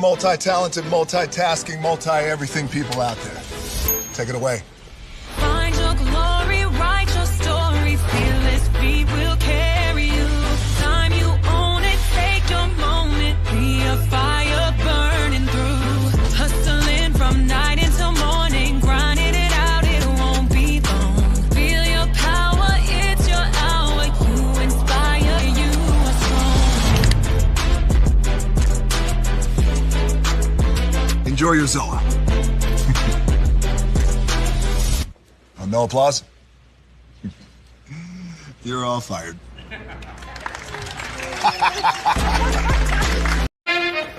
multi-talented, multitasking, multi-everything people out there. Take it away. Find your glory, write your story, fearless feet will carry you. Time you own it, take your moment, be a fire burning through. Hustling from night until morning, grinding it out, it won't be long. Feel your power, it's your hour, you inspire, you are strong. Enjoy your Zoa. No applause? You're all fired.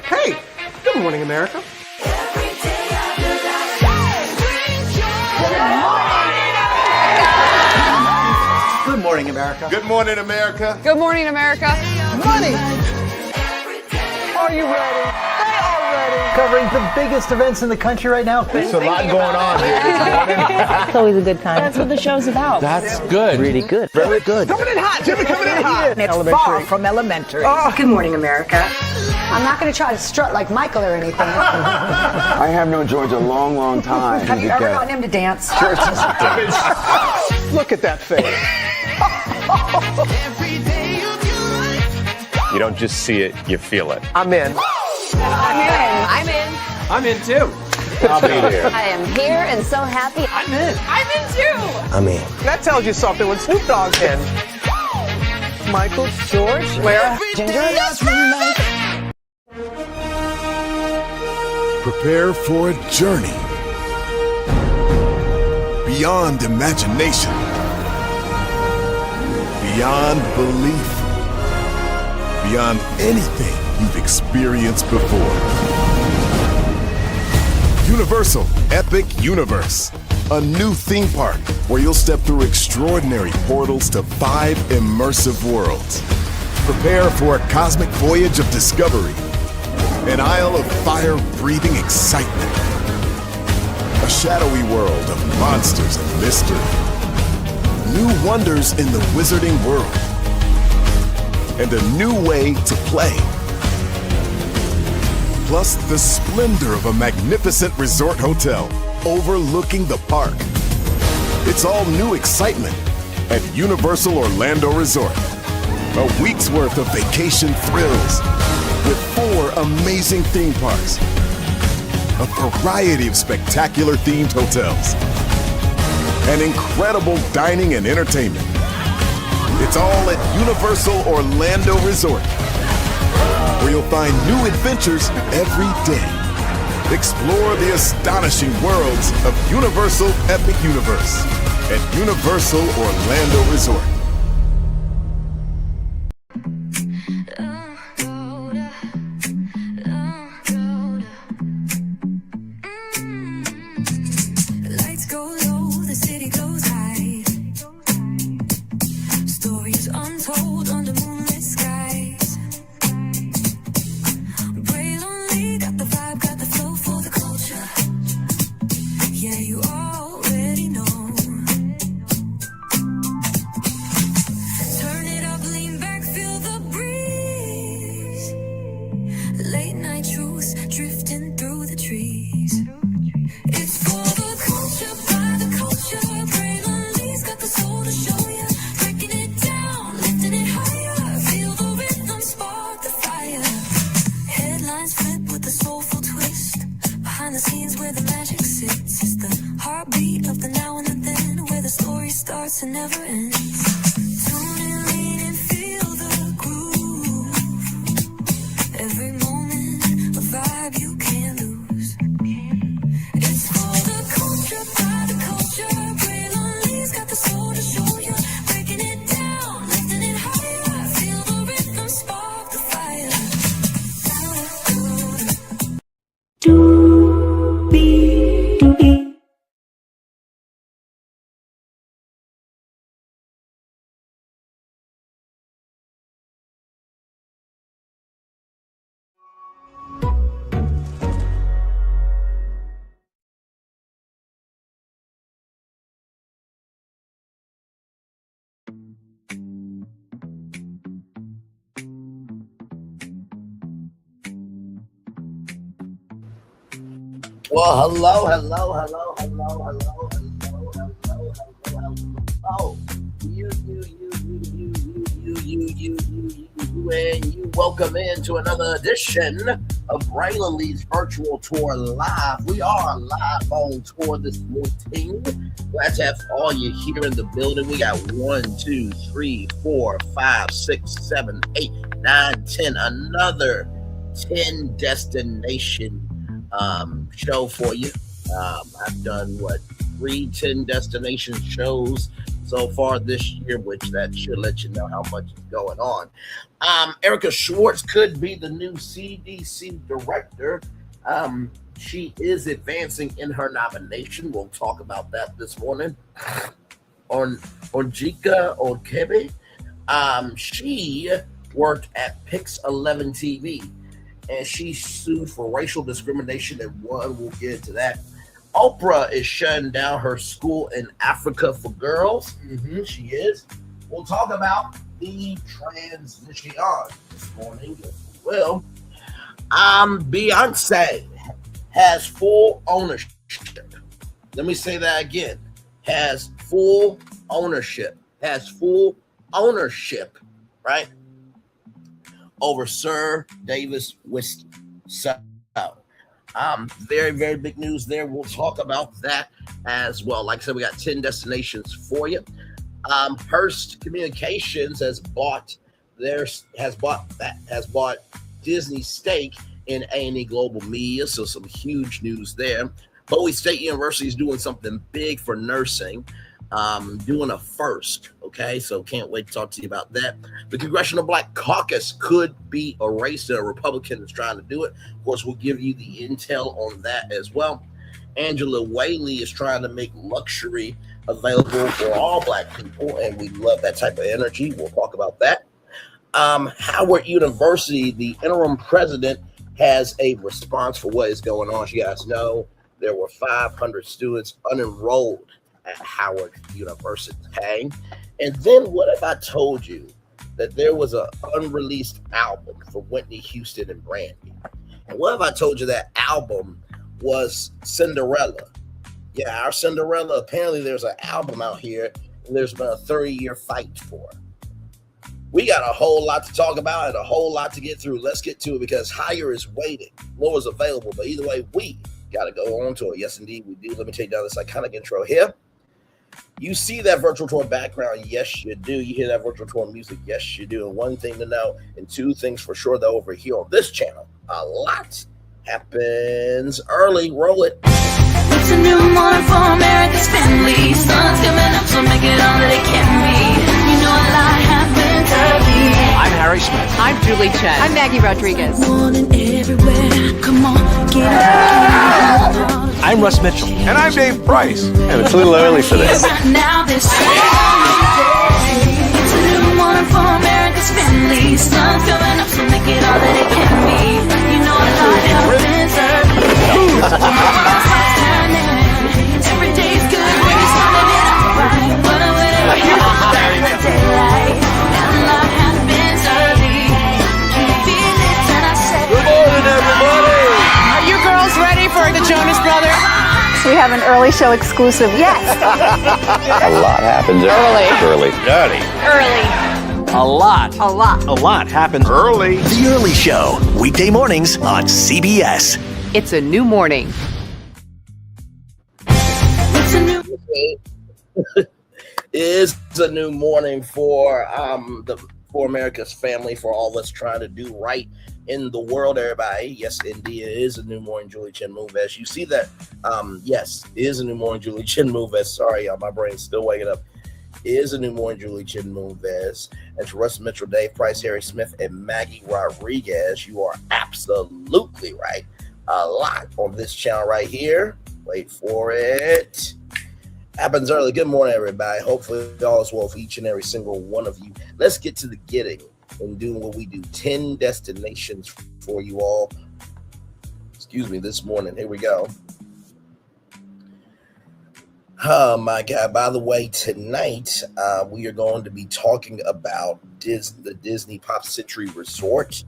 Hey, good morning, America. Good morning, America. Good morning, America. Good morning, America. Money. Are you ready? They are ready. Covering the biggest events in the country right now. There's a lot going on here. It's always a good time. That's what the show's about. That's good. Really good. Very good. Coming in hot, Jimmy, coming in hot. It's far from elementary. Good morning, America. I'm not going to try to strut like Michael or anything. I have known George a long, long time. Have you ever gotten him to dance? Look at that face. You don't just see it, you feel it. I'm in. I'm in. I'm in too. I'll be here. I am here and so happy. I'm in. I'm in too. I'm in. That tells you something when Snoop Dogg's in. Michael, George, Lara, Ginger. Prepare for a journey beyond imagination, beyond belief, beyond anything you've experienced before. Universal Epic Universe, a new theme park where you'll step through extraordinary portals to 5 immersive worlds. Prepare for a cosmic voyage of discovery, an isle of fire-breathing excitement, a shadowy world of monsters and mystery, new wonders in the wizarding world, and a new way to play. Plus the splendor of a magnificent resort hotel overlooking the park. It's all new excitement at Universal Orlando Resort. A week's worth of vacation thrills with 4 amazing theme parks, a variety of spectacular themed hotels, and incredible dining and entertainment. It's all at Universal Orlando Resort, where you'll find new adventures every day. Explore the astonishing worlds of Universal Epic Universe at Universal Orlando Resort. Lights go low, the city goes high. Stories untold under moonlit skies. Brave lonely, got the vibe, got the flow for the culture. Yeah, you already know. Turn it up, lean back, feel the breeze. Late night truths drifting through the trees. It's for the culture, by the culture. Brave lonely's got the soul to show ya. Breaking it down, lifting it higher. Feel the rhythm, spark the fire. Headlines flip with a soulful twist. Behind the scenes where the magic sits. It's the heartbeat of the now and the then, where the story starts and never ends. Tune in, lean and feel the groove. Every moment, a vibe you can't lose. It's for the culture, by the culture. Brave lonely's got the soul to show you. Breaking it down, lifting it higher. Feel the rhythm, spark the fire. Well, hello. And you welcome into another edition of Braylon Lee's Virtual Tour Live. We are live on tour this morning. Glad to have all you here in the building. We got 1, 2, 3, 4, 5, 6, 7, 8, 9, 10. Another 10 destination show for you. I've done 3 10 destination shows so far this year, which that should let you know how much is going on. Erica Schwartz could be the new CBC director. She is advancing in her nomination. We'll talk about that this morning. On Ojinika Obiekwe, she worked at Pix 11 TV, and she sued for racial discrimination and won. We'll get into that. Oprah is shutting down her school in Africa for girls. She is. We'll talk about the transition this morning as well. Beyonce has full ownership. Let me say that again. Has full ownership, right? Over Sir Davis whiskey. So, very, very big news there. We'll talk about that as well. Like I said, we got 10 destinations for you. Hearst Communications has bought Disney's stake in A&E Global Media, so some huge news there. Bowie State University is doing something big for nursing, doing a first, okay? So can't wait to talk to you about that. The Congressional Black Caucus could be erased, and a Republican is trying to do it. Of course, we'll give you the intel on that as well. Angelica Whaley is trying to make luxury available for all Black people, and we love that type of energy. We'll talk about that. Howard University, the interim president, has a response for what is going on. You guys know there were 500 students unenrolled at Howard University. Okay? And then what if I told you that there was an unreleased album for Whitney Houston and Brandy? And what if I told you that album was Cinderella? Yeah, our Cinderella. Apparently there's an album out here, and there's been a 30-year fight for it. We got a whole lot to talk about and a whole lot to get through. Let's get to it because Higher is waiting. Lower is available, but either way, we got to go on to it. Yes, indeed, we do. Let me take down this iconic intro here. You see that virtual tour background? Yes, you do. You hear that virtual tour music? Yes, you do. And one thing to know, and two things for sure, that over here on this channel, a lot happens early. Roll it. It's a new morning for America's family. Sun's coming up, so make it all that it can be. You know a lot happens early. I'm Harry Smith. I'm Julie Chen. I'm Maggie Rodriguez. Morning everywhere. Come on, get up. I'm Russ Mitchell. And I'm Dave Price. And it's a little early for this. Right now, this it's a new morning for America's family. Sun's coming up, so make it all that it can be. You know a lot happens early. Every day's good when you started it out right. But I went in the daylight. And a lot happens early. Can you feel it? And I say, Good morning, everybody. Are you girls ready for the Jonas Brothers? We have an early show exclusive. Yes. A lot happens early. A lot happens Early. The Early Show, weekday mornings on CBS. It's a new morning. it's a new Is a new morning for America's family, for all that's trying to do right in the world, everybody. Yes, indeed, it is a new morning. Julie Chen Moves. You see that? Yes, it is a new morning. Julie Chen Moves. Sorry, y'all, my brain's still waking up. It is a new morning. Julie Chen Moves. And to Russ Mitchell, Dave Price, Harry Smith, and Maggie Rodriguez, you are absolutely right. A lot on this channel right here. Wait for it. Happens early. Good morning, everybody. Hopefully all is well for each and every single one of you. Let's get to the getting and doing what we do. 10 destinations for you all. Excuse me, this morning. Here we go. Oh my God. By the way, tonight we are going to be talking about the Disney Pop Century Resort.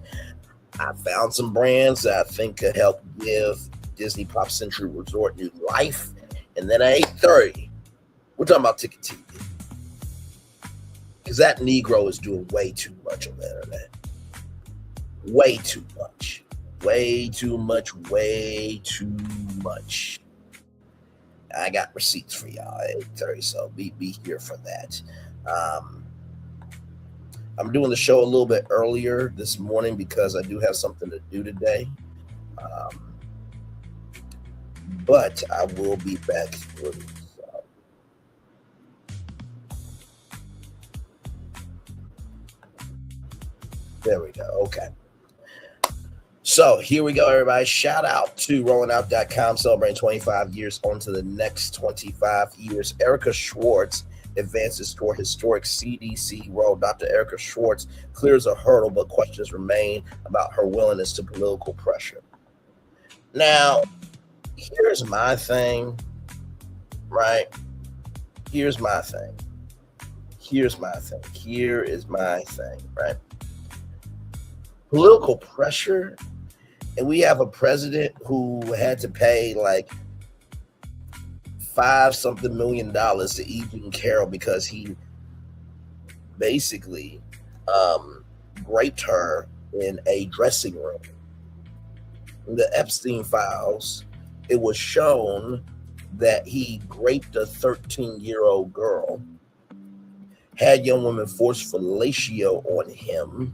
I found some brands that I think could help give Disney Pop Century Resort New Life. And then at 8:30, we're talking about Ticket TV. Because that Negro is doing way too much on the internet. Way too much. Way too much. Way too much. I got receipts for y'all at 8:30, so be here for that. I'm doing the show a little bit earlier this morning because I do have something to do today. But I will be back through. So. There we go. Okay. So here we go, everybody. Shout out to rollingout.com, celebrating 25 years on to the next 25 years. Erica Schwartz advances toward historic CDC role. Dr. Erica Schwartz clears a hurdle, but questions remain about her willingness to political pressure. Now, here's my thing, right? Here is my thing, right? Political pressure, and we have a president who had to pay like $5-something million to Eugene Carroll because he basically raped her in a dressing room. In the Epstein files, it was shown that he raped a 13-year-old girl, had young women force fellatio on him,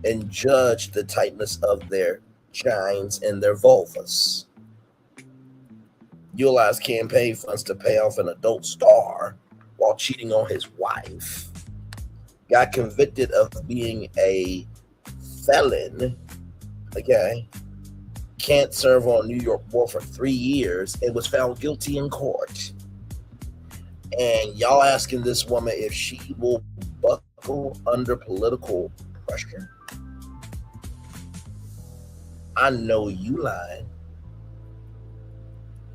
and judged the tightness of their gines and their vulvas. Utilized campaign funds to pay off an adult star while cheating on his wife. Got convicted of being a felon. Okay. Can't serve on New York board for 3 years and was found guilty in court. And y'all asking this woman if she will buckle under political pressure. I know you lying.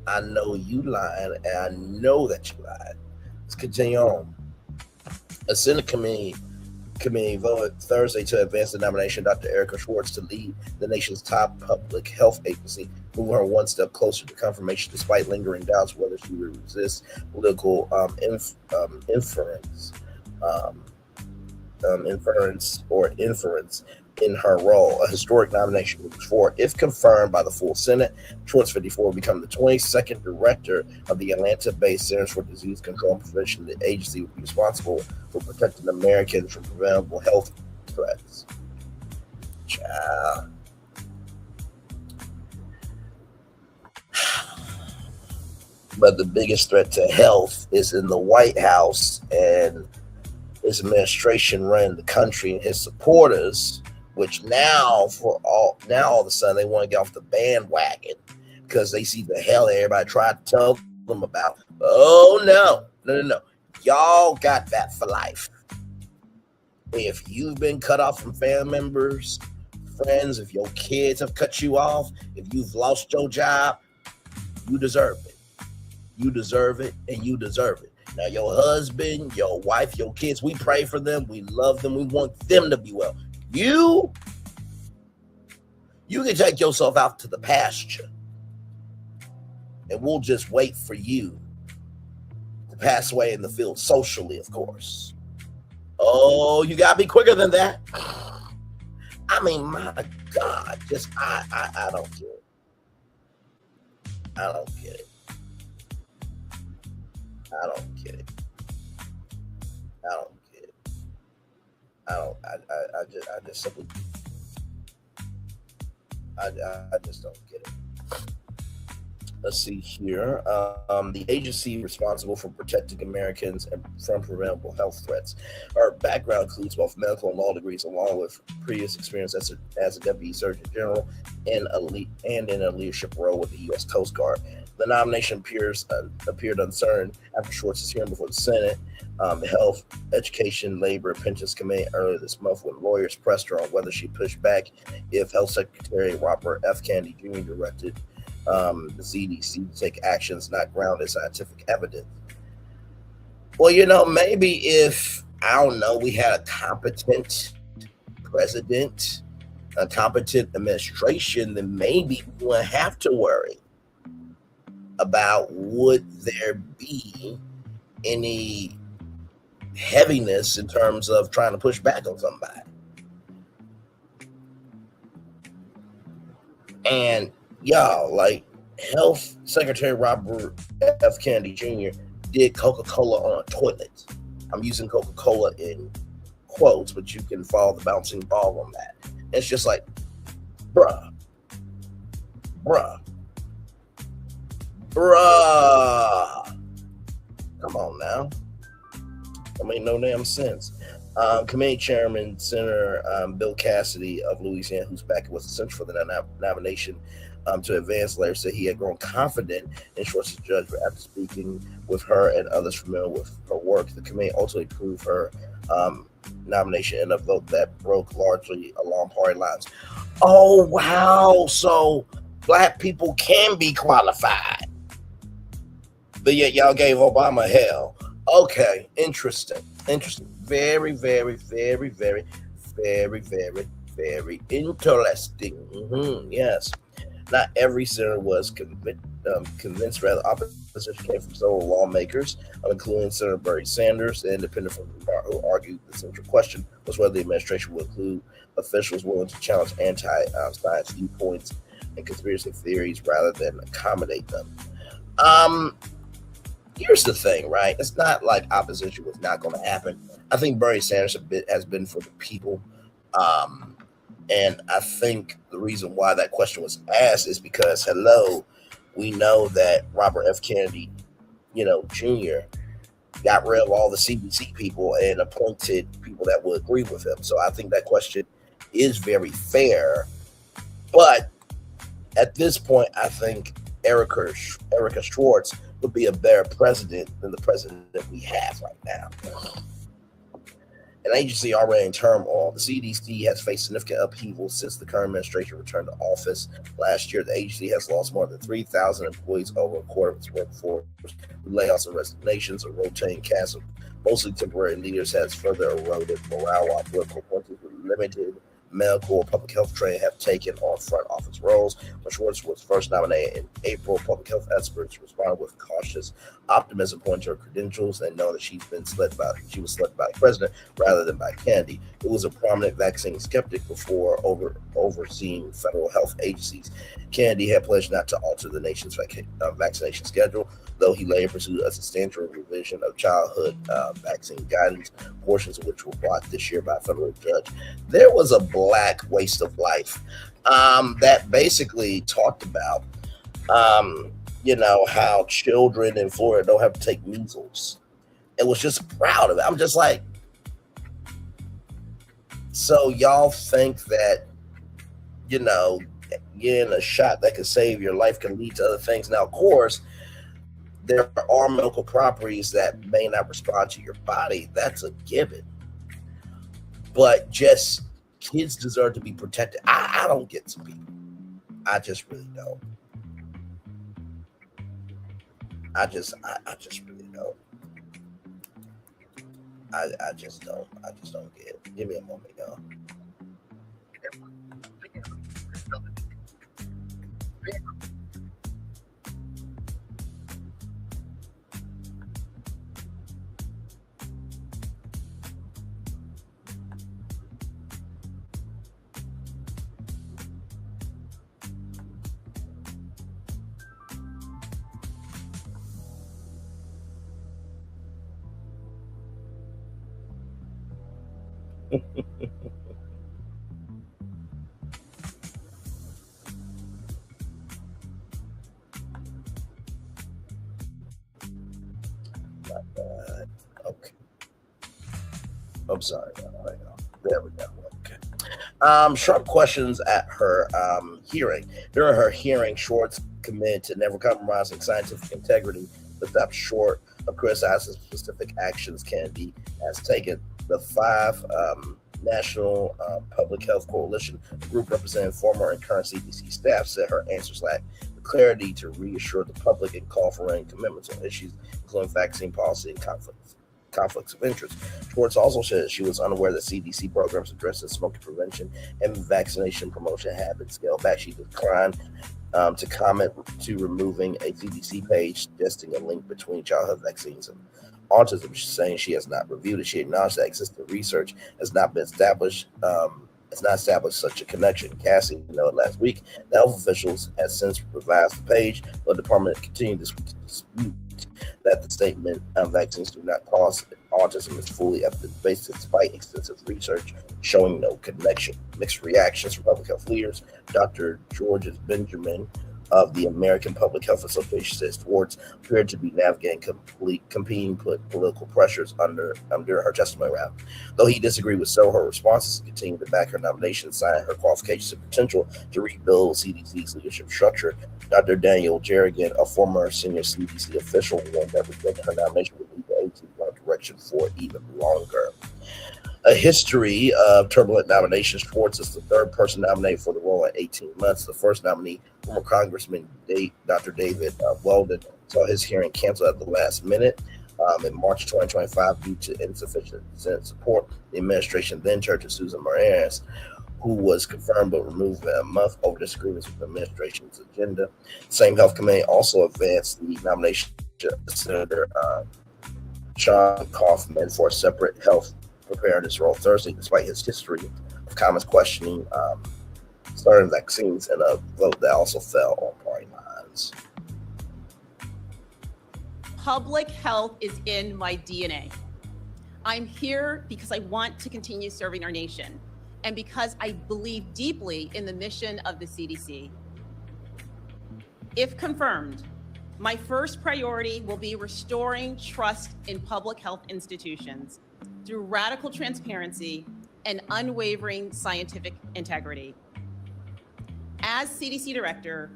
I know you lying, and I know that you lied. Let's continue on. A Senate committee voted Thursday to advance the nomination of Dr. Erica Schwartz to lead the nation's top public health agency, moving her one step closer to confirmation despite lingering doubts whether she would resist political inference in her role. A historic nomination moves forward. If confirmed by the full Senate, Schwartz 54 will become the 22nd director of the Atlanta-based Centers for Disease Control and Prevention. The agency will be responsible for protecting Americans from preventable health threats. Child. But the biggest threat to health is in the White House, and his administration running the country, and his supporters, which now all of a sudden they want to get off the bandwagon because they see the hell everybody tried to tell them about. Oh no. Y'all got that for life. If you've been cut off from family members, friends, if your kids have cut you off, if you've lost your job, you deserve it. You deserve it, and you deserve it. Now, your husband, your wife, your kids, we pray for them. We love them. We want them to be well. You can take yourself out to the pasture, and we'll just wait for you to pass away in the field socially, of course. Oh, you gotta be quicker than that. I mean, my God, just I don't get it. I don't get it. I don't get it. I just don't get it. Let's see here. The agency responsible for protecting Americans from preventable health threats. Her background includes both medical and law degrees, along with previous experience as a deputy surgeon general and in a leadership role with the U.S. Coast Guard. The nomination appeared uncertain after Schwartz's hearing before the Senate Health, Education, Labor, and Pensions Committee earlier this month, when lawyers pressed her on whether she pushed back if Health Secretary Robert F. Kennedy Jr. directed the CDC to take actions not grounded in scientific evidence. Well, maybe if, I don't know, we had a competent president, a competent administration, then maybe we wouldn't have to worry. about would there be any heaviness in terms of trying to push back on somebody. And y'all, like, Health Secretary Robert F. Kennedy Jr. did Coca-Cola on a toilet. I'm using Coca-Cola in quotes, but you can follow the bouncing ball on that. It's just like, bruh. Come on now. That made no damn sense. Committee Chairman Senator Bill Cassidy of Louisiana, whose back was essential for the nomination to advance later, said he had grown confident in Schwartz's judgment after speaking with her and others familiar with her work. The committee ultimately approved her nomination in a vote that broke largely along party lines. Oh, wow. So black people can be qualified. But yet y'all gave Obama hell. Okay, interesting. Very, very, very, very, very, very, very interesting. Yes. Not every senator was convinced. Rather, opposition came from several lawmakers, including Senator Bernie Sanders, the independent from Vermont, who argued the central question was whether the administration would include officials willing to challenge anti-science viewpoints and conspiracy theories rather than accommodate them. Here's the thing, right? It's not like opposition was not going to happen. I think Bernie Sanders has been for the people. And I think the reason why that question was asked is because, we know that Robert F. Kennedy, Jr. got rid of all the CBC people and appointed people that would agree with him. So I think that question is very fair. But at this point, I think Erica Schwartz would be a better president than the president that we have right now. An agency already in turmoil, the CDC has faced significant upheaval since the current administration returned to office last year. The agency has lost more than 3,000 employees, over a quarter of its workforce. Layoffs and resignations, a rotating cast of mostly temporary leaders has further eroded morale, while political appointees with limited medical or public health training have taken on front office roles. When Schwartz was first nominated in April, public health experts responded with cautious optimism, pointing to her credentials and knowing that she was selected by the president rather than by Kennedy. It was a prominent vaccine skeptic before overseeing federal health agencies. Kennedy had pledged not to alter the nation's vaccination schedule, though he later pursued a substantial revision of childhood vaccine guidance, portions of which were blocked this year by a federal judge. There was a black waste of life that basically talked about, how children in Florida don't have to take measles. It was just proud of it. I'm just like, so y'all think that, getting a shot that could save your life can lead to other things. Now, of course, there are medical properties that may not respond to your body. That's a given. But just kids deserve to be protected. I don't get to be. I just really don't. I just really don't. I just don't get it. Give me a moment, y'all. Okay. I'm sorry. There we go. Okay. Sharp questions at her hearing. During her hearing, Schwartz committed to never compromising scientific integrity, but stopped short of criticizing specific actions Kennedy has taken. The five National Public Health Coalition group representing former and current CDC staff said her answers lacked the clarity to reassure the public and call for running commitments on issues including vaccine policy and conflicts of interest. Schwartz also said she was unaware that CDC programs addressing smoking prevention and vaccination promotion had been scaled back. She declined to comment to removing a CBC page suggesting a link between childhood vaccines and autism. She's saying she has not reviewed it. She acknowledged that existing research has not been established. Has not established such a connection. Cassie noted last week that health officials have since revised the page, but the department continued to dispute that the statement vaccines do not cause autism is fully evidence-based despite extensive research showing no connection. Mixed reactions from public health leaders. Dr. Georges Benjamin of the American Public Health Association says Schwartz appeared to be navigating competing political pressures under her testimony round. Though he disagreed with several of her responses, he continued to back her nomination, citing her qualifications and potential to rebuild CDC's leadership structure. Dr. Daniel Jerrigan, a former senior CDC official, warned that rejecting her nomination would lead the agency in one direction for even longer. A history of turbulent nominations. Schwartz is the third person nominated for the role in 18 months. The first nominee, former Congressman Dr. David Weldon, saw his hearing canceled at the last minute in March 2025 due to insufficient Senate support. The administration then turned to Susan Martinez, who was confirmed but removed in a month over disagreements with the administration's agenda. The same health committee also advanced the nomination of Senator Sean Kaufman for a separate health preparedness role Thursday, despite his history of comments questioning certain vaccines and a vote that also fell on party lines. Public health is in my DNA. I'm here because I want to continue serving our nation and because I believe deeply in the mission of the CDC. If confirmed, my first priority will be restoring trust in public health institutions through radical transparency and unwavering scientific integrity. As CDC director,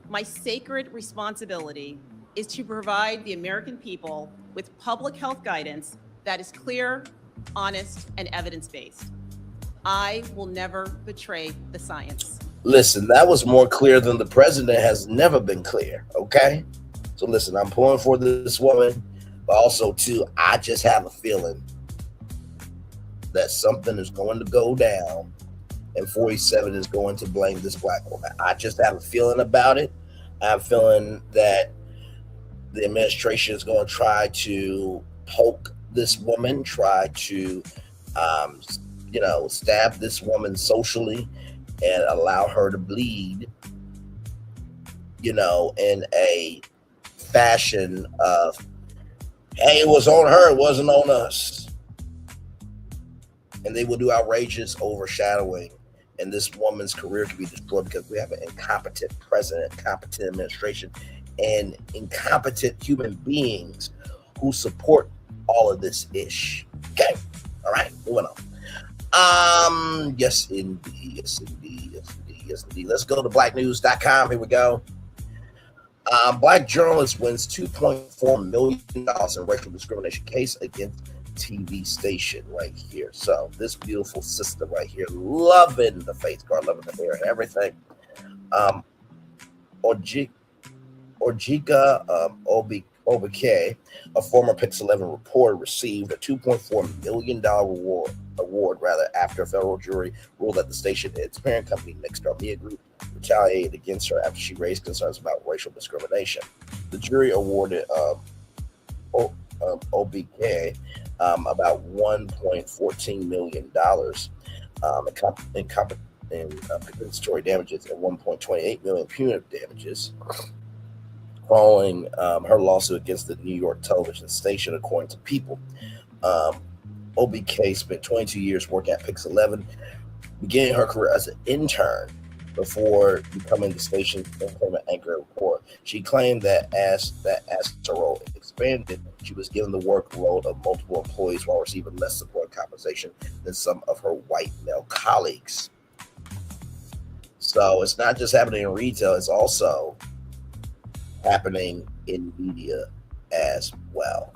my sacred responsibility is to provide the American people with public health guidance that is clear, honest, and evidence-based. I will never betray the science. Listen, that was more clear than the president has never been clear, okay? So listen, I'm pulling for this woman, but also too, I just have a feeling that something is going to go down and 47 is going to blame this black woman. I just have a feeling about it. I have a feeling that the administration is going to try to poke this woman, try to, stab this woman socially and allow her to bleed, in a fashion of, hey, it was on her, it wasn't on us. And they will do outrageous overshadowing, and this woman's career could be destroyed because we have an incompetent president, incompetent administration, and incompetent human beings who support all of this ish. Okay, all right, moving on. Yes indeed. Let's go to blacknews.com. Here we go. Black journalist wins $2.4 million in racial discrimination case against TV station right here. So this beautiful sister right here, loving the face guard, loving the hair and everything. Ojinika Obiekwe, a former Pix 11 reporter, received a $2.4 million award after a federal jury ruled that the station and its parent company, Nexstar Media Group, retaliated against her after she raised concerns about racial discrimination. The jury awarded Obiekwe about $1.14 million in compensatory damages and $1.28 million punitive damages following her lawsuit against the New York television station, according to People. Obiekwe spent 22 years working at Pix 11, beginning her career as an intern before becoming the station's employment anchor and reporter. She claimed that as her role expanded, she was given the workload of multiple employees while receiving less support and compensation than some of her white male colleagues. So it's not just happening in retail, it's also happening in media as well.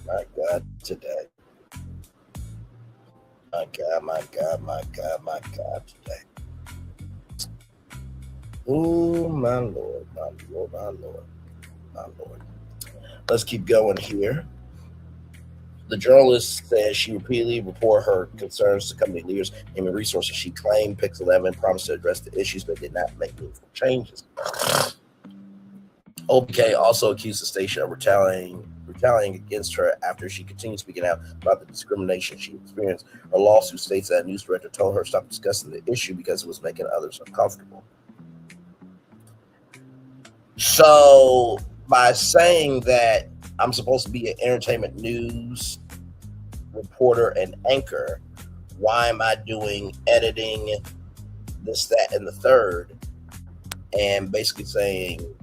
My God, today. My God, today. Oh, my Lord, my Lord, my Lord, my Lord. Let's keep going here. The journalist says she repeatedly reported her concerns to company leaders and human resources. She claimed Pix 11 promised to address the issues, but did not make meaningful changes. OBK also accused the station of retaliating against her after she continued speaking out about the discrimination she experienced. Her lawsuit states that a news director told her to stop discussing the issue because it was making others uncomfortable. So by saying that I'm supposed to be an entertainment news reporter and anchor, why am I doing editing, this, that, and the third? And basically saying,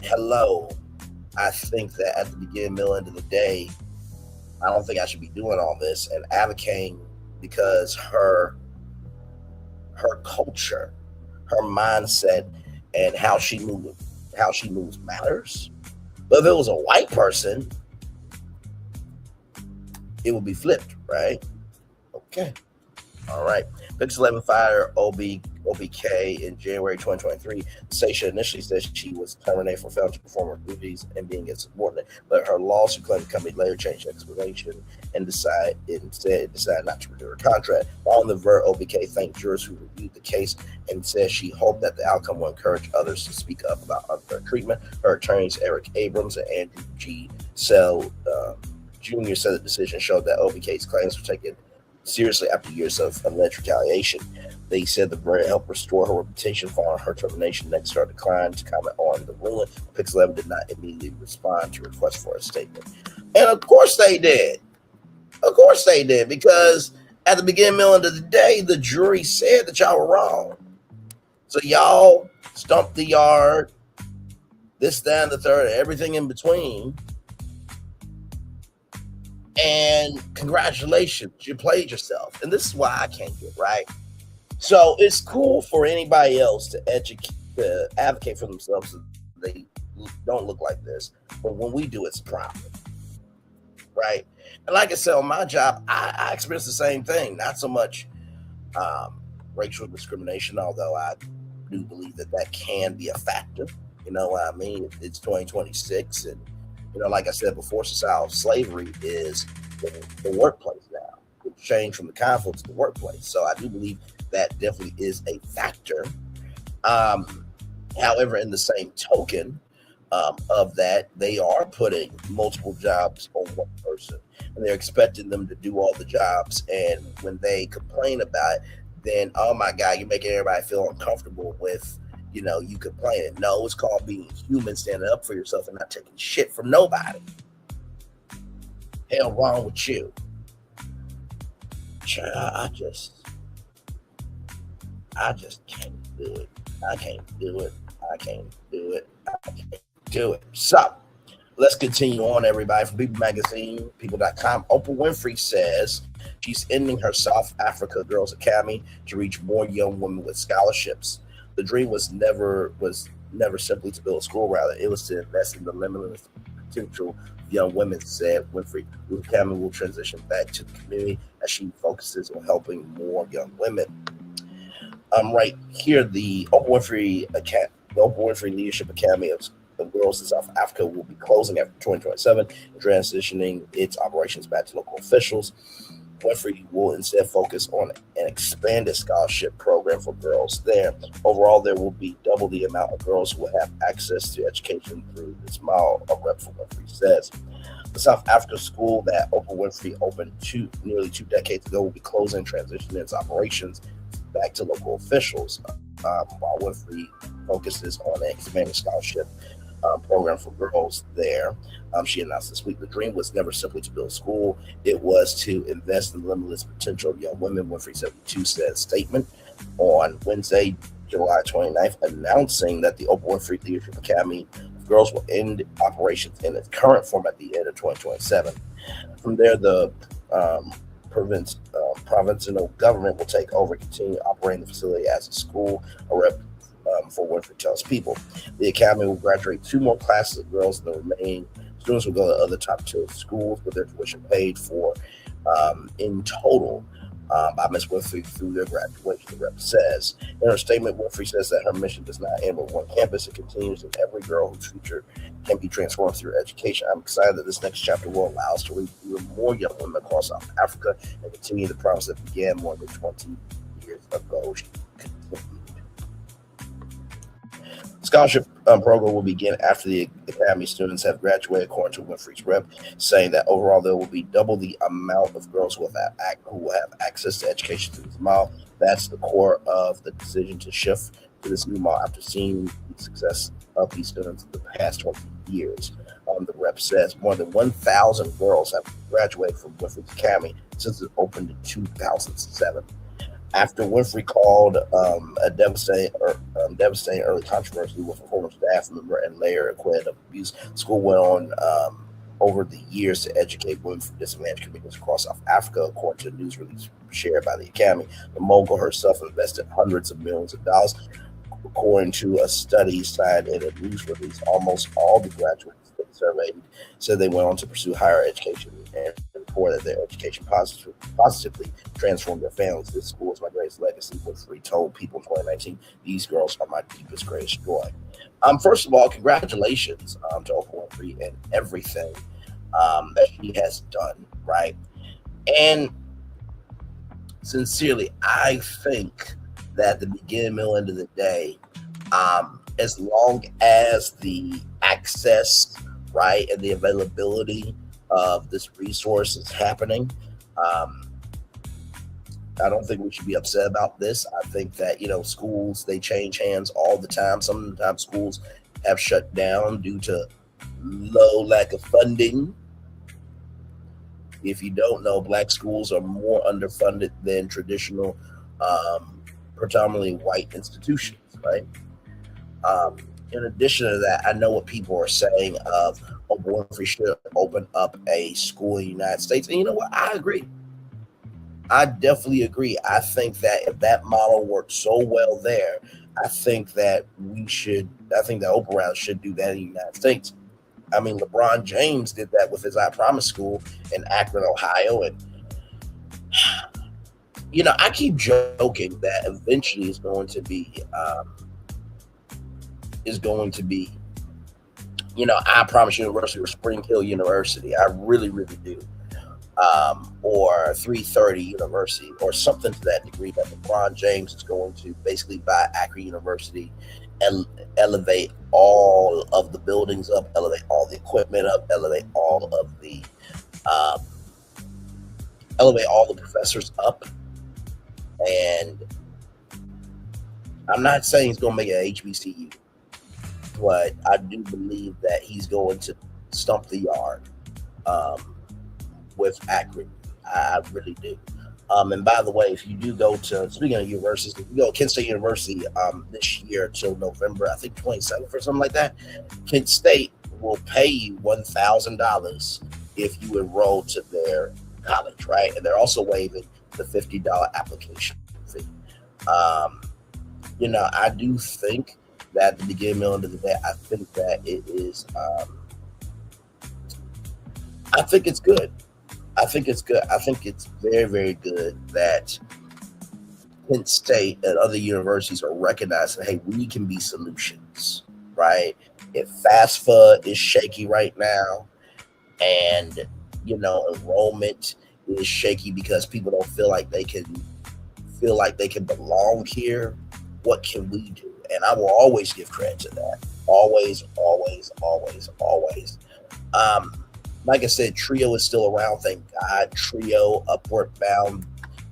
hello, I think that at the beginning, middle, end of the day, I don't think I should be doing all this, and advocating because her culture, her mindset, and how she moves matters. But if it was a white person, it would be flipped, right? Okay. All right. Pix 11 fired OBK in January 2023. The station initially said she was terminated for failing to perform her duties and being insubordinate, but her lawsuit claimed the company later changed the explanation and decided not to renew her contract. On the verdict, OBK thanked jurors who reviewed the case and said she hoped that the outcome will encourage others to speak up about unfair treatment. Her attorneys, Eric Abrams and Andrew G. Sell Jr., said the decision showed that OBK's claims were taken seriously after years of alleged retaliation. They said the brand helped restore her reputation following her termination. Next, her declined to comment on the ruling. Pix 11 did not immediately respond to requests for a statement. And of course they did. Of course they did, because at the beginning, middle, end of the day, the jury said that y'all were wrong. So y'all stumped the yard, this, that, and the third, and everything in between. And congratulations, you played yourself. And this is why I can't get right. So it's cool for anybody else to advocate for themselves so they don't look like this. But when we do, it's a problem. Right? And like I said, on my job, I experienced the same thing. Not so much racial discrimination, although I do believe that can be a factor. You know what I mean? It's 2026, and like I said before, societal slavery is the workplace now. It's changed from the conflict to the workplace. So I do believe that definitely is a factor. However, in the same token of that, they are putting multiple jobs on one person, and they're expecting them to do all the jobs. And when they complain about it, then, oh my God, you're making everybody feel uncomfortable with you complaining. No, it's called being human, standing up for yourself and not taking shit from nobody. Hell wrong with you. I just can't do it. I can't do it. I can't do it. I can't do it. So let's continue on, everybody. From People Magazine, people.com, Oprah Winfrey says she's ending her South Africa Girls Academy to reach more young women with scholarships. The dream was never simply to build a school, rather it was to invest in the limitless potential of young women, said Winfrey. The academy will transition back to the community as she focuses on helping more young women. Right here, the Oprah Winfrey Leadership Academy of Girls in South Africa will be closing after 2027 and transitioning its operations back to local officials. Winfrey will instead focus on an expanded scholarship program for girls there. Overall, there will be double the amount of girls who will have access to education through this model, a rep for Winfrey says. The South Africa school that Oprah Winfrey opened nearly 2 decades ago will be closing, transitioning its operations back to local officials, while Winfrey focuses on an expanded scholarship program for girls there. She announced this week the dream was never simply to build a school, it was to invest in the limitless potential of young women. Winfrey 72 said a statement on Wednesday, July 29th, announcing that the Oprah Winfrey Leadership Academy of Girls will end operations in its current form at the end of 2027. From there, the provincial government will take over and continue operating the facility as a school. A rep for Winfrey tells People. The academy will graduate 2 more classes of girls, and the remaining students will go to other top tier schools with their tuition paid for. In total, by Ms. Winfrey through their graduation. The rep says in her statement, Winfrey says that her mission does not end with one campus. It continues, and every girl whose future can be transformed through education. I'm excited that this next chapter will allow us to reach even more young women across South Africa and continue the promise that began more than 20 years ago. She continued. Scholarship program will begin after the academy students have graduated, according to Winfrey's rep, saying that overall there will be double the amount of girls who will have access to education through this model. That's the core of the decision to shift to this new model after seeing the success of these students in the past 20 years. The rep says more than 1,000 girls have graduated from Winfrey's Academy since it opened in 2007. After Winfrey called a devastating early controversy with a former staff member and layer acquitted of abuse, the school went on over the years to educate women from disadvantaged communities across South Africa, according to a news release shared by the Academy. The mogul herself invested hundreds of millions of dollars. According to a study cited in a news release, almost all the graduates surveyed said they went on to pursue higher education and reported their education positively transformed their families. This school is my greatest legacy. Winfrey told People in 2019, these girls are my deepest, greatest joy. First of all, congratulations to Oprah Winfrey and everything that she has done, right? And sincerely, I think that the beginning, middle, end of the day, as long as the access, right, and the availability of this resource is happening, I don't think we should be upset about this. I think that, schools, they change hands all the time. Sometimes schools have shut down due to lack of funding. If you don't know, Black schools are more underfunded than traditional, predominantly white institutions, right? In addition to that, I know what people are saying of Oprah Winfrey should open up a school in the United States. And you know what? I agree. I definitely agree. I think that if that model worked so well there, I think that Oprah should do that in the United States. I mean, LeBron James did that with his I Promise School in Akron, Ohio. And, I keep joking that eventually it's going to be, I Promise University or Spring Hill University. I really, really do. Or 330 University or something to that degree, that LeBron James is going to basically buy Akron University and elevate all of the buildings up, elevate all the equipment up, elevate all the professors up. And I'm not saying he's going to make it an HBCU, but I do believe that he's going to stump the yard with Akron. I really do. And by the way, if you do go to, speaking of universities, if you go to Kent State University this year till November, I think 27th or something like that, Kent State will pay you $1,000 if you enroll to their college, right? And they're also waiving the $50 application fee. I do think that at the beginning, middle, end of the day, I think that it is, I think it's good. I think it's very, very good that Kent State and other universities are recognizing, hey, we can be solutions, right? If FAFSA is shaky right now and, enrollment is shaky because people don't feel like they can belong here, what can we do? And I will always give credit to that. Always, always, always, always. Like I said, TRIO is still around, thank God. TRIO, Upward Bound,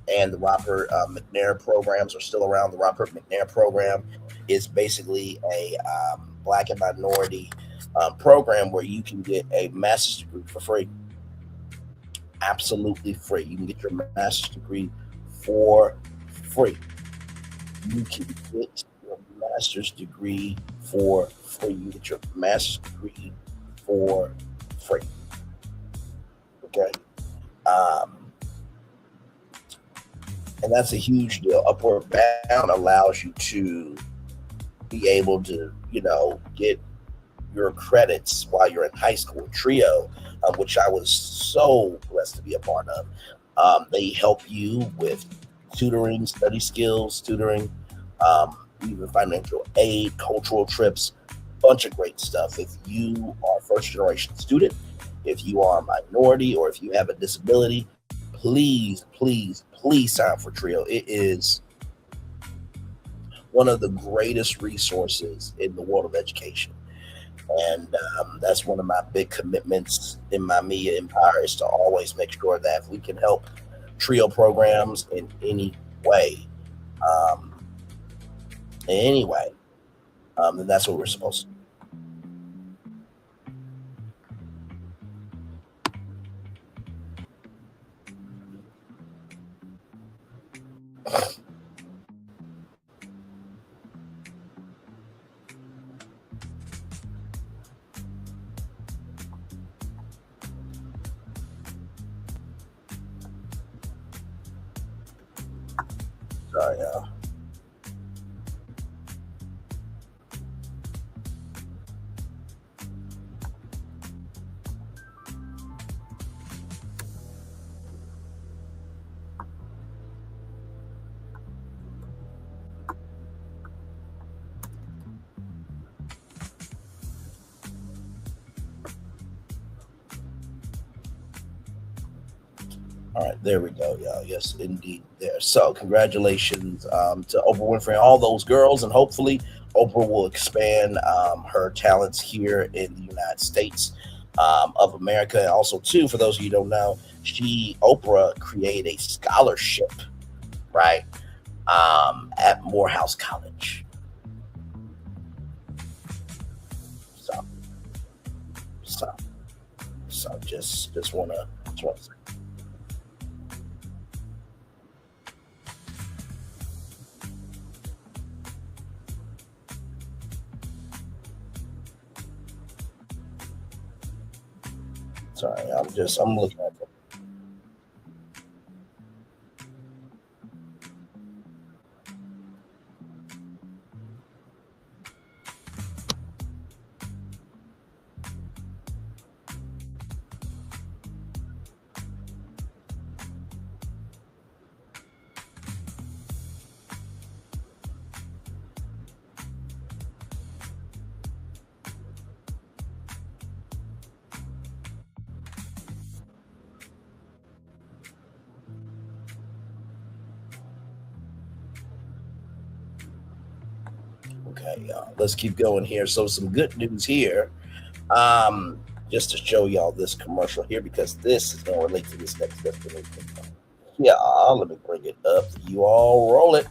and the Robert McNair programs are still around. The Robert McNair program is basically a Black and minority program where you can get a master's degree for free. Absolutely free. You can get your master's degree for free. You can get your master's degree for free. You get your master's degree for free. Okay. And that's a huge deal. Upward Bound allows you to be able to, get your credits while you're in high school. TRIO, which I was so blessed to be a part of, They help you with tutoring, study skills, tutoring, even financial aid, cultural trips, bunch of great stuff. If you are a first generation student, if you are a minority, or if you have a disability, please, please, please sign up for TRIO. It is one of the greatest resources in the world of education. And that's one of my big commitments in my media empire, is to always make sure that if we can help TRIO programs in any way, then that's what we're supposed to do. Sorry, y'all. All right, there we go, y'all. Yes, indeed, there. So congratulations to Oprah Winfrey and all those girls, and hopefully Oprah will expand her talents here in the United States of America. And also, too, for those of you who don't know, Oprah created a scholarship, right, at Morehouse College. So just wanna say. Sorry, I'm looking at it. Okay, y'all, let's keep going here. So some good news here, just to show y'all this commercial here, because this is going to relate to this next destination. Yeah, let me bring it up. You all roll it.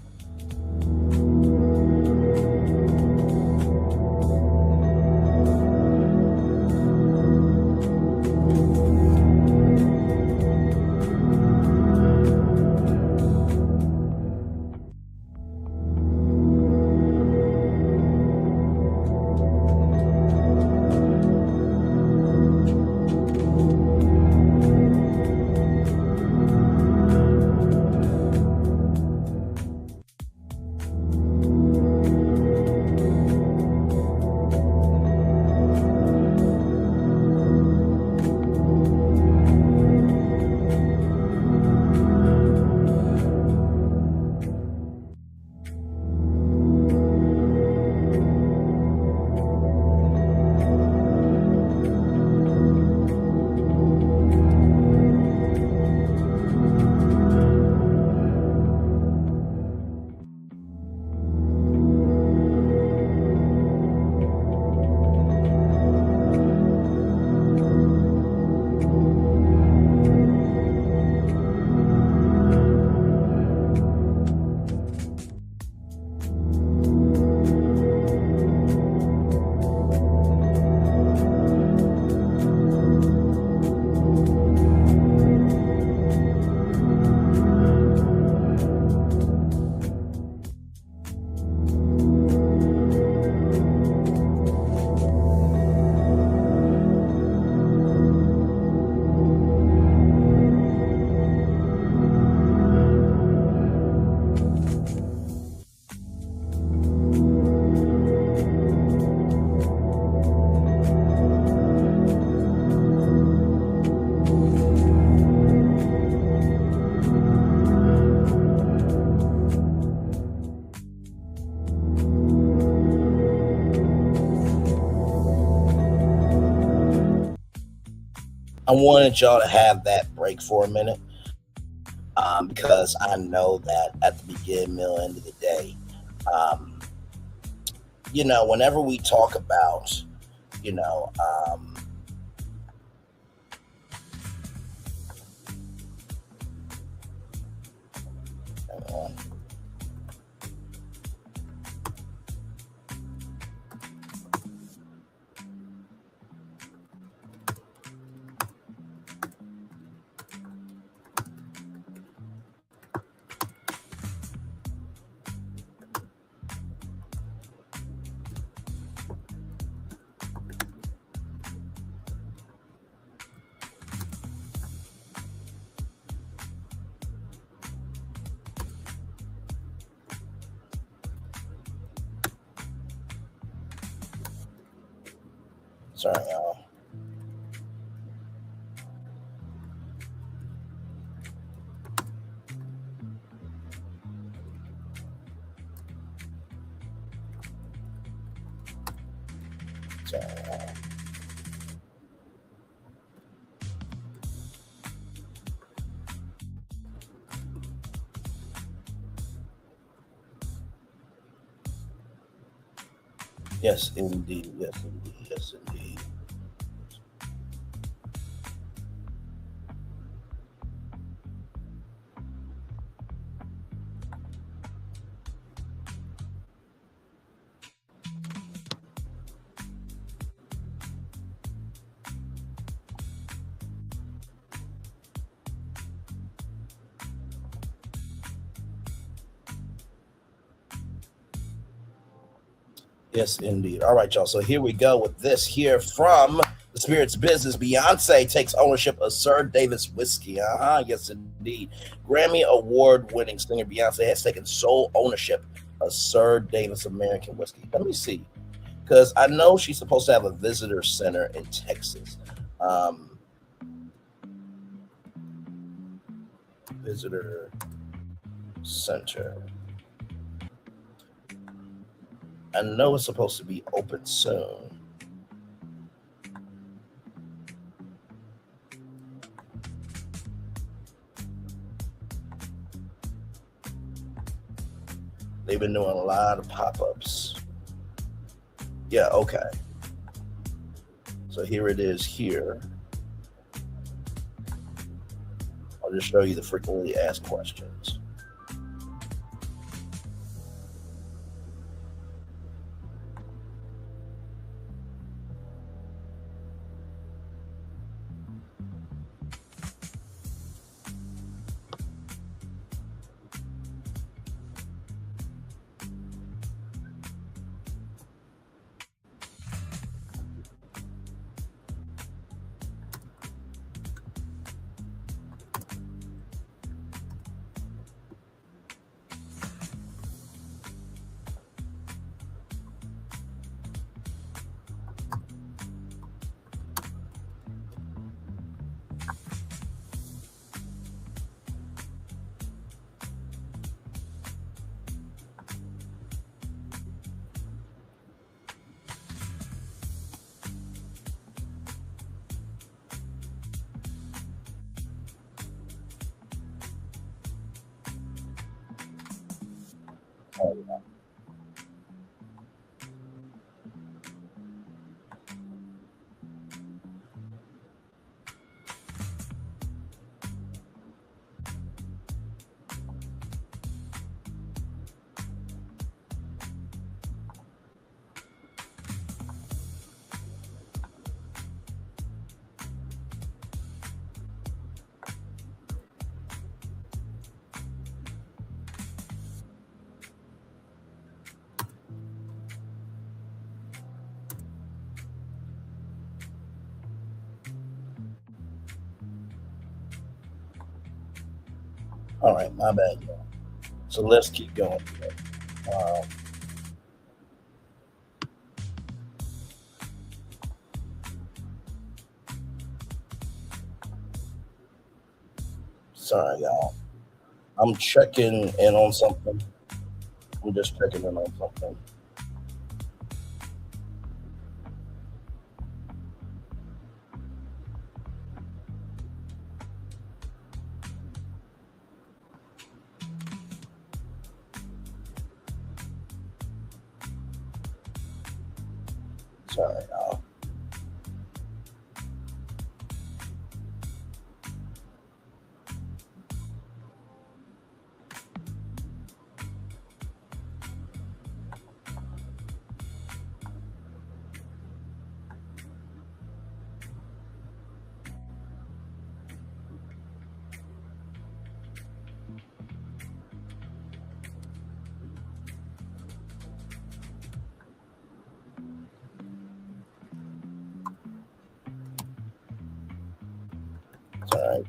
I wanted y'all to have that break for a minute because I know that at the beginning, middle, end of the day, you know, whenever we talk about, you know, hang on. Sorry, y'all. Sorry, y'all. Yes, indeed. Yes, indeed. Yes, indeed. Yes, indeed. All right, y'all. So here we go with this here from the Spirits Business. Beyonce takes ownership of Sir Davis whiskey. Yes, indeed. Grammy Award-winning singer Beyonce has taken sole ownership of Sir Davis American whiskey. Let me see, because I know she's supposed to have a visitor center in Texas. Visitor center. I know it's supposed to be open soon. They've been doing a lot of pop-ups. Yeah, okay. So here it is here. I'll just show you the frequently asked questions. All right, my bad, y'all. So let's keep going. Sorry, y'all. I'm checking in on something. I'm just checking in on something. Sorry, y'all. All right.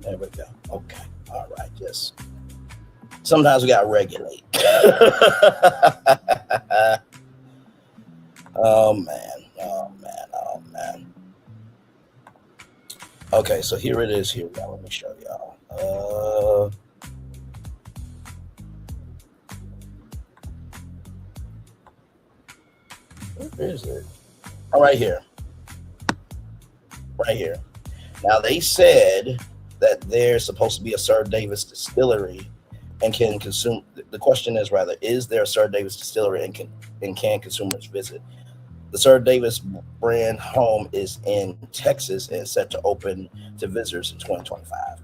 There we go. Okay. All right. Yes. Sometimes we gotta regulate. Oh man. Oh man. Oh man. Okay, so here it is. Here, y'all. Let me show y'all. Where is it? Oh, right here. Right here. Now they said that there's supposed to be a Sir Davis distillery and can consume. The question is rather, is there a Sir Davis distillery and can consumers visit? The Sir Davis brand home is in Texas and is set to open to visitors in 2025.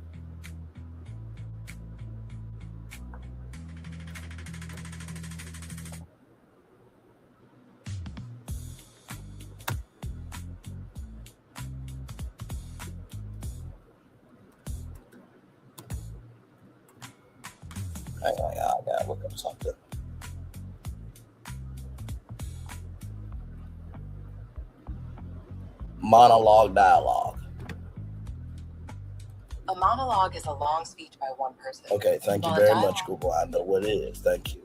Hang on, I gotta look up something. Monologue dialogue. A monologue is a long speech by one person. Okay, thank you While very a much, Google. I know what it is. Thank you.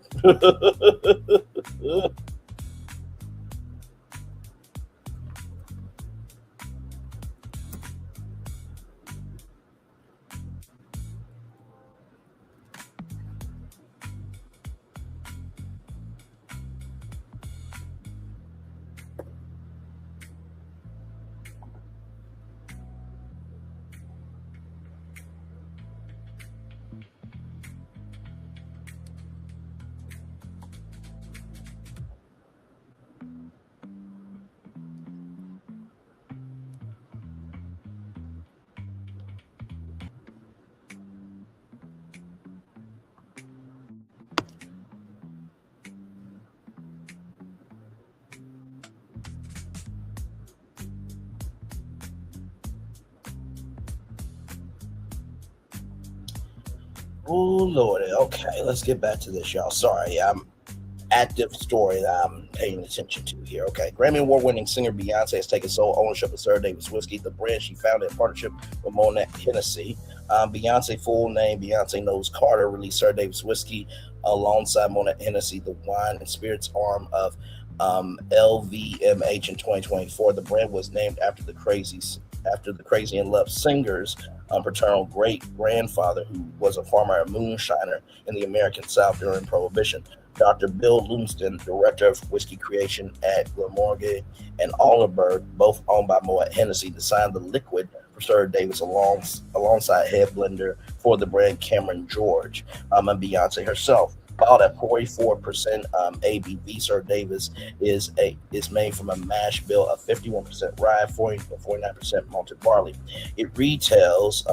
Oh, Lordy. Okay, let's get back to this, y'all. Sorry, I'm active story that I'm paying attention to here. Okay, Grammy Award-winning singer Beyonce has taken sole ownership of Sir Davis Whiskey, the brand she founded in partnership with Moet Hennessy. Beyonce, full name Beyonce Knowles Carter, released Sir Davis Whiskey alongside Moet Hennessy, the wine and spirits arm of LVMH in 2024. The brand was named after the Crazy in Love singer's paternal great-grandfather, who was a farmer and moonshiner in the American South during Prohibition. Dr. Bill Lumsden, director of whiskey creation at Glenmorangie and Oliver, both owned by Moet Hennessy, designed the liquid Sir Davis alongside head blender for the brand Cameron George, and Beyonce herself. Bottled at 44% ABV, Sir Davis is made from a mash bill of 51% rye, 49% malted barley. It retails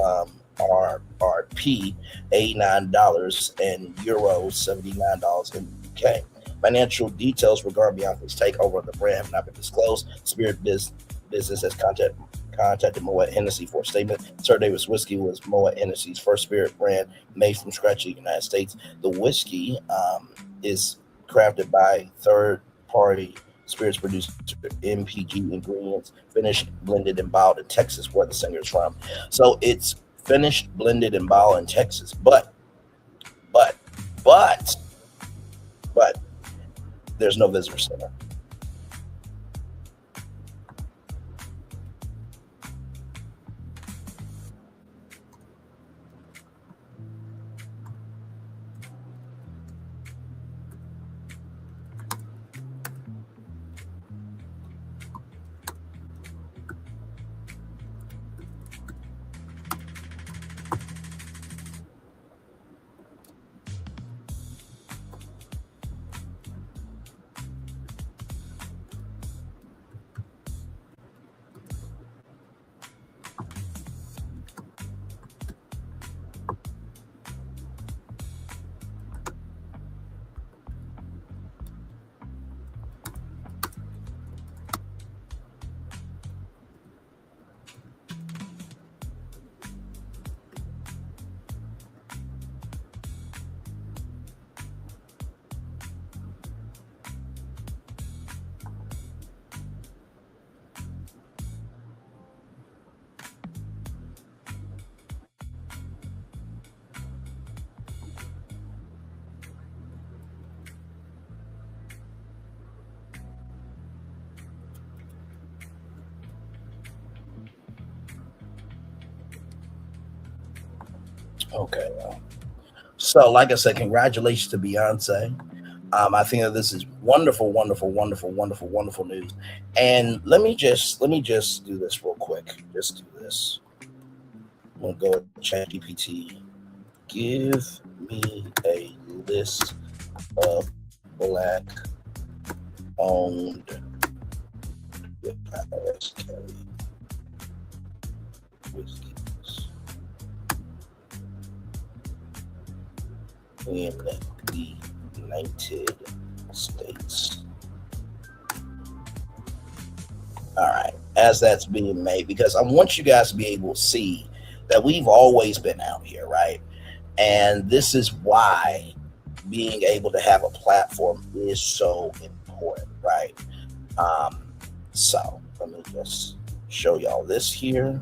RRP $89 and euros $79 in the UK. Financial details regarding Beyonce's takeover of the brand have not been disclosed. Spirit Business has contacted Moet Hennessy for a statement. Sir Davis whiskey was Moet Hennessy's first spirit brand made from scratch in the United States. The whiskey is crafted by third-party spirits producer MPG Ingredients, finished, blended, and bottled in Texas, where the singer is from. So it's finished, blended, and bottled in Texas. But there's no visitor center. Okay. So, like I said, congratulations to Beyonce. I think that this is wonderful, wonderful, wonderful, wonderful, wonderful news. And let me just do this real quick. Just do this. I'm gonna go to ChatGPT. Give me a list of Black-owned whiskeys in the United States. All right, as that's being made, because I want you guys to be able to see that we've always been out here, right? And this is why being able to have a platform is so important, right? So let me just show y'all this here.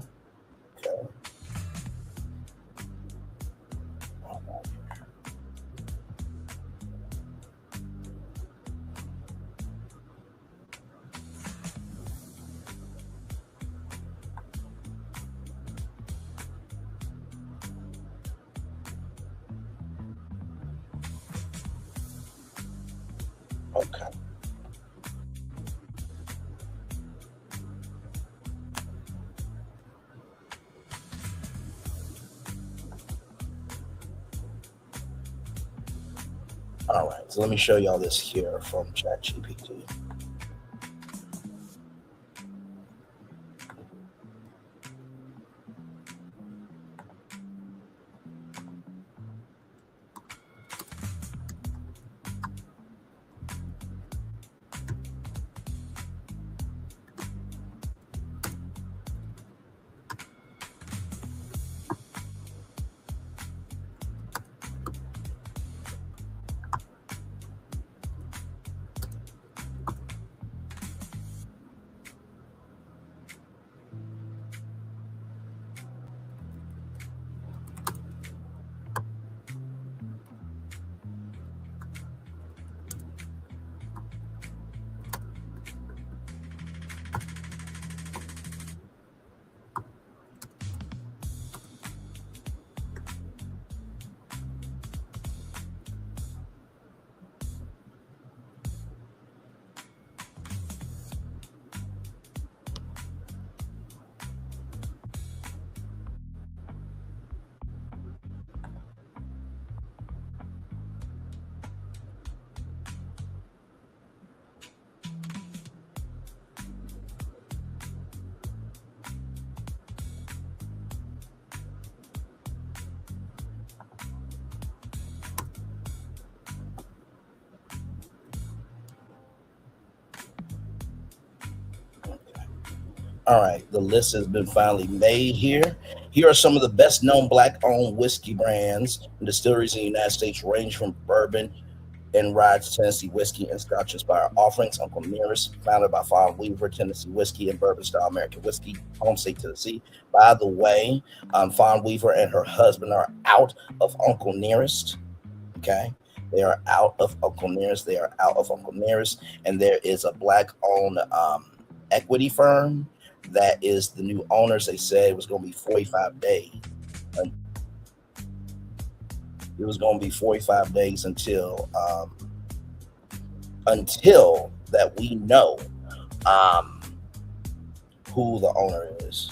Okay. Okay. All right, so let me show y'all this here from ChatGPT. All right, the list has been finally made here. Here are some of the best known Black-owned whiskey brands and distilleries in the United States, range from bourbon and rye to Tennessee whiskey and Scotch-inspired offerings. Uncle Nearest, founded by Fawn Weaver, Tennessee whiskey and bourbon-style American whiskey, home state Tennessee. By the way, Fawn Weaver and her husband are out of Uncle Nearest. Okay, they are out of Uncle Nearest. They are out of Uncle Nearest, and there is a Black-owned equity firm that is the new owners. They said it was going to be 45 days. It was going to be 45 days until that we know who the owner is.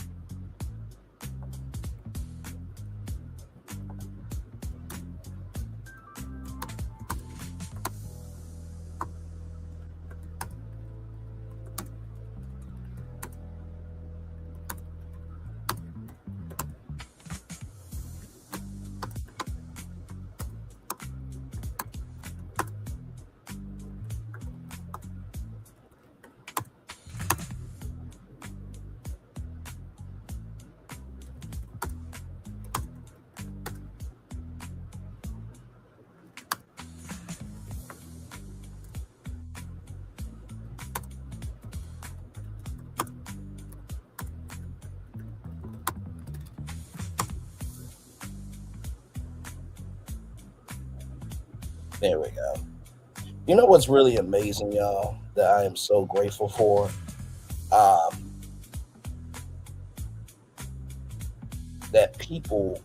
There we go. You know what's really amazing, y'all, that I am so grateful for? That people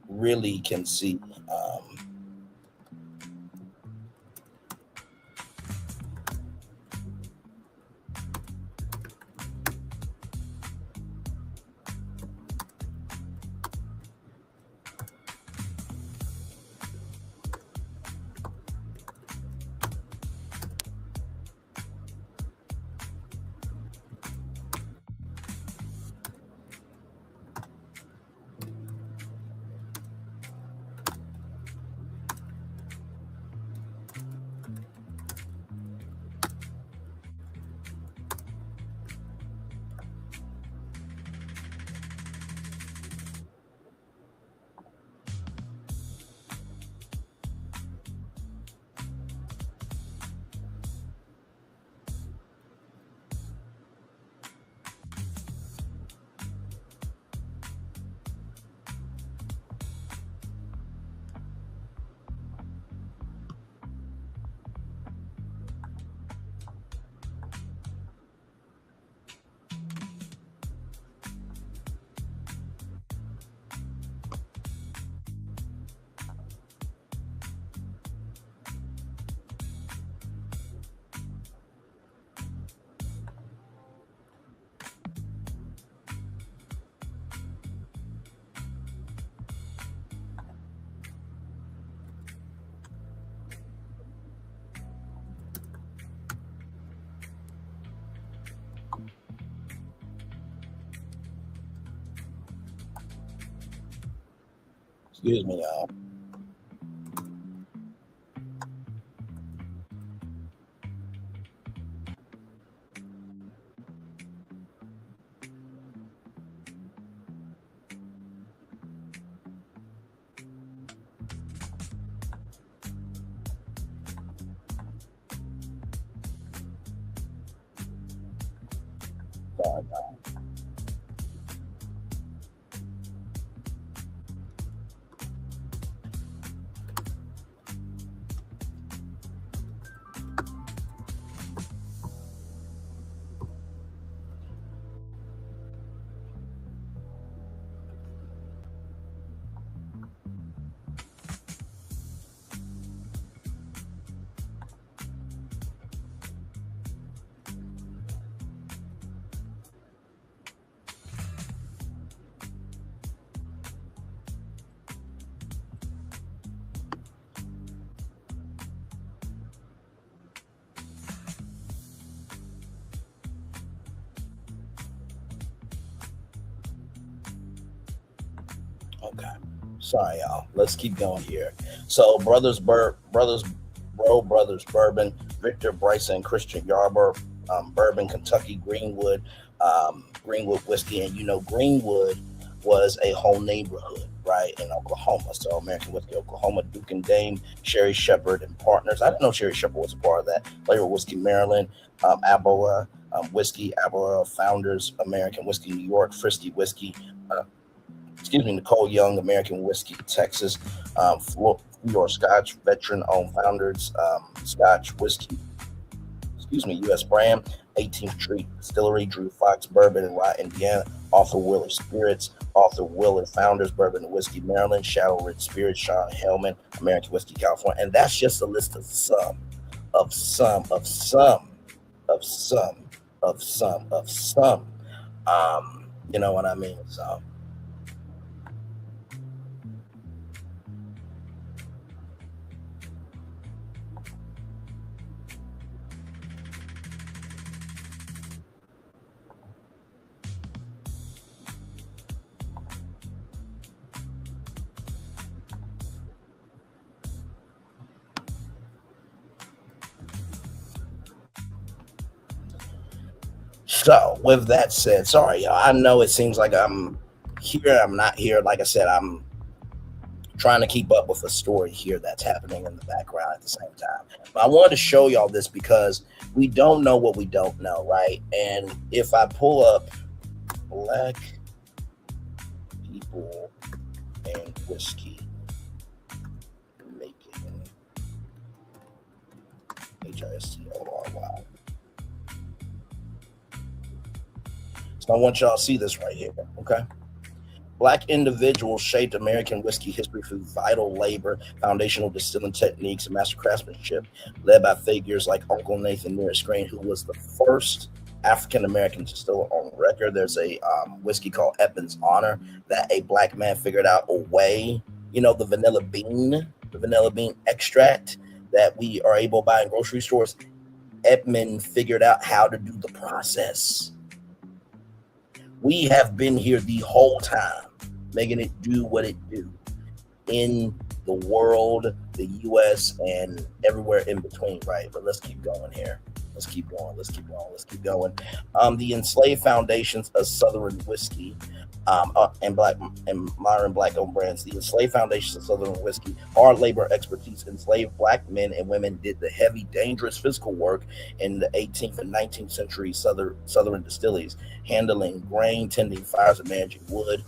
really can see. Excuse me, y'all. Sorry, y'all. Okay. Sorry, y'all. Let's keep going here. So, Brothers Bourbon, Victor Bryson, Christian Yarber, Bourbon, Kentucky, Greenwood whiskey. And Greenwood was a whole neighborhood, right, in Oklahoma. So American Whiskey Oklahoma, Duke and Dame, Sherry Shepherd and Partners. I didn't know Sherry Shepherd was a part of that. Flavor Whiskey Maryland, Aboa Whiskey, Aboa Founders, American Whiskey New York, Frisky Whiskey, Nicole Young, American Whiskey Texas, Florida Scotch, veteran-owned Founders, Scotch Whiskey, U.S. brand, 18th Street Distillery, Drew Fox Bourbon in Rye, Indiana, Arthur Wheeler Spirits, Arthur Wheeler Founders, Bourbon and Whiskey Maryland, Shadow Ridge Spirits, Sean Hellman, American Whiskey California. And that's just a list of some. You know what I mean? So So, with that said, sorry, y'all. I know it seems like I'm here. I'm not here. Like I said, I'm trying to keep up with the story here that's happening in the background at the same time. But I wanted to show y'all this because we don't know what we don't know, right? And if I pull up Black people and whiskey making, HISTORY. So I want y'all to see this right here, okay? Black individuals shaped American whiskey history through vital labor, foundational distilling techniques, and master craftsmanship, led by figures like Uncle Nathan Nearest Green, who was the first African-American distiller on record. There's a whiskey called Edmund's Honor that a black man figured out a way, the vanilla bean extract that we are able to buy in grocery stores. Edmund figured out how to do the process. We have been here the whole time, making it do what it do in the world, the U.S., and everywhere in between, right? But let's keep going here. Let's keep going. The enslaved foundations of Southern whiskey and modern black-owned brands. The enslaved foundations of Southern whiskey, hard labor expertise. Enslaved black men and women did the heavy, dangerous physical work in the 18th and 19th century Southern distilleries, handling grain, tending fires, and managing wood.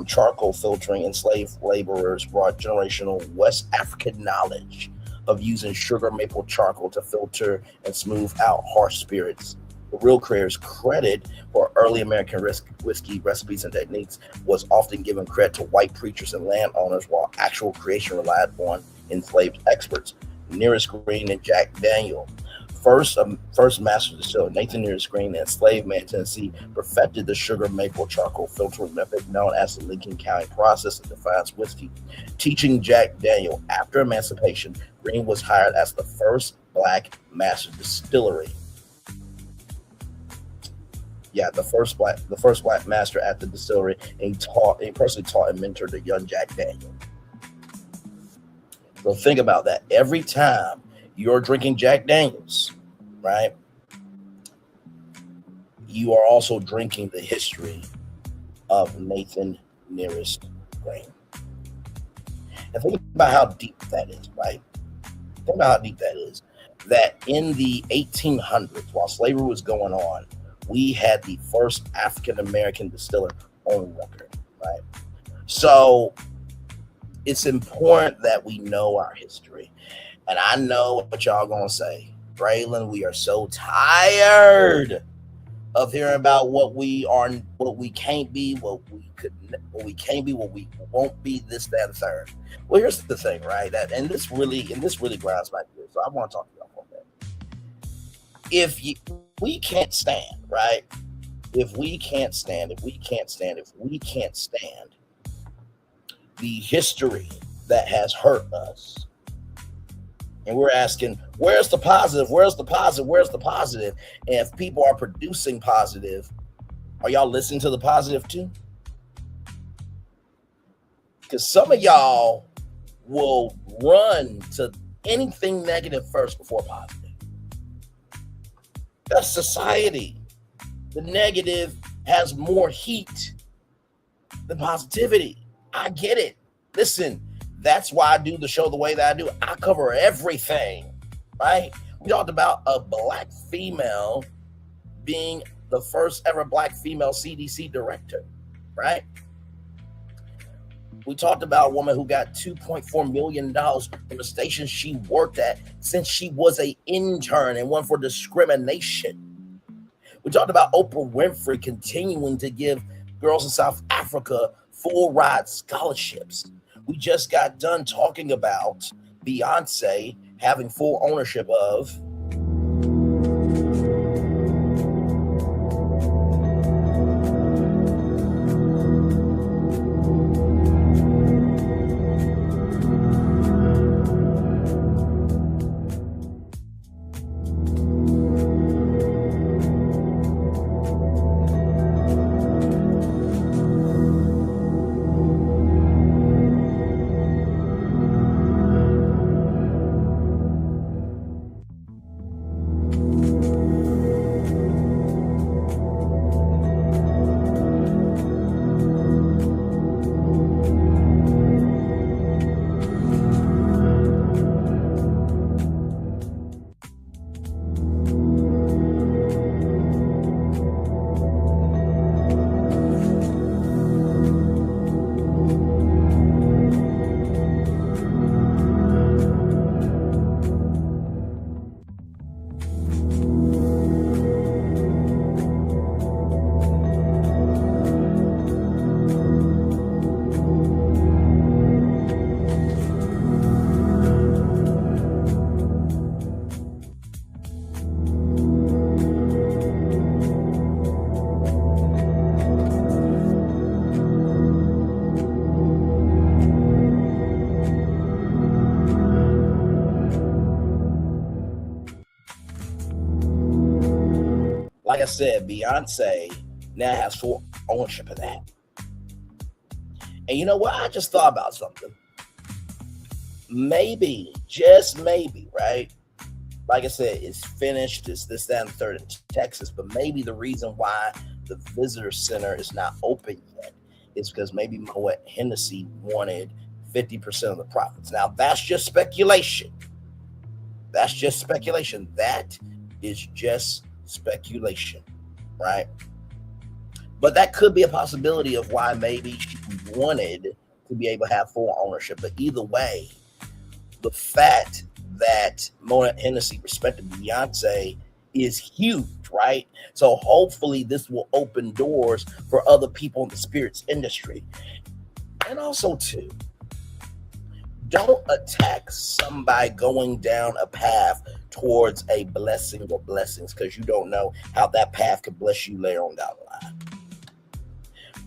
Charcoal filtering. Enslaved laborers brought generational West African knowledge of using sugar maple charcoal to filter and smooth out harsh spirits. The real creators' credit for early American whiskey recipes and techniques was often given credit to white preachers and landowners, while actual creation relied on enslaved experts. Nearest Green and Jack Daniel, first master distiller Nathan Nearest Green, an enslaved man in Tennessee, perfected the sugar maple charcoal filtering method known as the Lincoln County process that defines whiskey. Teaching Jack Daniel after emancipation, Green was hired as the first black master distillery. The first black master at the distillery, and he personally taught and mentored the young Jack Daniel. So think about that. Every time you're drinking Jack Daniels, right, you are also drinking the history of Nathan Nearest Green. And think about how deep that is, right? Think about how deep that is. That in the 1800s, while slavery was going on, we had the first African-American distiller on record, right? So it's important that we know our history. And I know what y'all gonna say. Braylon, we are so tired of hearing about what we are, what we can't be, what we won't be, this, that, and third. Well, here's the thing, right? And this really grinds my gears. So I want to talk to y'all for a minute. If we can't stand, right? If we can't stand the history that has hurt us, and we're asking, where's the positive? And if people are producing positive, are y'all listening to the positive too? Because some of y'all will run to anything negative first before positive. That's society. The negative has more heat than positivity. I get it. Listen, that's why I do the show the way that I do. I cover everything, right? We talked about a black female being the first ever black female CDC director, right? We talked about a woman who got $2.4 million from the station she worked at since she was an intern and won for discrimination. We talked about Oprah Winfrey continuing to give girls in South Africa full ride scholarships. We just got done talking about Beyonce having full ownership of like I said, Beyonce now has full ownership of that. And you know what? I just thought about something. Maybe, just maybe, right? Like I said, it's finished. It's this, that, and the third in Texas. But maybe the reason why the visitor center is not open yet is because maybe Moet Hennessy wanted 50% of the profits. Now, that's just speculation. That's just speculation. That is just speculation, right? But that could be a possibility of why maybe she wanted to be able to have full ownership. But either way, the fact that Moet Hennessy respected Beyonce is huge, right? So hopefully this will open doors for other people in the spirits industry. And also too, don't attack somebody going down a path towards a blessing or blessings because you don't know how that path could bless you later on down the line.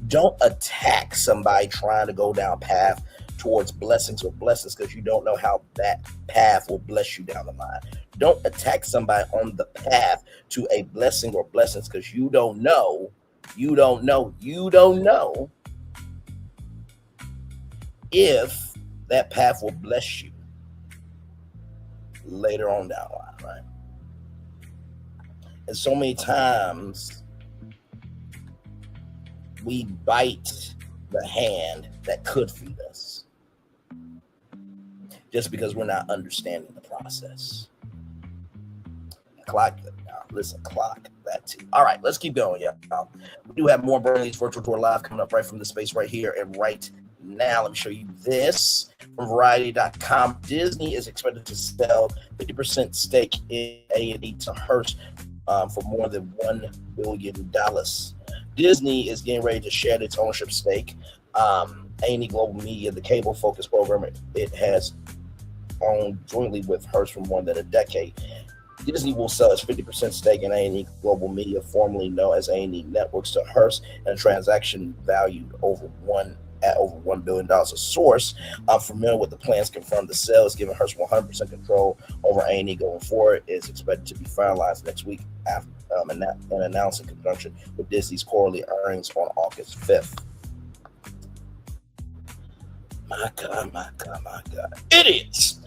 Don't attack somebody trying to go down a path towards blessings or blessings because you don't know how that path will bless you down the line. Don't attack somebody on the path to a blessing or blessings because you don't know if that path will bless you later on down the line, right? And so many times we bite the hand that could feed us just because we're not understanding the process. Clock that too. All right, let's keep going, y'all. We do have more Bernie's Virtual Tour Live coming up right from the space right here and right now. Let me show you this from Variety.com. Disney is expected to sell 50% stake in A&E to Hearst for more than $1 billion. Disney is getting ready to shed its ownership stake. A&E Global Media, the cable-focused program it has owned jointly with Hearst for more than a decade. Disney will sell its 50% stake in A&E Global Media, formerly known as A&E Networks, to Hearst, and a transaction valued over $1 billion. A source familiar with the plans confirmed the sale is giving Hearst 100% control over A&E going forward. It is expected to be finalized next week after and announced in conjunction with Disney's quarterly earnings on August 5th. My God. Idiots.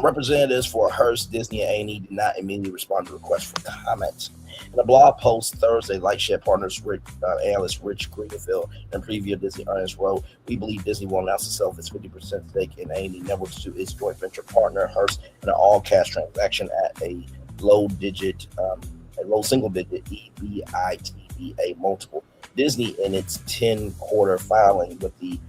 Representatives for Hearst, Disney, and A&E did not immediately respond to requests for comments. In a blog post Thursday, Lightshed Partners analyst Rich Greenfield and preview of Disney earnings wrote, "We believe Disney will announce to sell its 50% stake in A&E Networks to its joint venture partner Hearst in an all-cash transaction at a low single-digit EBITDA multiple." Disney, in its 10-quarter filing with the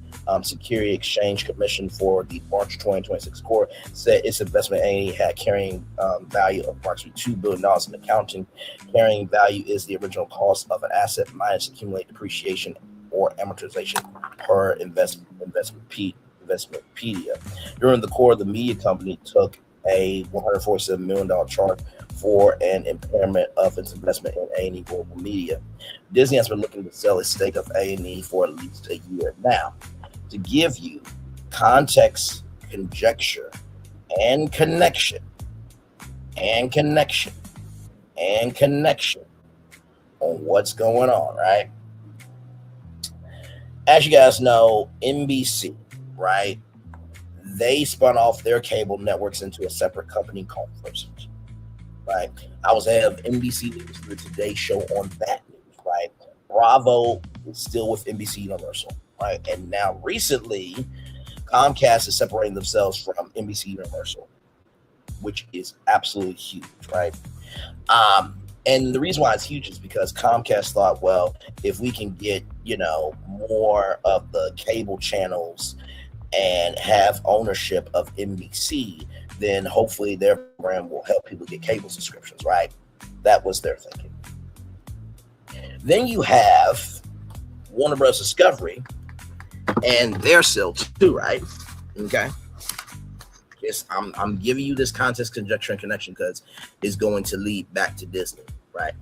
Security Exchange Commission for the March 2026 quarter, said its investment in A&E had carrying value of approximately $2 billion in accounting. Carrying value is the original cost of an asset minus accumulated depreciation or amortization per Investmentpedia. During the quarter, the media company took a $147 million charge for an impairment of its investment in A&E Global Media. Disney has been looking to sell its stake of A&E for at least a year now. To give you context, conjecture, and connection on what's going on, right? As you guys know, NBC, right? They spun off their cable networks into a separate company called Hearst, right? I was head of NBC News for the Today Show on that news, right? Bravo is still with NBC Universal, right? And now recently, Comcast is separating themselves from NBC Universal, which is absolutely huge, right? And the reason why it's huge is because Comcast thought, well, if we can get, more of the cable channels and have ownership of NBC, then hopefully their program will help people get cable subscriptions, right? That was their thinking. Then you have Warner Bros. Discovery and their sale too, right? Okay. Yes, I'm giving you this context, conjecture, and connection because it's going to lead back to Disney, right?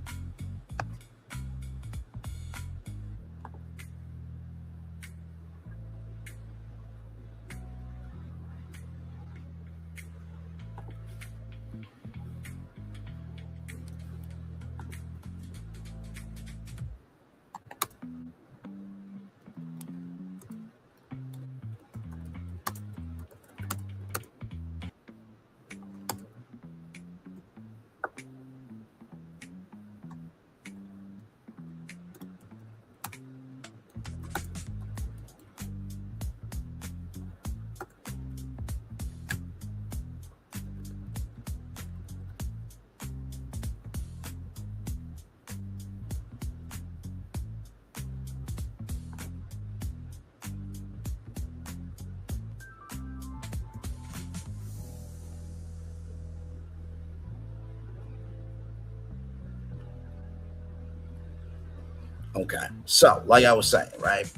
Okay, so like I was saying, right?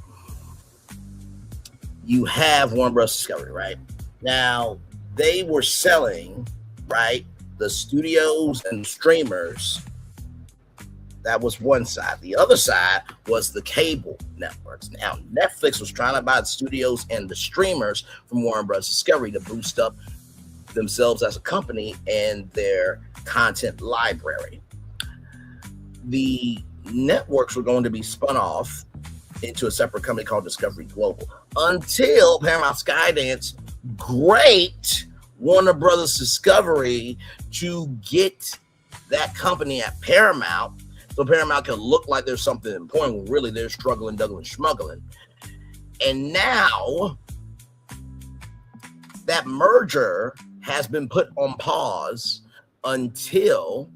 You have Warner Bros. Discovery, right? Now, they were selling, right, the studios and streamers. That was one side. The other side was the cable networks. Now, Netflix was trying to buy the studios and the streamers from Warner Bros. Discovery to boost up themselves as a company and their content library. The networks were going to be spun off into a separate company called Discovery Global until Paramount Skydance great Warner Brothers Discovery to get that company at Paramount so Paramount can look like there's something important when really they're struggling, dougling, schmuggling. And now that merger has been put on pause until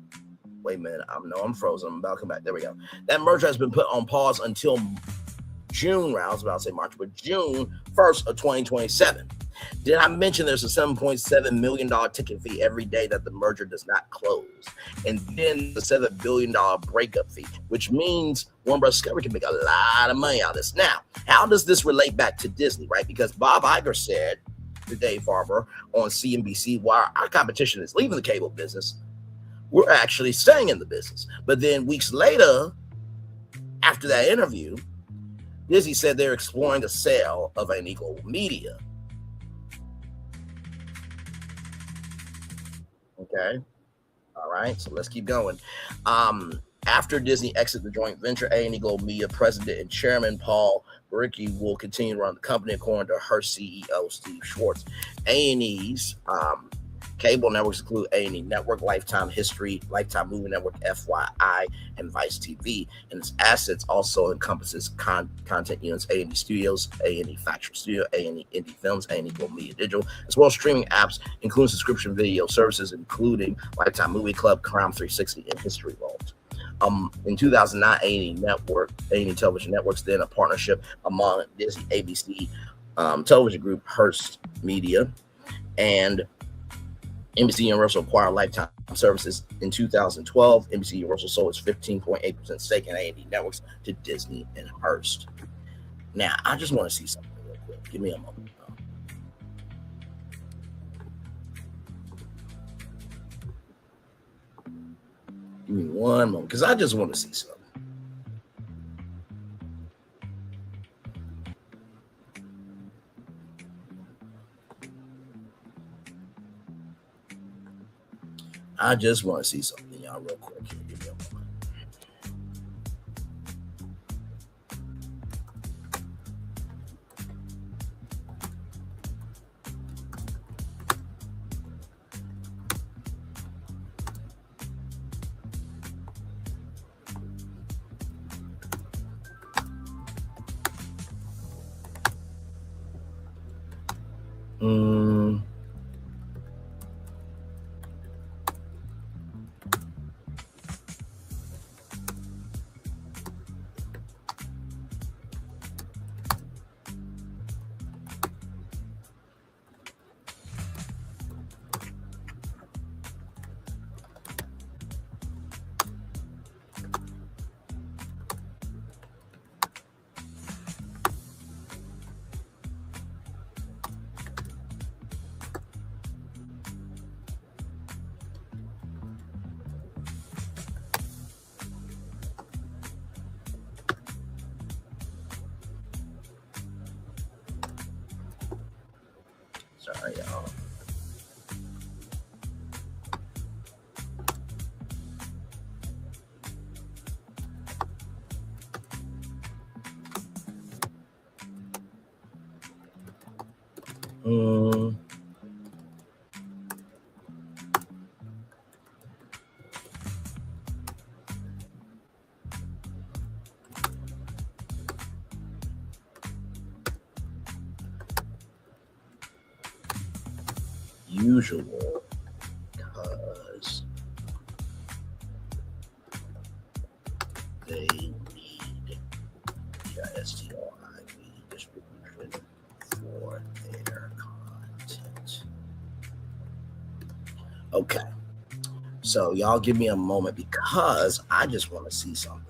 wait a minute, I'm frozen. I'm about to come back. There we go. That merger has been put on pause until June, I was about to say March, but June 1st of 2027. Did I mention there's a $7.7 million ticket fee every day that the merger does not close? And then the $7 billion breakup fee, which means Warner Bros. Discovery can make a lot of money out of this. Now, how does this relate back to Disney, right? Because Bob Iger said to Dave Farber on CNBC, while our competition is leaving the cable business, we're actually staying in the business. But then weeks later, after that interview, Disney said they're exploring a sale of A&E Global Media. Okay. All right. So let's keep going. After Disney exited the joint venture, A&E Global Media president and chairman Paul Ricky will continue to run the company, according to her CEO, Steve Schwartz. A&E's cable networks include A&E Network, Lifetime History, Lifetime Movie Network, FYI, and Vice TV. And its assets also encompasses content units, A&E Studios, A&E Factual Studio, A&E Indie Films, A&E Global Media Digital, as well as streaming apps, including subscription video services, including Lifetime Movie Club, Crime 360, and History Vault. In 2009, A&E Television Networks, then a partnership among Disney, ABC Television Group, Hearst Media, and NBC Universal acquired Lifetime Services in 2012. NBC Universal sold its 15.8% stake in A&E Networks to Disney and Hearst. Now, I just want to see something real quick. Give me a moment. Give me one moment, because I just want to see something. I just want to see something, y'all, real quick. Give me a moment. Sorry, y'all. Usual, because they need STRIV distribution for their content. Okay, so y'all give me a moment, because I just want to see something.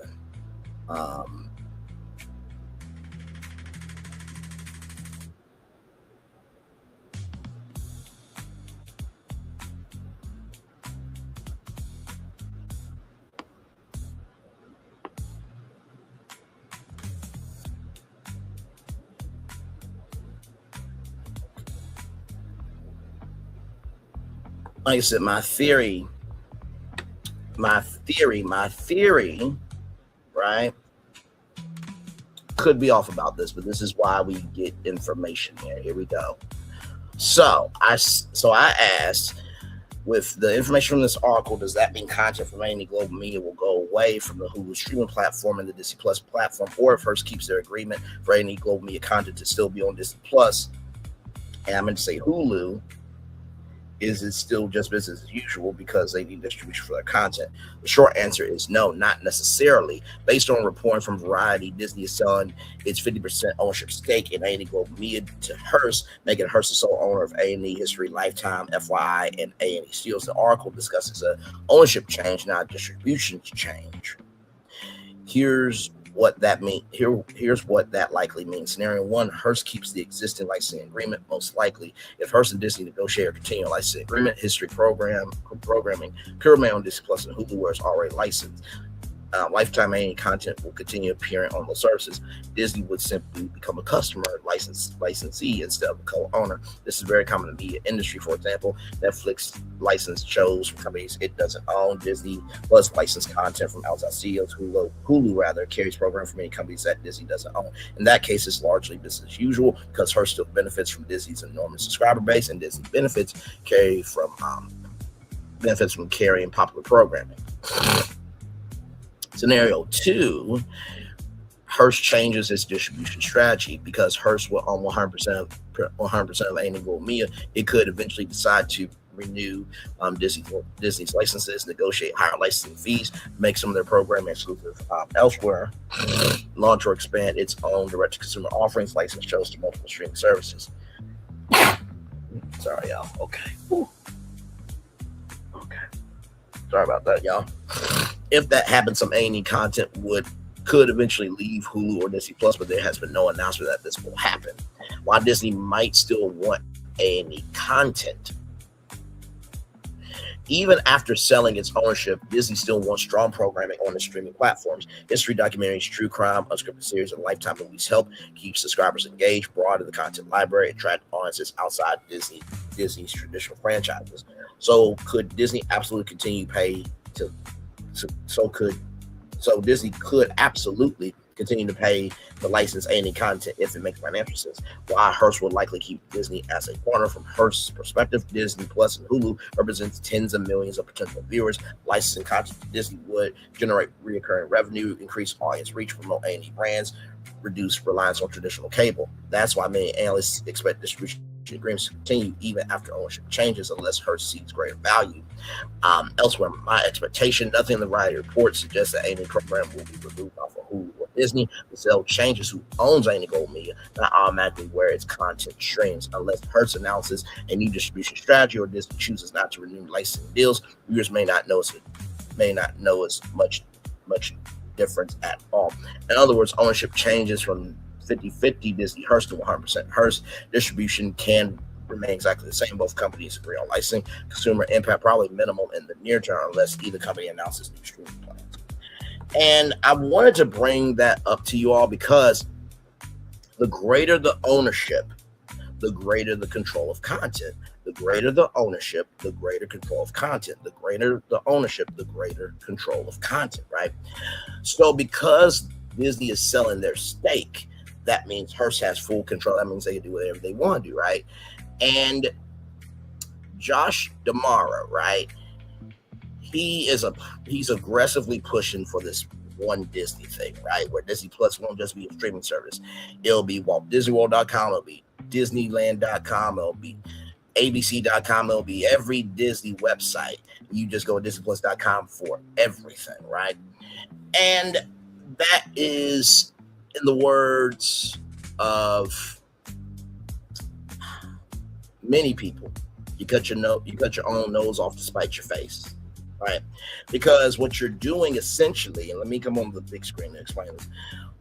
Like I said, my theory, right, could be off about this, but this is why we get information here. Here we go. So I asked, with the information from this article, does that mean content from any global media will go away from the Hulu streaming platform and the Disney Plus platform, or if Hearst keeps their agreement for any global media content to still be on Disney Plus? And I'm going to say Hulu. Is it still just business as usual because they need distribution for their content? The short answer is no, not necessarily. Based on reporting from Variety, Disney is selling its 50% ownership stake in A&E Global Media to Hearst, making Hearst the sole owner of A&E History, Lifetime, FYI, and A&E Studios. The article discusses an ownership change, not a distribution change. Here's what that means. Here's what that likely means. Scenario one: Hearst keeps the existing licensing agreement. Most likely, if Hearst and Disney negotiate or continue a licensing agreement, history programming could remain on Disney Plus and Hulu, where it's already licensed. lifetime A&E content will continue appearing on those services, Disney would simply become a customer licensee instead of a co-owner. This is very common in the media industry. For example, Netflix licensed shows from companies it doesn't own. Disney plus licensed content from outside studios. Hulu rather carries programs from many companies that Disney doesn't own. In that case, it's largely business as usual because Hearst still benefits from Disney's enormous subscriber base, and Disney benefits from carrying popular programming. Scenario 2, Hearst changes its distribution strategy because Hearst will own 100% of A&E Global Media. It could eventually decide to renew Disney's licenses, negotiate higher licensing fees, make some of their programming exclusive elsewhere, launch or expand its own direct-to-consumer offerings, license shows to multiple streaming services. Sorry, y'all. Okay. Whew. Okay. Sorry about that, y'all. If that happens, some A&E content could eventually leave Hulu or Disney Plus, but there has been no announcement that this will happen. While Disney might still want A&E content, even after selling its ownership, Disney still wants strong programming on the streaming platforms. History documentaries, true crime, unscripted series, and Lifetime movies help keep subscribers engaged, broaden the content library, attract audiences outside Disney's traditional franchises. So could Disney absolutely continue pay to? So Disney could absolutely continue to pay the license A&E content if it makes financial sense. While Hearst would likely keep Disney as a partner, from Hearst's perspective, Disney Plus and Hulu represents tens of millions of potential viewers. Licensing content to Disney would generate recurring revenue, increase audience reach, promote A&E brands, reduce reliance on traditional cable. That's why many analysts expect distribution agreements to continue even after ownership changes, unless Hearst sees greater value. Elsewhere, my expectation, nothing in the Variety report suggests that A&E program will be removed off of Hulu or Disney. The sale changes who owns A&E Global Media, not automatically where its content streams. Unless Hearst announces a new distribution strategy or Disney chooses not to renew licensing deals, viewers may not notice much difference at all. In other words, ownership changes from 50-50 Disney Hearst to 100% Hearst. Distribution can remain exactly the same. Both companies agree on licensing. Consumer impact probably minimal in the near term unless either company announces new streaming plans. And I wanted to bring that up to you all because the greater the ownership, the greater the control of content. The greater the ownership, the greater control of content. The greater the ownership, the greater control of content, right? So because Disney is selling their stake, that means Hearst has full control. That means they can do whatever they want to do, right? And Josh D'Amaro, right? He's aggressively pushing for this one Disney thing, right? Where Disney Plus won't just be a streaming service. It'll be WaltDisneyWorld.com, it'll be Disneyland.com, it'll be ABC.com, it'll be every Disney website. You just go to DisneyPlus.com for everything, right? And that is, in the words of many people, you cut your own nose off to spite your face, right? Because what you're doing essentially, and let me come on the big screen to explain this.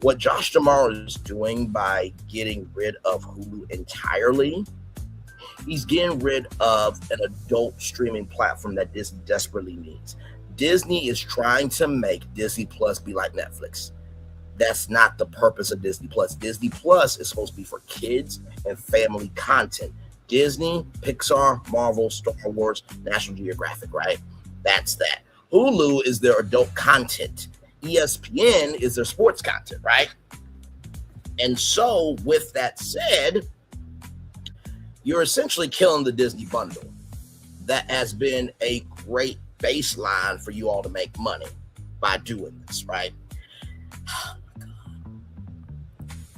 What Josh D'Amaro is doing by getting rid of Hulu entirely, he's getting rid of an adult streaming platform that Disney desperately needs. Disney is trying to make Disney Plus be like Netflix. That's not the purpose of Disney Plus. Disney Plus is supposed to be for kids and family content. Disney, Pixar, Marvel, Star Wars, National Geographic, right? That's that. Hulu is their adult content. ESPN is their sports content, right? And so, with that said, you're essentially killing the Disney bundle. That has been a great baseline for you all to make money by doing this, right?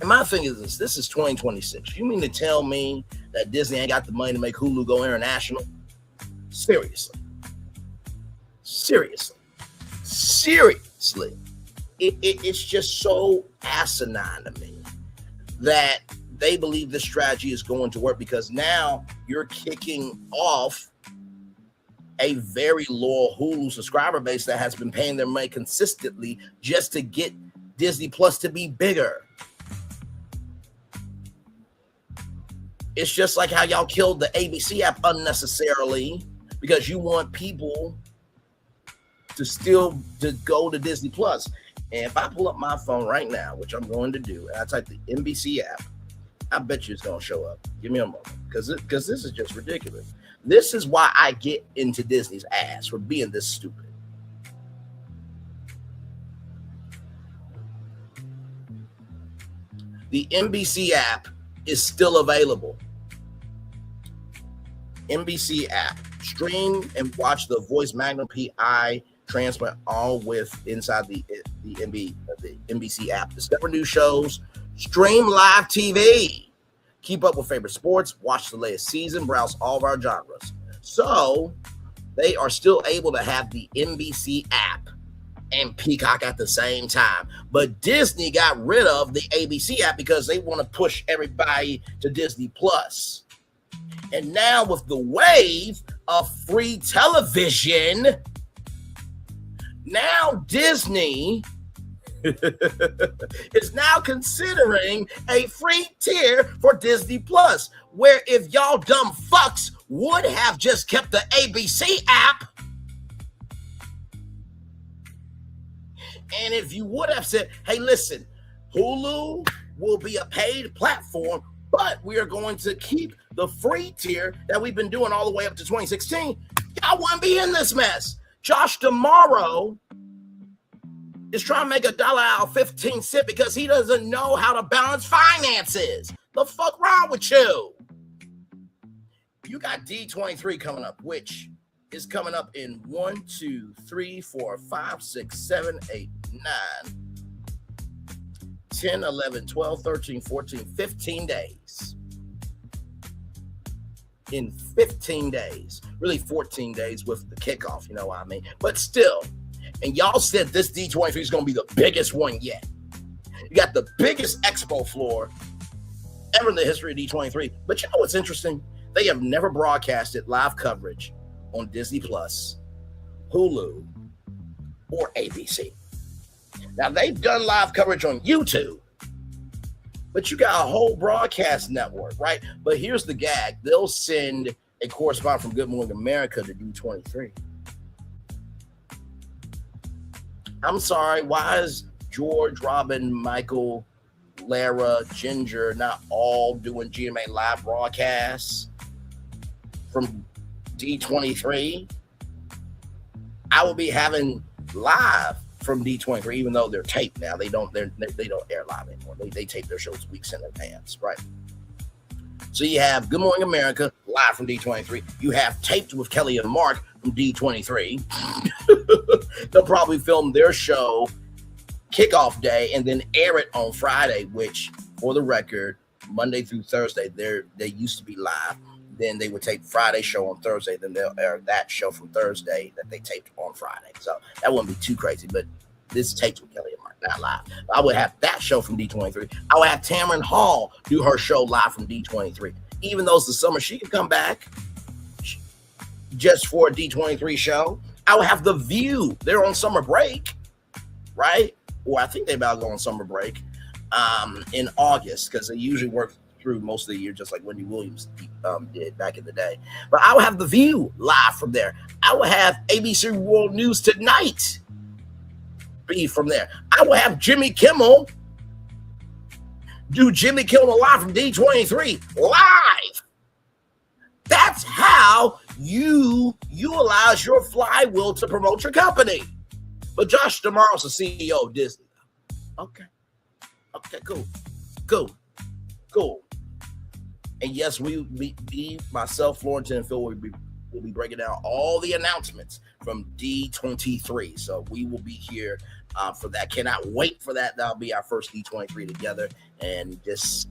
And my thing is this is 2026. You mean to tell me that Disney ain't got the money to make Hulu go international? Seriously. It's just so asinine to me that they believe this strategy is going to work, because now you're kicking off a very loyal Hulu subscriber base that has been paying their money consistently just to get Disney Plus to be bigger. It's just like how y'all killed the ABC app unnecessarily because you want people to go to Disney Plus. And if I pull up my phone right now, which I'm going to do, and I type the NBC app, I bet you it's going to show up. Give me a moment, because this is just ridiculous. This is why I get into Disney's ass for being this stupid. The NBC app is still available. NBC app. Stream and watch the Voice Magnum PI transplant all with inside the NBC app. Discover new shows, stream live TV, keep up with favorite sports, watch the latest season, browse all of our genres. So they are still able to have the NBC app and Peacock at the same time. But Disney got rid of the ABC app because they want to push everybody to Disney Plus. And now with the wave of free television, now Disney is now considering a free tier for Disney Plus, where if y'all dumb fucks would have just kept the ABC app, and if you would have said, hey, listen, Hulu will be a paid platform, but we are going to keep the free tier that we've been doing all the way up to 2016, y'all wouldn't be in this mess. Josh Tomorrow is trying to make $1 out of 15 cents because he doesn't know how to balance finances. The fuck wrong with you? You got D23 coming up, which is coming up in 1, 2, 3, 4, 5, 6, 7, 8, 9, 10, 11, 12, 13, 14, 15 days. In 15 days, really 14 days with the kickoff, you know what I mean? But still, and y'all said this D23 is going to be the biggest one yet. You got the biggest expo floor ever in the history of D23. But you know what's interesting? They have never broadcasted live coverage on Disney Plus, Hulu, or ABC. Now, they've done live coverage on YouTube, but you got a whole broadcast network, right? But here's the gag. They'll send a correspondent from Good Morning America to D23. I'm sorry, why is George, Robin, Michael, Lara, Ginger not all doing GMA live broadcasts from D23? I will be having live from D23, even though they're taped now. They don't air live anymore. They tape their shows weeks in advance, right? So you have Good Morning America live from D23. You have Taped with Kelly and Mark from D23. They'll probably film their show kickoff day and then air it on Friday, which, for the record, Monday through Thursday, they used to be live. Then they would tape Friday show on Thursday. Then they'll air that show from Thursday that they taped on Friday. So that wouldn't be too crazy, but this Taped with Kelly and Mark, not live. I would have that show from D23. I would have Tamron Hall do her show live from D23. Even though it's the summer, she can come back just for a D23 show. I would have The View. They're on summer break, right? Or I think they're about to go on summer break in August, because they usually work through most of the year, just like Wendy Williams did back in the day. But I would have The View live from there. I would have ABC World News Tonight be from there. I would have Jimmy Kimmel do Jimmy Kimmel live from D23 live. That's how you utilize your flywheel to promote your company. But Josh Tomorrow's the CEO of Disney. Okay, cool. And yes, we myself, Florentin, and Phil will be breaking down all the announcements from D23. So we will be here for that. Cannot wait for that. That'll be our first D23 together. And just,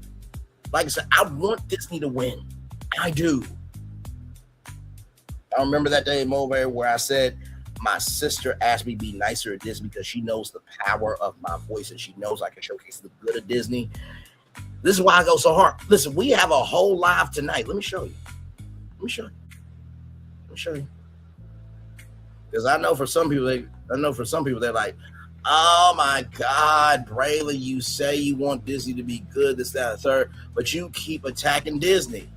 like I said, I want Disney to win. I do. I remember that day in Mulberry where I said my sister asked me to be nicer at Disney because she knows the power of my voice and she knows I can showcase the good of Disney. This is why I go so hard. Listen, we have a whole live tonight. Let me show you. Because I know for some people, they're like, oh my God, Braylon, you say you want Disney to be good, this, that, and the third, but you keep attacking Disney.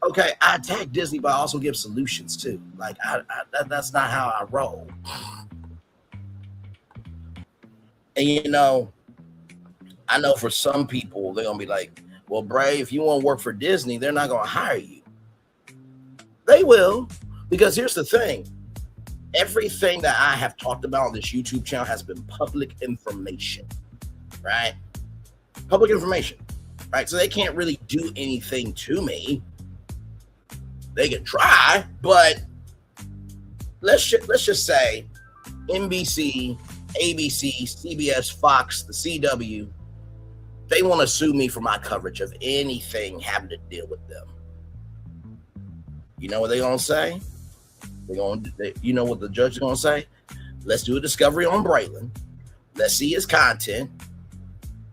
Okay, I attack Disney, but I also give solutions too. Like, that's not how I roll. And I know for some people, they're going to be like, well, Bray, if you want to work for Disney, they're not going to hire you. They will, because here's the thing. Everything that I have talked about on this YouTube channel has been public information, right? Public information, right? So they can't really do anything to me. They can try, but let's just say NBC, ABC, CBS, Fox, the CW, they want to sue me for my coverage of anything having to deal with them. You know what they're going to say? You know what the judge is going to say? Let's do a discovery on Braylon. Let's see his content.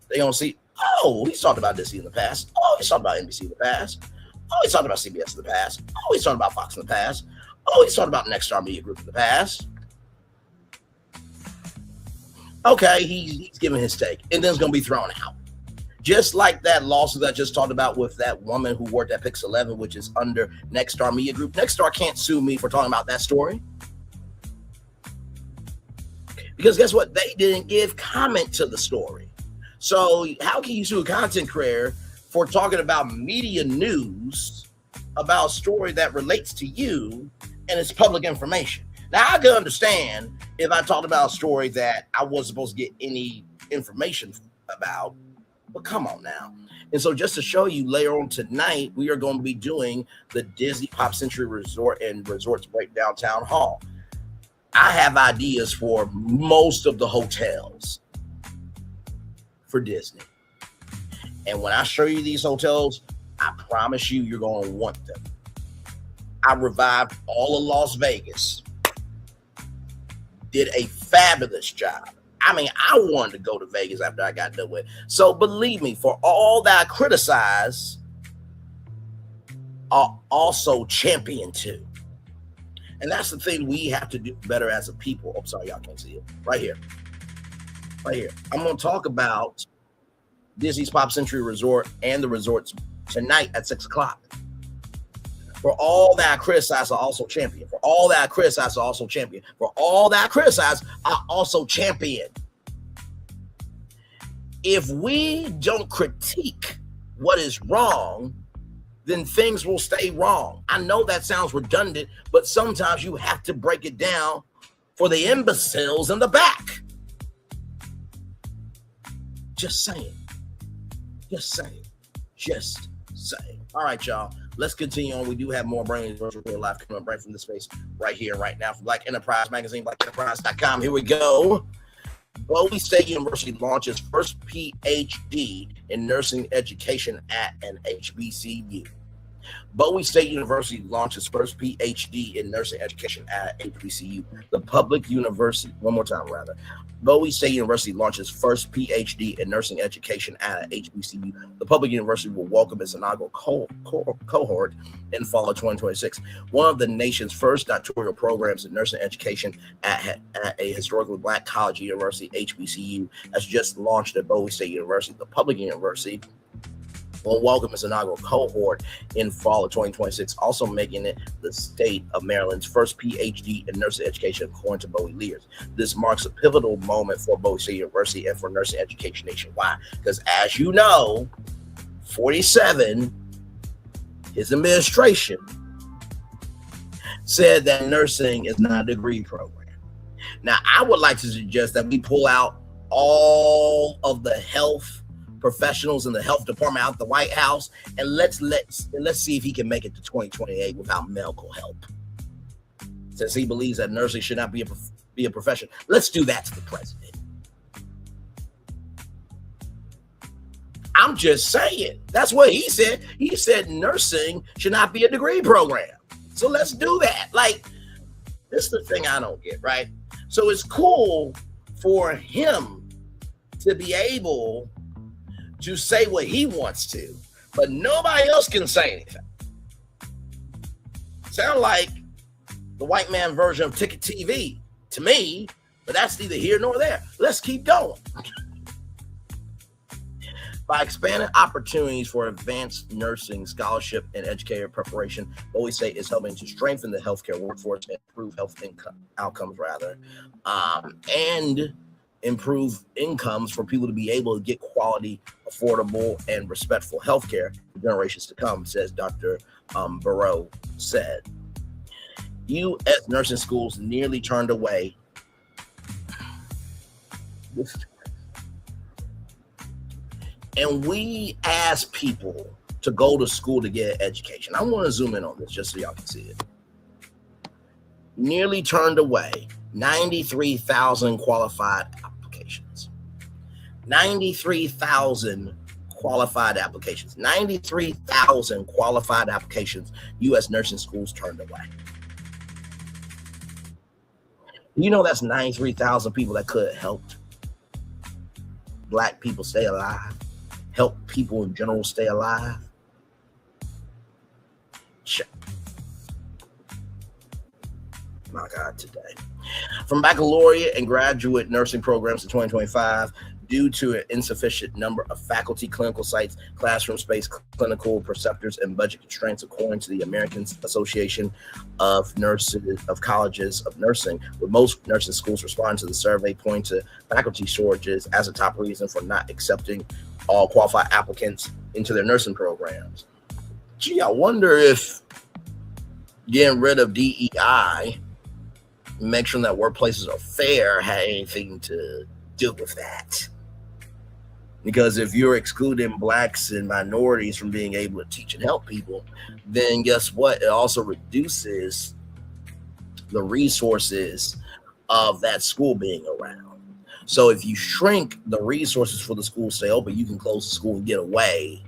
They're going to see, oh, he's talked about Disney in the past. Oh, he's talked about NBC in the past. Oh, he's talked about CBS in the past. Oh, he's talked about Fox in the past. Oh, he's talked about Next Star Media Group in the past. Okay, he's giving his take. And then it's going to be thrown out. Just like that lawsuit that I just talked about with that woman who worked at Pix 11, which is under Next Star Media Group. Next Star can't sue me for talking about that story. Because guess what? They didn't give comment to the story. So how can you sue a content creator for talking about media news about a story that relates to you and it's public information? Now, I can understand if I talked about a story that I wasn't supposed to get any information about. But come on now. And so just to show you, later on tonight, we are going to be doing the Disney Pop Century Resort and Resorts Breakdown Town Hall. I have ideas for most of the hotels for Disney. And when I show you these hotels, I promise you, you're going to want them. I revived all of Las Vegas. Did a fabulous job. I mean, I wanted to go to Vegas after I got done with it. So believe me, for all that I criticize, I also champion too. And that's the thing we have to do better as a people. Oh, sorry, y'all can't see it. Right here. Right here. I'm going to talk about Disney's Pop Century Resort and the resorts tonight at 6 o'clock. For all that I criticize, I also champion. For all that I criticize, I also champion. For all that I criticize, I also champion. If we don't critique what is wrong, then things will stay wrong. I know that sounds redundant, but sometimes you have to break it down for the imbeciles in the back. Just saying. Just saying. Just saying. All right, y'all. Let's continue on. We do have more Brain Real Life coming up right from this space right here, right now, from Black Enterprise Magazine, blackenterprise.com. Here we go. Bowie State University launches first PhD in nursing education at an HBCU. Bowie State University launches first PhD in nursing education at HBCU. The public university, one more time rather. Bowie State University launches first PhD in nursing education at HBCU. The public university will welcome its inaugural cohort in fall of 2026. One of the nation's first doctoral programs in nursing education at a historically Black college university, HBCU, has just launched at Bowie State University. The public university will welcome its inaugural cohort in fall of 2026, also making it the state of Maryland's first PhD in nursing education, according to Bowie leaders. This marks a pivotal moment for Bowie State University and for nursing education nationwide, because as you know, 47, his administration said that nursing is not a degree program. Now, I would like to suggest that we pull out all of the health professionals in the health department out the White House, and let's see if he can make it to 2028 without medical help. Since he believes that nursing should not be a profession, let's do that to the president. I'm just saying. That's what he said. He said nursing should not be a degree program. So let's do that. Like, this is the thing I don't get, right? So it's cool for him to be able to say what he wants to, but nobody else can say anything. Sound like the white man version of Ticket TV to me, but that's neither here nor there. Let's keep going. By expanding opportunities for advanced nursing scholarship and educator preparation, Bowie State is helping to strengthen the healthcare workforce and improve health outcomes, and improve incomes for people to be able to get quality, affordable, and respectful healthcare for generations to come, says Dr. Barrow said. U.S. nursing schools nearly turned away. And we ask people to go to school to get an education. I want to zoom in on this just so y'all can see it. Nearly turned away 93,000 qualified applications. 93,000 qualified applications. 93,000 qualified applications U.S. nursing schools turned away. You know that's 93,000 people that could have helped Black people stay alive, help people in general stay alive. My God, today. From baccalaureate and graduate nursing programs in 2025, due to an insufficient number of faculty, clinical sites, classroom space, clinical preceptors, and budget constraints, according to the American Association of Nurses of Colleges of Nursing, with most nursing schools responding to the survey pointing to faculty shortages as a top reason for not accepting all qualified applicants into their nursing programs. Gee, I wonder if getting rid of DEI, make sure that workplaces are fair, had anything to do with that. Because if you're excluding Blacks and minorities from being able to teach and help people, then guess what? It also reduces the resources of that school being around. So if you shrink the resources for the school to stay open, you can close the school and get away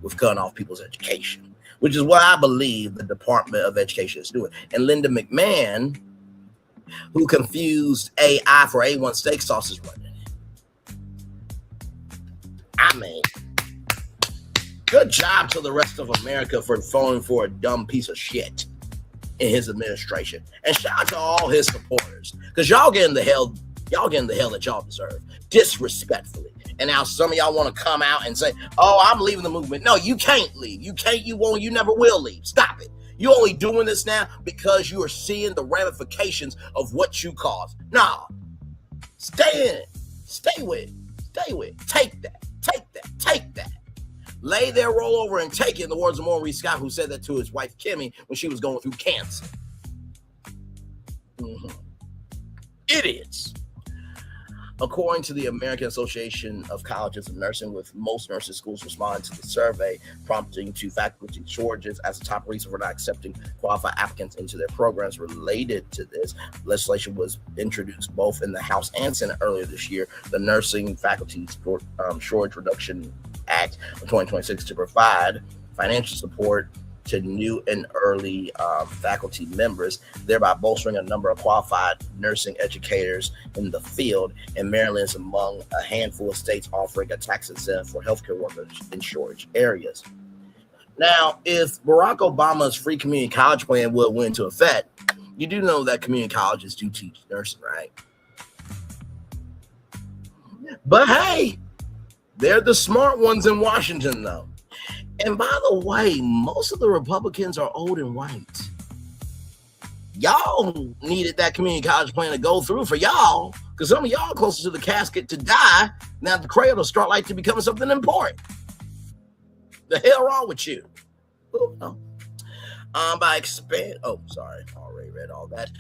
with cutting off people's education, which is what I believe the Department of Education is doing. And Linda McMahon, who confused AI for A1 steak sauce, is running it. I mean, good job to the rest of America for falling for a dumb piece of shit in his administration. And shout out to all his supporters, because y'all getting the hell that y'all deserve, disrespectfully. And now some of y'all want to come out and say, oh, I'm leaving the movement. No, you can't leave. You can't, you won't, you never will leave. Stop it. You're only doing this now because you are seeing the ramifications of what you caused. No, stay in it. Stay with it. Stay with it. Take that. Take that. Take that. Lay there, roll over, and take it, in the words of Maurice Scott, who said that to his wife, Kimmy, when she was going through cancer. Idiots. According to the American Association of Colleges of Nursing, with most nursing schools responding to the survey, prompting to faculty shortages as a top reason for not accepting qualified applicants into their programs. Related to this, legislation was introduced both in the House and Senate earlier this year, the Nursing Faculty Shortage Reduction Act of 2026, to provide financial support to new and early faculty members, thereby bolstering a number of qualified nursing educators in the field. And Maryland is among a handful of states offering a tax incentive for healthcare workers in shortage areas. Now, if Barack Obama's free community college plan would went into effect, you do know that community colleges do teach nursing, right? But hey, they're the smart ones in Washington, though. And by the way, most of the Republicans are old and white. Y'all needed that community college plan to go through for y'all, because some of y'all closer to the casket to die. Now the cradle start like to becoming something important. The hell wrong with you? Ooh, no. Already read all that.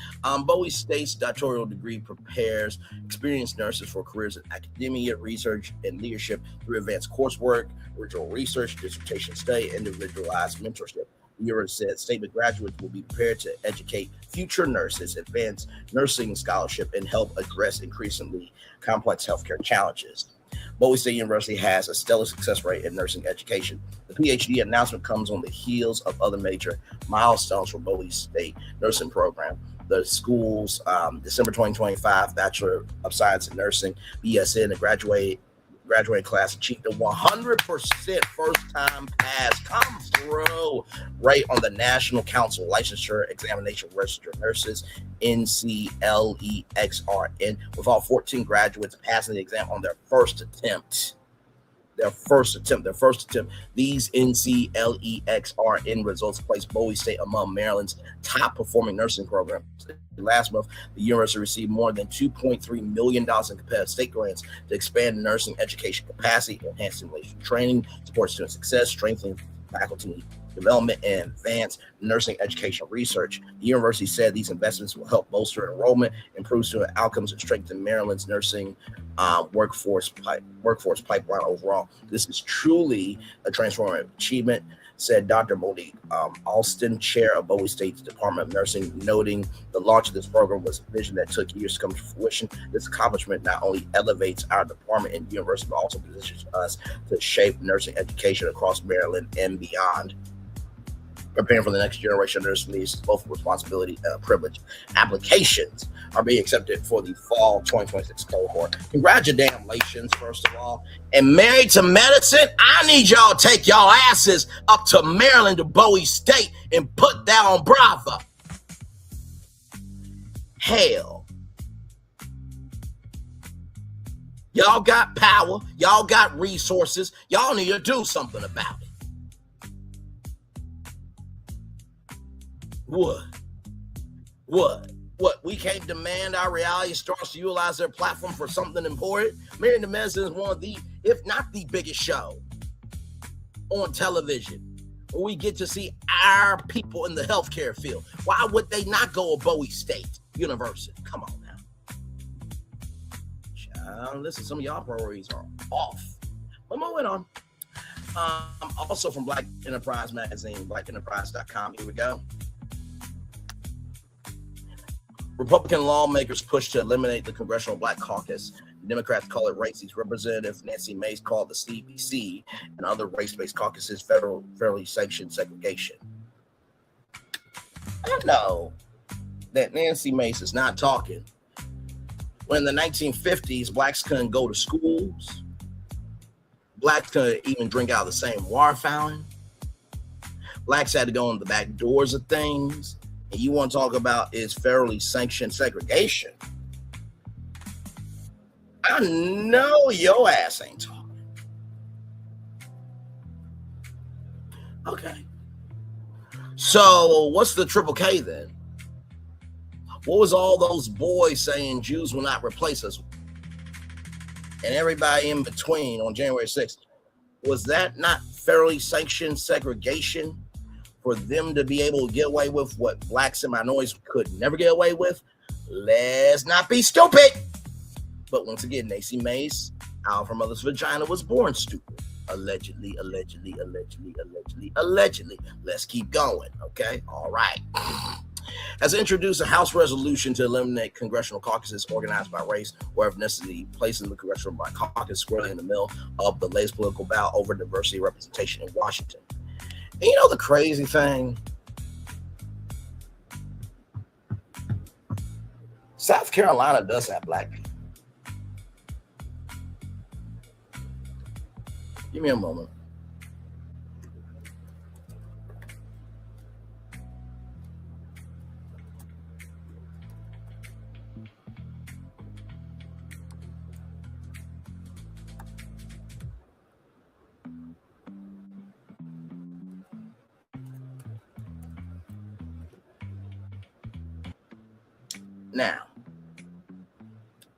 Bowie State's doctoral degree prepares experienced nurses for careers in academia, research, and leadership through advanced coursework, original research, dissertation study, individualized mentorship. Ura said statement graduates will be prepared to educate future nurses, advance nursing scholarship, and help address increasingly complex healthcare challenges. Bowie State University has a stellar success rate in nursing education. The PhD announcement comes on the heels of other major milestones for Bowie State nursing program. The school's December 2025 Bachelor of Science in Nursing, BSN, and graduating class achieved a 100% first-time pass come through rate on the National Council Licensure Examination Registered Nurses, NCLEXRN, with all 14 graduates passing the exam on their first attempt. their first attempt. These NCLEXRN results placed Bowie State among Maryland's top performing nursing programs. Last month, the university received more than $2.3 million in competitive state grants to expand nursing education capacity, enhance simulation training, support student success, strengthen faculty development, and advance nursing education research. The university said these investments will help bolster enrollment, improve student outcomes, and strengthen Maryland's nursing workforce pipeline overall. This is truly a transformative achievement, said Dr. Monique Alston, chair of Bowie State's Department of Nursing, noting the launch of this program was a vision that took years to come to fruition. This accomplishment not only elevates our department and university, but also positions us to shape nursing education across Maryland and beyond. Preparing for the next generation of nursing needs both responsibility and a privilege. Applications are being accepted for the fall 2026 cohort. Congratulations, first of all. And Married to Medicine, I need y'all to take y'all asses up to Maryland to Bowie State and put that on Bravo. Hell. Y'all got power. Y'all got resources. Y'all need to do something about it. What? We can't demand our reality stars to utilize their platform for something important? Married to Medicine is one of the, if not the biggest show on television, where we get to see our people in the healthcare field. Why would they not go to Bowie State University? Come on now. Child, listen, some of y'all priorities are off. But moving on. Also from Black Enterprise Magazine, blackenterprise.com. Here we go. Republican lawmakers push to eliminate the Congressional Black Caucus. Democrats call it racist. Representative Nancy Mace called the CBC and other race-based caucuses federally sanctioned segregation. I know that Nancy Mace is not talking. When in the 1950s, blacks couldn't go to schools. Blacks couldn't even drink out of the same water fountain. Blacks had to go in the back doors of things. And you want to talk about is federally sanctioned segregation. I know your ass ain't talking. Okay. So what's the triple K then? What was all those boys saying Jews will not replace us? And everybody in between on January 6th. Was that not federally sanctioned segregation? For them to be able to get away with what blacks and minorities could never get away with? Let's not be stupid. But once again, Nancy Mace, out of her mother's vagina, was born stupid. Allegedly. Let's keep going, okay? All right. Has introduced a House resolution to eliminate congressional caucuses organized by race, or if necessary, placing the Congressional Black Caucus squarely in the middle of the latest political battle over diversity representation in Washington. And you know the crazy thing? South Carolina does have black people. Give me a moment. Now,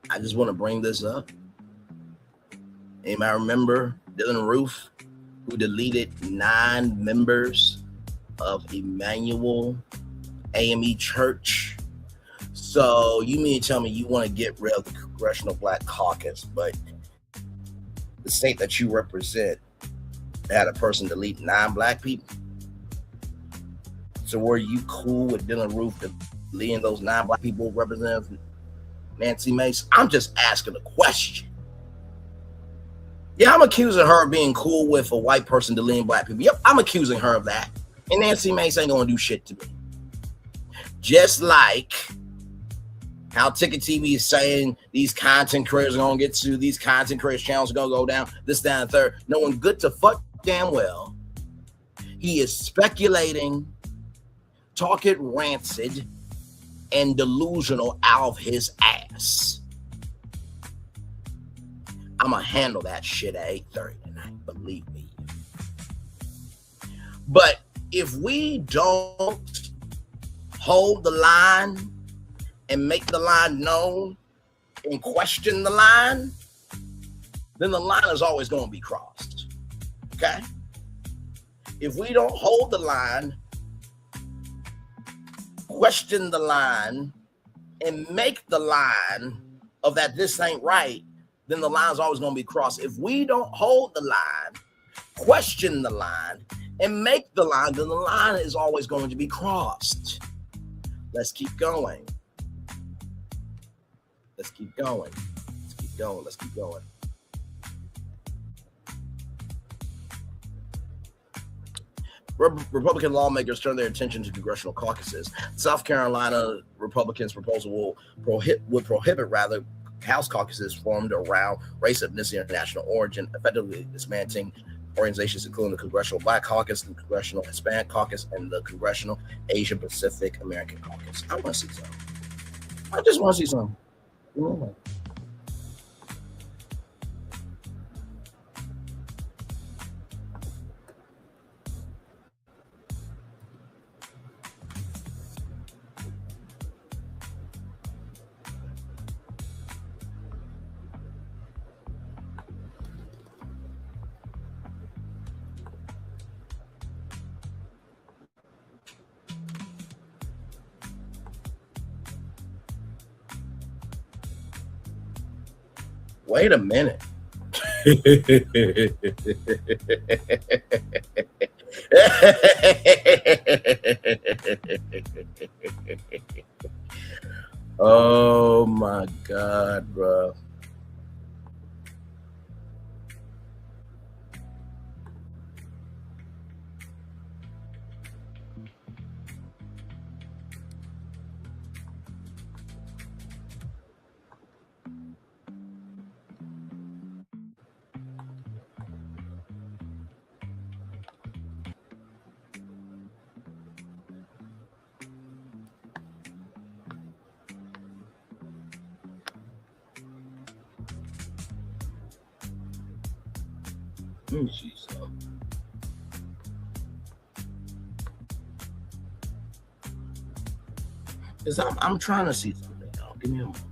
I just want to bring this up. Anybody remember Dylan Roof, who deleted 9 members of Emmanuel AME Church? So you mean to tell me you want to get rid of the Congressional Black Caucus, but the state that you represent had a person delete 9 black people? So were you cool with Dylan Roof deleting those 9 black people, Representative Nancy Mace? I'm just asking a question. Yeah, I'm accusing her of being cool with a white person deleting black people. Yep, I'm accusing her of that. And Nancy Mace ain't gonna do shit to me. Just like how Ticket TV is saying these content creators are gonna get sued, these content creators channels are gonna go down, this, down, and third. Knowing good to fuck damn well, he is speculating, talking rancid, and delusional out of his ass. I'm gonna handle that shit at 8:30 tonight. believe me. But if we don't hold the line and make the line known and question the line, then the line is always going to be crossed. Okay? If we don't hold the line, question the line, and make the line of that this ain't right, then the line is always going to be crossed. If we don't hold the line, question the line, and make the line, then the line is always going to be crossed. Let's keep going. Let's keep going. Let's keep going. Let's keep going. Republican lawmakers turn their attention to congressional caucuses. South Carolina Republicans' proposal would prohibit House caucuses formed around race, ethnicity, or national origin, effectively dismantling organizations including the Congressional Black Caucus, the Congressional Hispanic Caucus, and the Congressional Asian Pacific American Caucus. I want to see some. I just want to see some. Wait a minute. Oh my God, bro. Let me see some. Cause I'm trying to see something. Y'all. Give me a moment.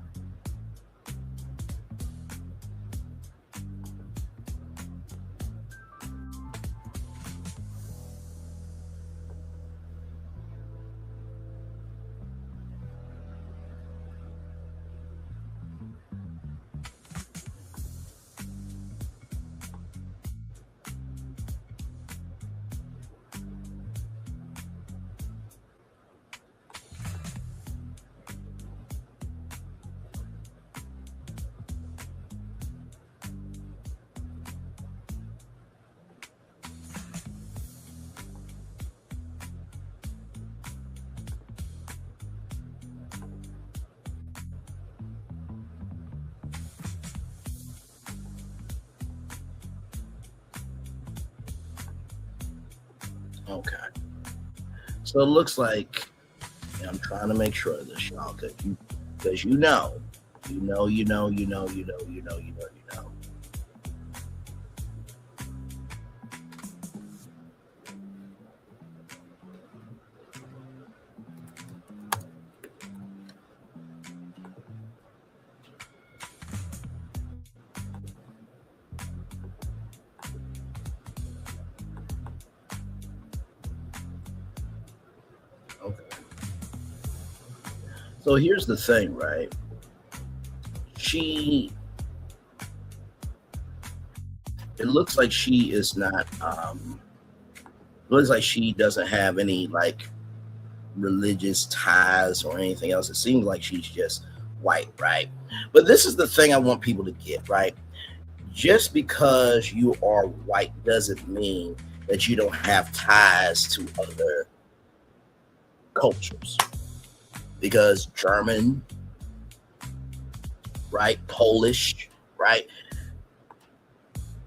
Okay. So it looks like, and I'm trying to make sure of this, y'all, because you know. So here's the thing, right? It looks like she is not, looks like she doesn't have any like religious ties or anything else. It seems like she's just white, right? But this is the thing I want people to get, right? Just because you are white doesn't mean that you don't have ties to other cultures. Because German, right? Polish, right?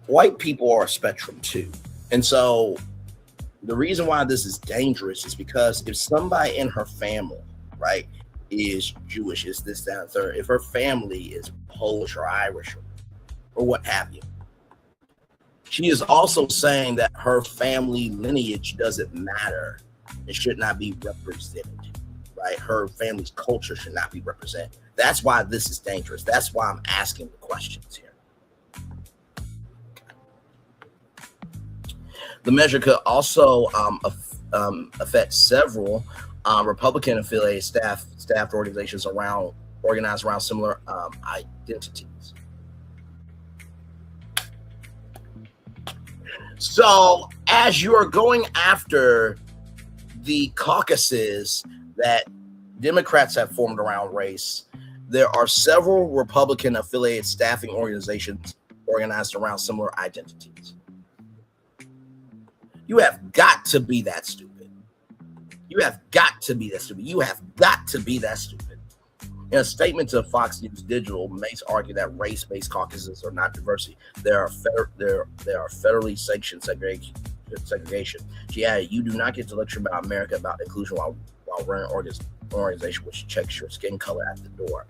White people are a spectrum too. And so the reason why this is dangerous is because if somebody in her family, right, is Jewish, is this, that, and third, if her family is Polish or Irish or what have you, She is also saying that her family lineage doesn't matter. It should not be represented, right? Her family's culture should not be represented. That's why this is dangerous. That's why I'm asking the questions here. The measure could also affect several Republican-affiliated staffed organizations organized around similar identities. So as you are going after the caucuses that Democrats have formed around race, there are several Republican-affiliated staffing organizations organized around similar identities. You have got to be that stupid. You have got to be that stupid. You have got to be that stupid. In a statement to Fox News Digital, Mace argued that race-based caucuses are not diversity. They are federally sanctioned segregation. She added, "You do not get to lecture about America about inclusion while running an organization which checks your skin color at the door."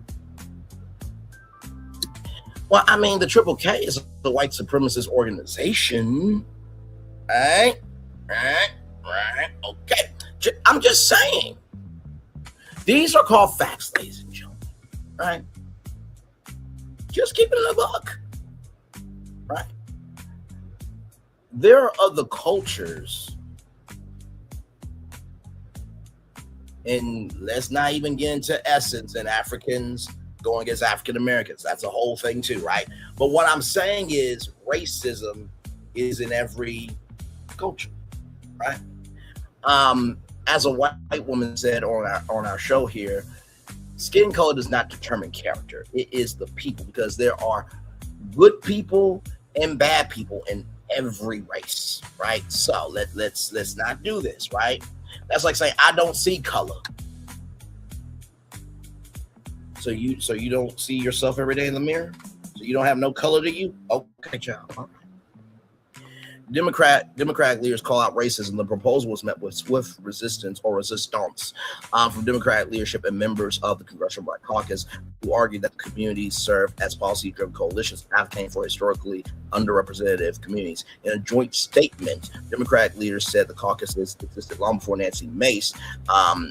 Well, I mean, the Triple K is a white supremacist organization. Right. Okay. I'm just saying. These are called facts, ladies and gentlemen. Right? Just keep it in a book. Right? There are other cultures, and let's not even get into essence and Africans going against African Americans. That's a whole thing too, right? But what I'm saying is racism is in every culture, right? As a white woman said on our show here, skin color does not determine character. It is the people, because there are good people and bad people in every race, right? So let's not do this, right? That's like saying I don't see color. So you don't see yourself every day in the mirror? So you don't have no color to you? Okay, child. All right. Democratic leaders call out racism. The proposal was met with swift resistance from Democratic leadership and members of the Congressional Black Caucus, who argued that the communities serve as policy-driven coalitions advocating for historically underrepresented communities. In a joint statement, Democratic leaders said the caucuses existed long before Nancy Mace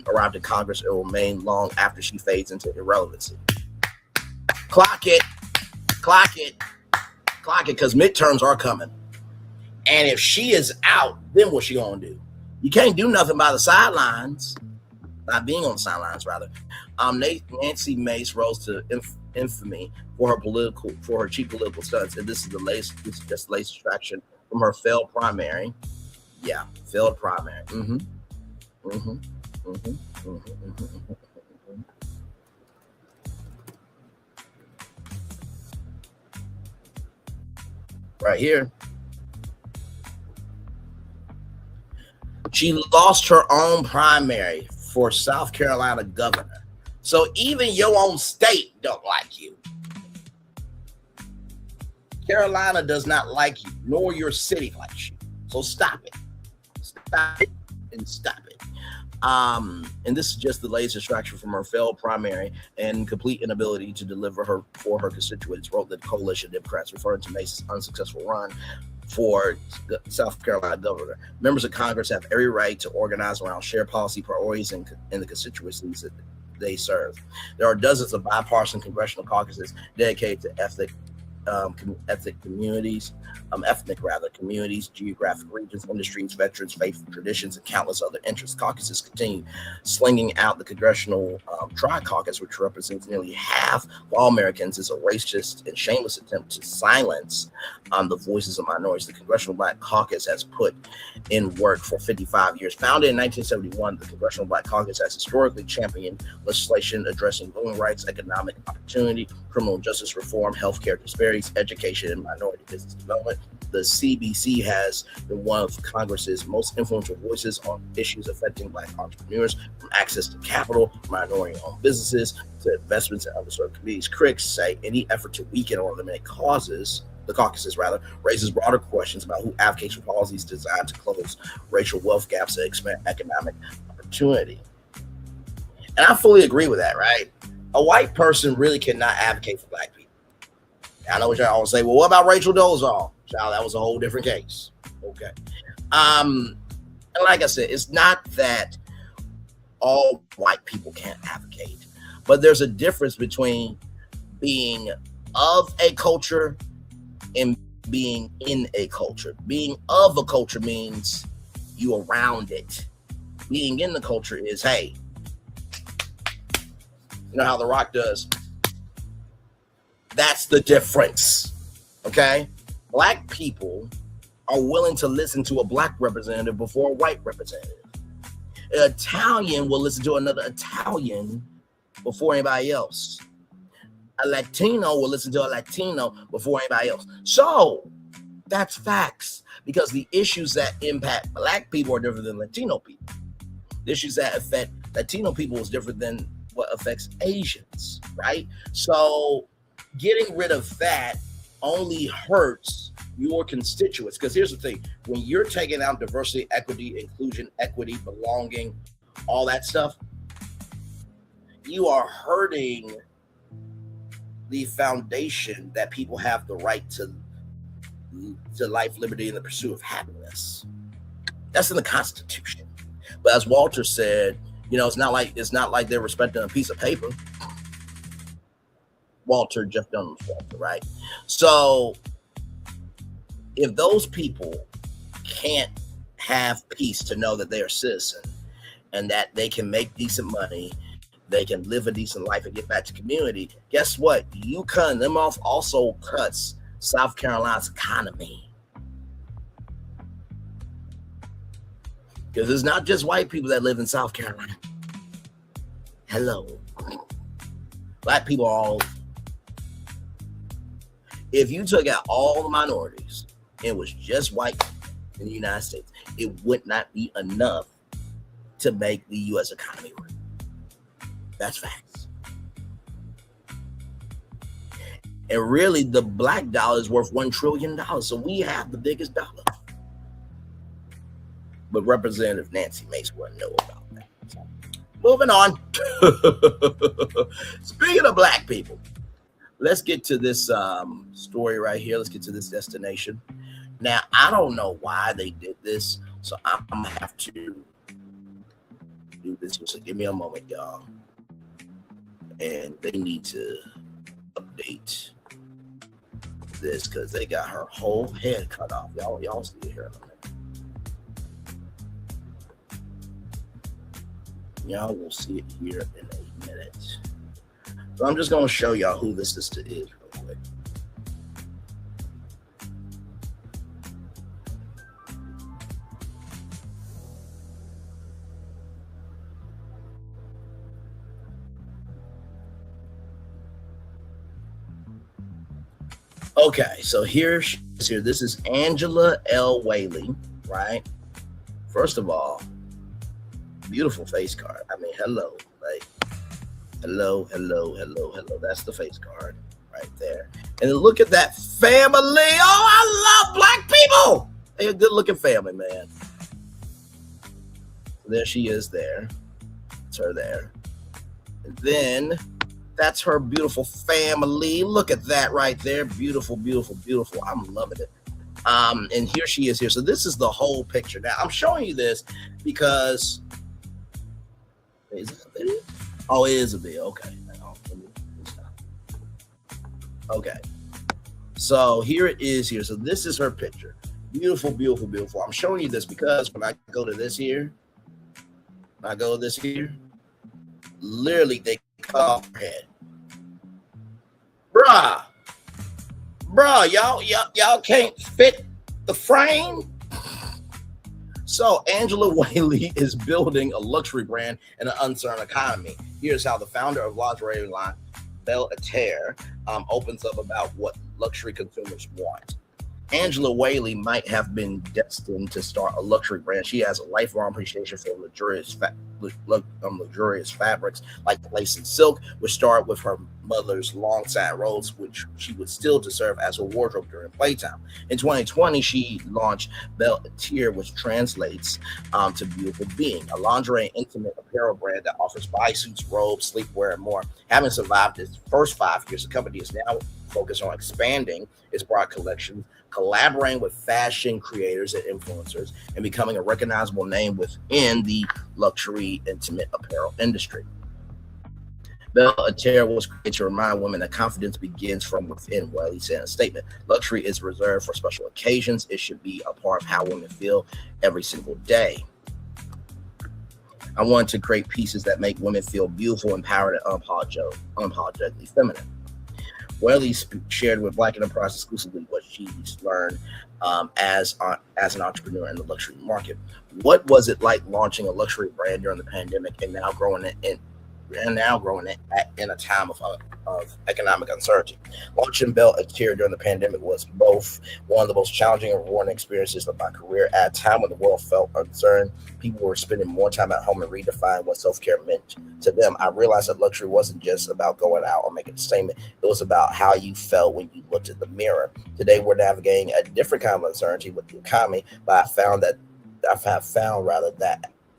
arrived in Congress and will remain long after she fades into irrelevancy. Clock it, because midterms are coming. And if she is out, then what's she gonna do? You can't do nothing by the sidelines. Not being on the sidelines, rather. Nancy Mace rose to infamy for her cheap political stunts, and this is just the latest distraction from her failed primary. Yeah, failed primary. Right here. She lost her own primary for South Carolina governor. So even your own state don't like you. Carolina does not like you, nor your city likes you. So stop it. Stop it and stop it. And this is just the latest distraction from her failed primary and complete inability to deliver for her constituents, wrote the coalition Democrats, referring to Mace's unsuccessful run for the South Carolina governor. Members of Congress have every right to organize around shared policy priorities in the constituencies that they serve. There are dozens of bipartisan congressional caucuses dedicated to ethnic communities, geographic regions, industries, veterans, faith, traditions, and countless other interests. Caucuses continue slinging out. The Congressional Tri-Caucus, which represents nearly half of all Americans, is a racist and shameless attempt to silence the voices of minorities. The Congressional Black Caucus has put in work for 55 years. Founded in 1971, the Congressional Black Caucus has historically championed legislation addressing voting rights, economic opportunity, criminal justice reform, healthcare disparities, education, and minority business development. The CBC has been one of Congress's most influential voices on issues affecting Black entrepreneurs, from access to capital, minority-owned businesses, to investments in underserved communities. Critics say any effort to weaken or eliminate the caucuses raises broader questions about who advocates for policies designed to close racial wealth gaps and expand economic opportunity. And I fully agree with that, right? A white person really cannot advocate for Black people. I know what y'all always say, well, what about Rachel Dolezal? Child, that was a whole different case. Okay. And like I said, it's not that all white people can't advocate, but there's a difference between being of a culture and being in a culture. Being of a culture means you around it. Being in the culture is, hey, you know how The Rock does? That's the difference. Okay? Black people are willing to listen to a black representative before a white representative. An Italian will listen to another Italian before anybody else. A Latino will listen to a Latino before anybody else. So that's facts, because the issues that impact black people are different than Latino people. The issues that affect Latino people is different than what affects Asians, right? So getting rid of that only hurts your constituents. Because here's the thing, when you're taking out diversity, equity, inclusion, equity, belonging, all that stuff, you are hurting the foundation that people have the right to life, liberty, and the pursuit of happiness. That's in the Constitution. But as Walter said, you know, it's not like they're respecting a piece of paper. Walter, Jeff Dunham's Walter, right? So if those people can't have peace to know that they're a citizen and that they can make decent money, they can live a decent life and get back to community, guess what? You cutting them off also cuts South Carolina's economy. Because it's not just white people that live in South Carolina. Hello. Black people are all over. If you took out all the minorities and it was just white in the United States, it would not be enough to make the U.S. economy work. That's facts. And really, the black dollar is worth $1 trillion. So we have the biggest dollar. But Representative Nancy Mace wouldn't know about that. So, moving on. Speaking of black people, let's get to this story right here. Let's get to this destination. Now, I don't know why they did this, so I'm going to have to do this. So give me a moment, y'all. And they need to update this because they got her whole head cut off. Y'all see it here in a minute. Y'all will see it here in a minute. So I'm just going to show y'all who this sister is real quick. Okay, so here she is here. This is Angela L. Whaley, right? First of all, beautiful face card. I mean, hello. Like, hello. That's the face card right there. And then look at that family. Oh, I love black people. They're a good looking family, man. There she is there. It's her there. And then that's her beautiful family. Look at that right there. Beautiful. I'm loving it. And here she is here. So this is the whole picture. Now, I'm showing you this because... Is it a video? Oh, it is a video. Okay. Okay. So here it is here. So this is her picture. Beautiful. I'm showing you this because when I go to this here, literally they cut off her head. Bruh, y'all can't fit the frame. So Angela Whaley is building a luxury brand in an uncertain economy. Here's how the founder of lingerie line, Belle Terre, opens up about what luxury consumers want. Angela Whaley might have been destined to start a luxury brand. She has a lifelong appreciation for luxurious fabrics like lace and silk, which started with her mother's long side roles, which she would still to serve as her wardrobe during playtime. In 2020, she launched Belle Etier, which translates to beautiful being, a lingerie and intimate apparel brand that offers bodysuits, robes, sleepwear, and more. Having survived its first 5 years, the company is now focused on expanding its product collection, collaborating with fashion creators and influencers, and becoming a recognizable name within the luxury intimate apparel industry. Belle Etier was created to remind women that confidence begins from within, Whaley said in a statement. Luxury is reserved for special occasions. It should be a part of how women feel every single day. I want to create pieces that make women feel beautiful, empowered, and unapologetically feminine. Whaley shared with Black Enterprise exclusively what she's learned as an entrepreneur in the luxury market. What was it like launching a luxury brand during the pandemic and now growing it in a time of economic uncertainty? Launching Belle Etier during the pandemic was both one of the most challenging and rewarding experiences of my career. At a time when the world felt uncertain, people were spending more time at home and redefining what self-care meant to them. I realized that luxury wasn't just about going out or making a statement. It was about how you felt when you looked at the mirror. Today, we're navigating a different kind of uncertainty with the economy, but I found that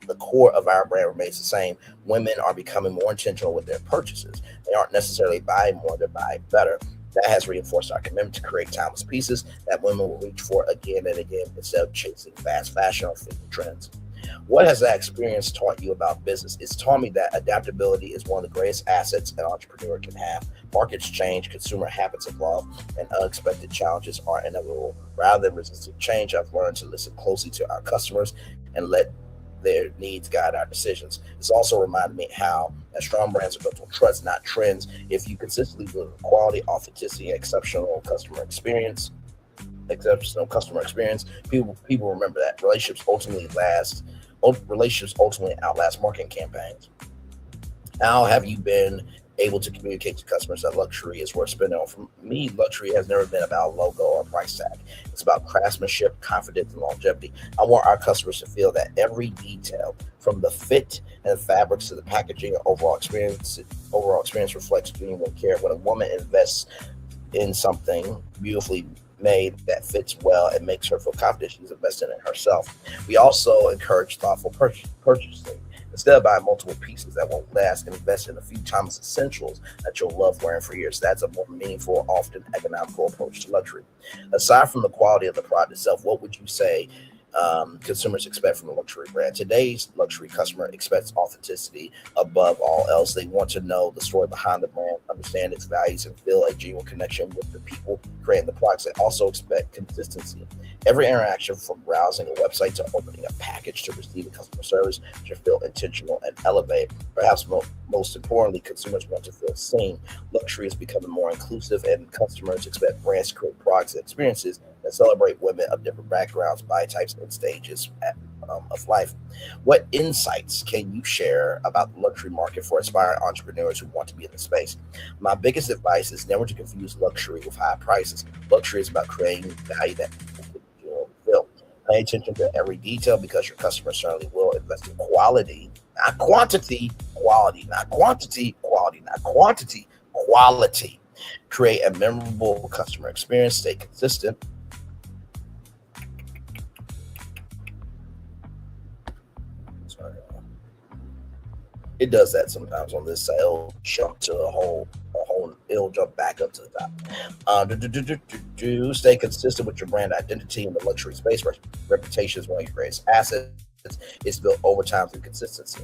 the core of our brand remains the same. Women are becoming more intentional with their purchases. They aren't necessarily buying more, they're buying better. That has reinforced our commitment to create timeless pieces that women will reach for again and again instead of chasing fast fashion or fleeting trends. What has that experience taught you about business? It's taught me that adaptability is one of the greatest assets an entrepreneur can have. Markets change, consumer habits evolve, and unexpected challenges are inevitable. Rather than resisting change, I've learned to listen closely to our customers and let their needs guide our decisions. It's also reminded me how strong brands are built on trust, not trends. If you consistently deliver quality, authenticity, and exceptional customer experience, people remember that. Relationships ultimately outlast marketing campaigns. How have you been able to communicate to customers that luxury is worth spending on? For me, luxury has never been about logo or price tag. It's about craftsmanship, confidence, and longevity. I want our customers to feel that every detail, from the fit and the fabrics to the packaging and overall experience reflects genuine care. When a woman invests in something beautifully made that fits well and makes her feel confident, she's investing in herself. We also encourage thoughtful purchasing. Instead of buying multiple pieces that won't last, invest in a few timeless essentials that you'll love wearing for years. That's a more meaningful, often economical approach to luxury. Aside from the quality of the product itself, what would you say consumers expect from a luxury brand? Today's luxury customer expects authenticity above all else. They want to know the story behind the brand, understand its values, and feel a genuine connection with the people creating the products. They also expect consistency. Every interaction, from browsing a website to opening a package to receiving customer service, should feel intentional and elevated. Perhaps most importantly, consumers want to feel seen. Luxury is becoming more inclusive, and customers expect brands to create products and experiences that celebrate women of different backgrounds, body types, and stages of life. What insights can you share about the luxury market for aspiring entrepreneurs who want to be in the space? My biggest advice is never to confuse luxury with high prices. Luxury is about creating value that people can feel. Pay attention to every detail, because your customers certainly will. Invest in quality, not quantity. Quality, not quantity. Quality, not quantity. Quality. Create a memorable customer experience. Stay consistent. It does that sometimes on this side. It'll jump to a whole, it'll jump back up to the top. Stay consistent with your brand identity in the luxury space. Reputation is one of your greatest assets. It's built over time through consistency.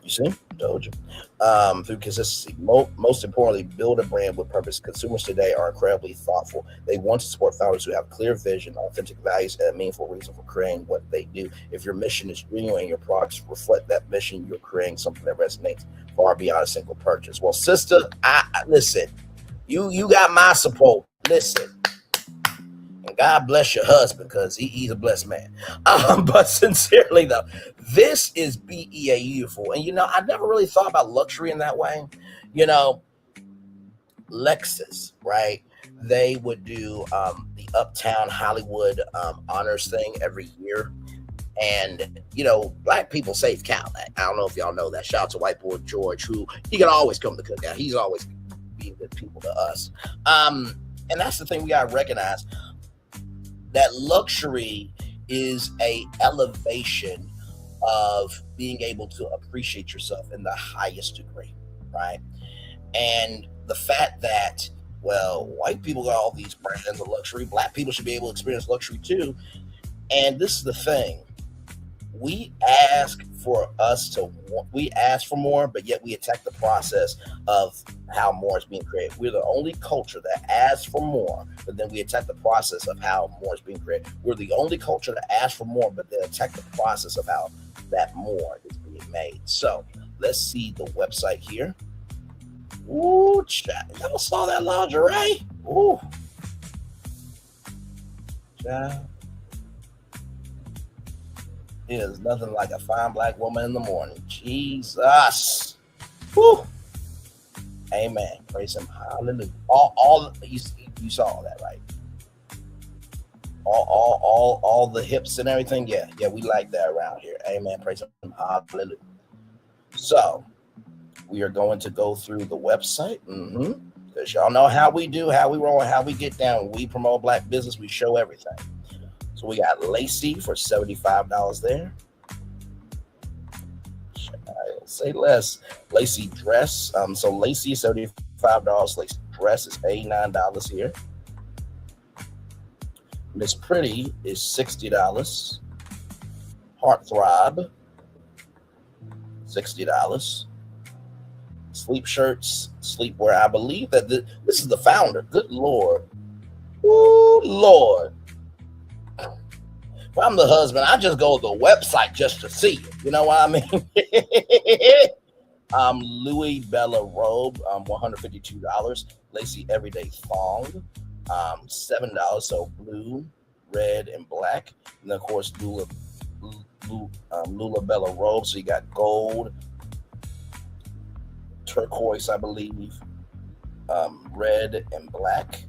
You see? Told you. Through consistency. Most importantly, build a brand with purpose. Consumers today are incredibly thoughtful. They want to support founders who have clear vision, authentic values, and a meaningful reason for creating what they do. If your mission is genuine and your products reflect that mission, you're creating something that resonates far beyond a single purchase. Well, sister, I listen. You got my support. Listen. And God bless your husband, because he's a blessed man. But sincerely, though, this is beautiful. And, I never really thought about luxury in that way. Lexus, right? They would do the Uptown Hollywood honors thing every year. And, you know, black people save Cadillac. I don't know if y'all know that. Shout out to white boy George, who he can always come to Cookout. He's always being good people to us. And that's the thing we got to recognize. That luxury is a elevation of being able to appreciate yourself in the highest degree, right? And the fact that, well, white people got all these brands of luxury, black people should be able to experience luxury too. And this is the thing. We ask for more, but yet we attack the process of how more is being created. We're the only culture that asks for more, but then we attack the process of how more is being created. We're the only culture that asks for more, but then attack the process of how that more is being made. So let's see the website here. Ooh, chat. Y'all saw that lingerie? Ooh. Chat. It is nothing like a fine black woman in the morning. Jesus. Woo. Amen. Praise him. Hallelujah. All you saw that, right? All the hips and everything. Yeah, we like that around here. Amen. Praise him. Hallelujah. So we are going to go through the website. Because y'all know how we do, how we roll, how we get down. When we promote black business, we show everything. So we got Lacey for $75 there. I'll say less. Lacey dress. So Lacey is $75. Lacey dress is $89 here. Miss Pretty is $60. Heartthrob, $60. Sleep shirts, sleepwear. I believe that this is the founder. Good Lord. Ooh, Lord. If I'm the husband, I just go to the website just to see it. You know what I mean? Louis Bella robe, $152. Lacey everyday thong, $7. So blue, red, and black. And then of course Lula Bella robe. So you got gold, turquoise, I believe, red, and black.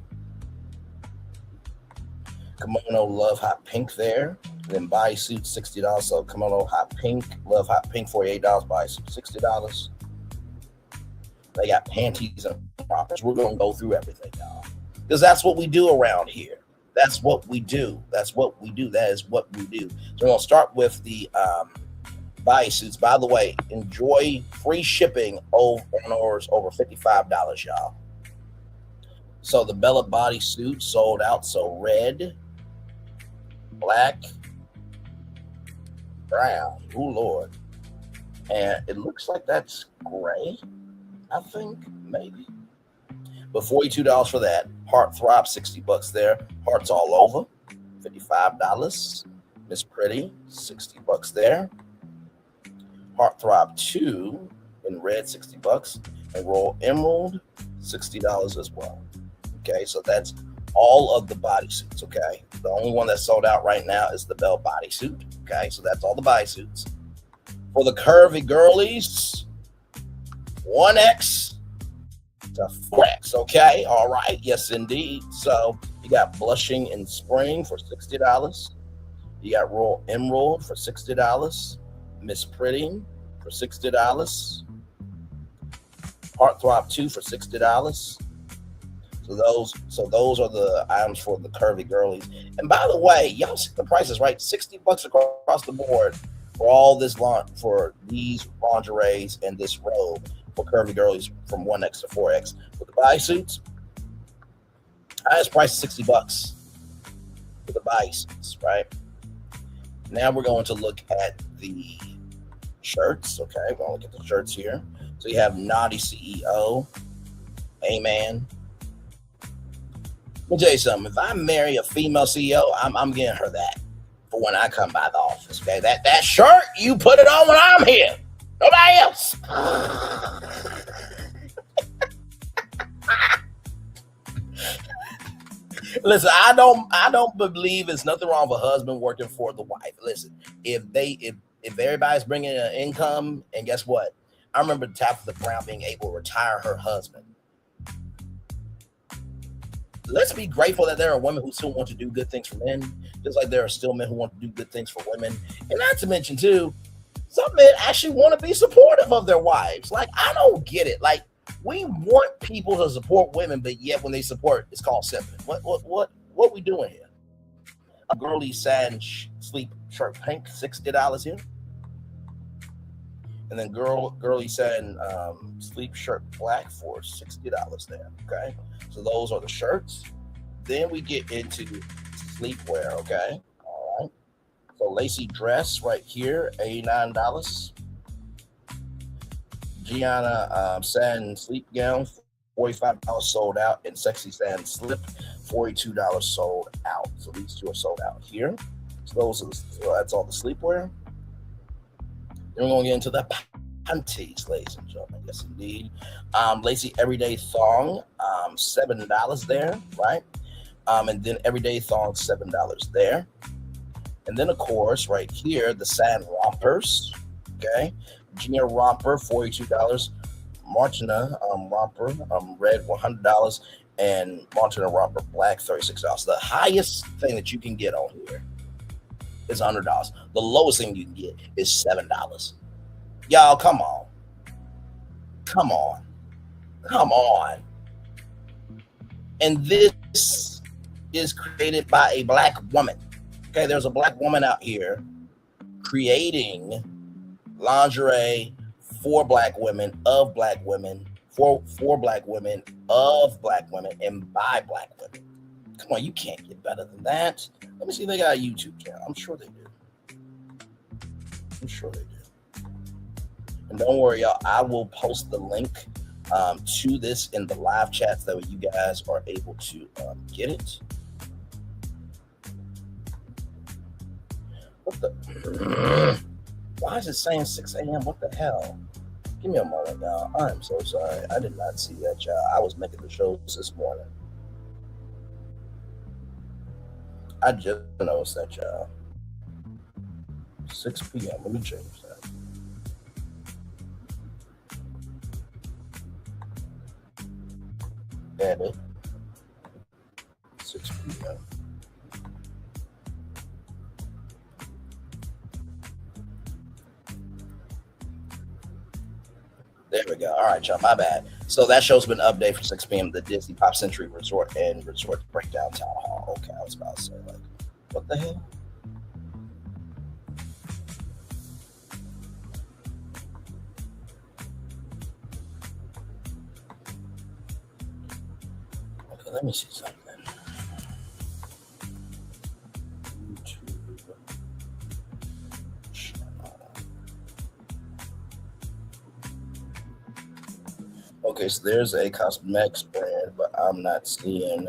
Kimono love hot pink there. Then bodysuit $60. So kimono hot pink, love hot pink $48. Bodysuit $60. They got panties and proppers. We're gonna go through everything, y'all, because that's what we do around here. That's what we do. That's what we do. That is what we do. So we're gonna start with the bodysuits. By the way, enjoy free shipping on orders over $55, y'all. So the Bella bodysuit sold out. So red, black, brown. Oh Lord. And it looks like that's gray, I think, maybe. But $42 for that. Heartthrob, $60 there. Hearts all over, $55. Miss Pretty, $60 there. Heartthrob 2 in red, $60. And Royal Emerald, $60 as well. Okay, so that's all of the bodysuits, okay? The only one that's sold out right now is the Bell bodysuit, okay? So that's all the bodysuits. For the curvy girlies, 1X to 4X, okay? All right, yes, indeed. So you got Blushing in Spring for $60. You got Royal Emerald for $60. Miss Pretty for $60. Heartthrob 2 for $60. So those are the items for the curvy girlies. And by the way, y'all see the prices, right? $60 across the board for all this for these lingeries and this robe for curvy girlies from 1X to 4X. With the bodysuits, highest price is $60 for the bodysuits, right? Now we're going to look at the shirts. Okay, we're going to look at the shirts here. So you have Naughty CEO, Amen. Let me tell you something. If I marry a female CEO, I'm getting her that for when I come by the office. Okay, that shirt, you put it on when I'm here. Nobody else. Listen, I don't believe there's nothing wrong with a husband working for the wife. Listen, if everybody's bringing an income, and guess what? I remember Tabitha Brown being able to retire her husband. let's be grateful that there are women who still want to do good things for men, just like there are still men who want to do good things for women. And not to mention, too, some men actually want to be supportive of their wives. Like, I don't get it. Like, we want people to support women, but yet when they support, it's called simping. What we doing here? A girly satin sleep shirt pink, $60 here. And then girly satin sleep shirt black for $60 there. Okay, so those are the shirts. Then we get into sleepwear. Okay, all right. So lacy dress right here, $89. Gianna satin sleep gown, $45 sold out, and sexy satin slip, $42 sold out. So these two are sold out here. So that's all the sleepwear. Then we're going to get into the panties, ladies and gentlemen. Yes, indeed. Lacy everyday thong, $7 there, right? And then everyday thong, $7 there. And then, of course, right here, the satin rompers, okay? Junior romper, $42. Martina romper, red, $100. And Martina romper, black, $36. The highest thing that you can get on here is $100. The lowest thing you can get is $7. Y'all, come on. And this is created by a black woman. Okay, there's a black woman out here creating lingerie for black women, of black women, for black women, of black women, and by black women. Come on, you can't get better than that. Let me see if they got a YouTube channel. I'm sure they do. And don't worry, y'all. I will post the link to this in the live chat so that you guys are able to get it. What the? Why is it saying 6 a.m.? What the hell? Give me a moment, y'all. I'm so sorry. I did not see that, y'all. I was making the shows this morning. I just noticed that, y'all. 6 p.m. Let me change that. Edit. 6 p.m. There we go. All right, y'all. My bad. So that show's been updated for 6 p.m. The Disney Pop Century Resort and Resort Breakdown Town Hall. Okay, I was about to say, like, what the hell? Okay, let me see something. Okay, so there's a cosmetics brand, but I'm not seeing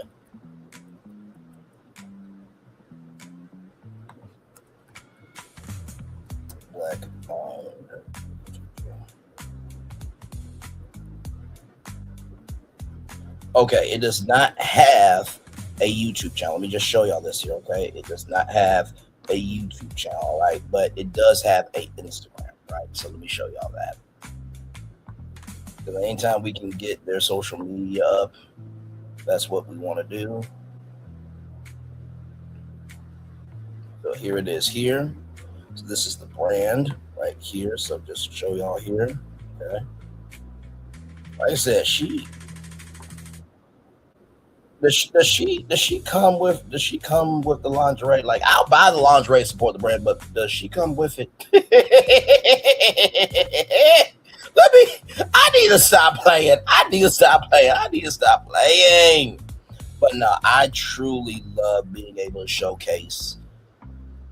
black owned. Okay, it does not have a YouTube channel. Let me just show y'all this here, okay? It does not have a YouTube channel, right? But it does have a Instagram, right? So let me show y'all that. Because anytime we can get their social media up, that's what we want to do. So here it is here. So this is the brand right here. So just show y'all here. Okay. Like I said, does she come with the lingerie? Like, I'll buy the lingerie, support the brand, but does she come with it? I need to stop playing. But no, I truly love being able to showcase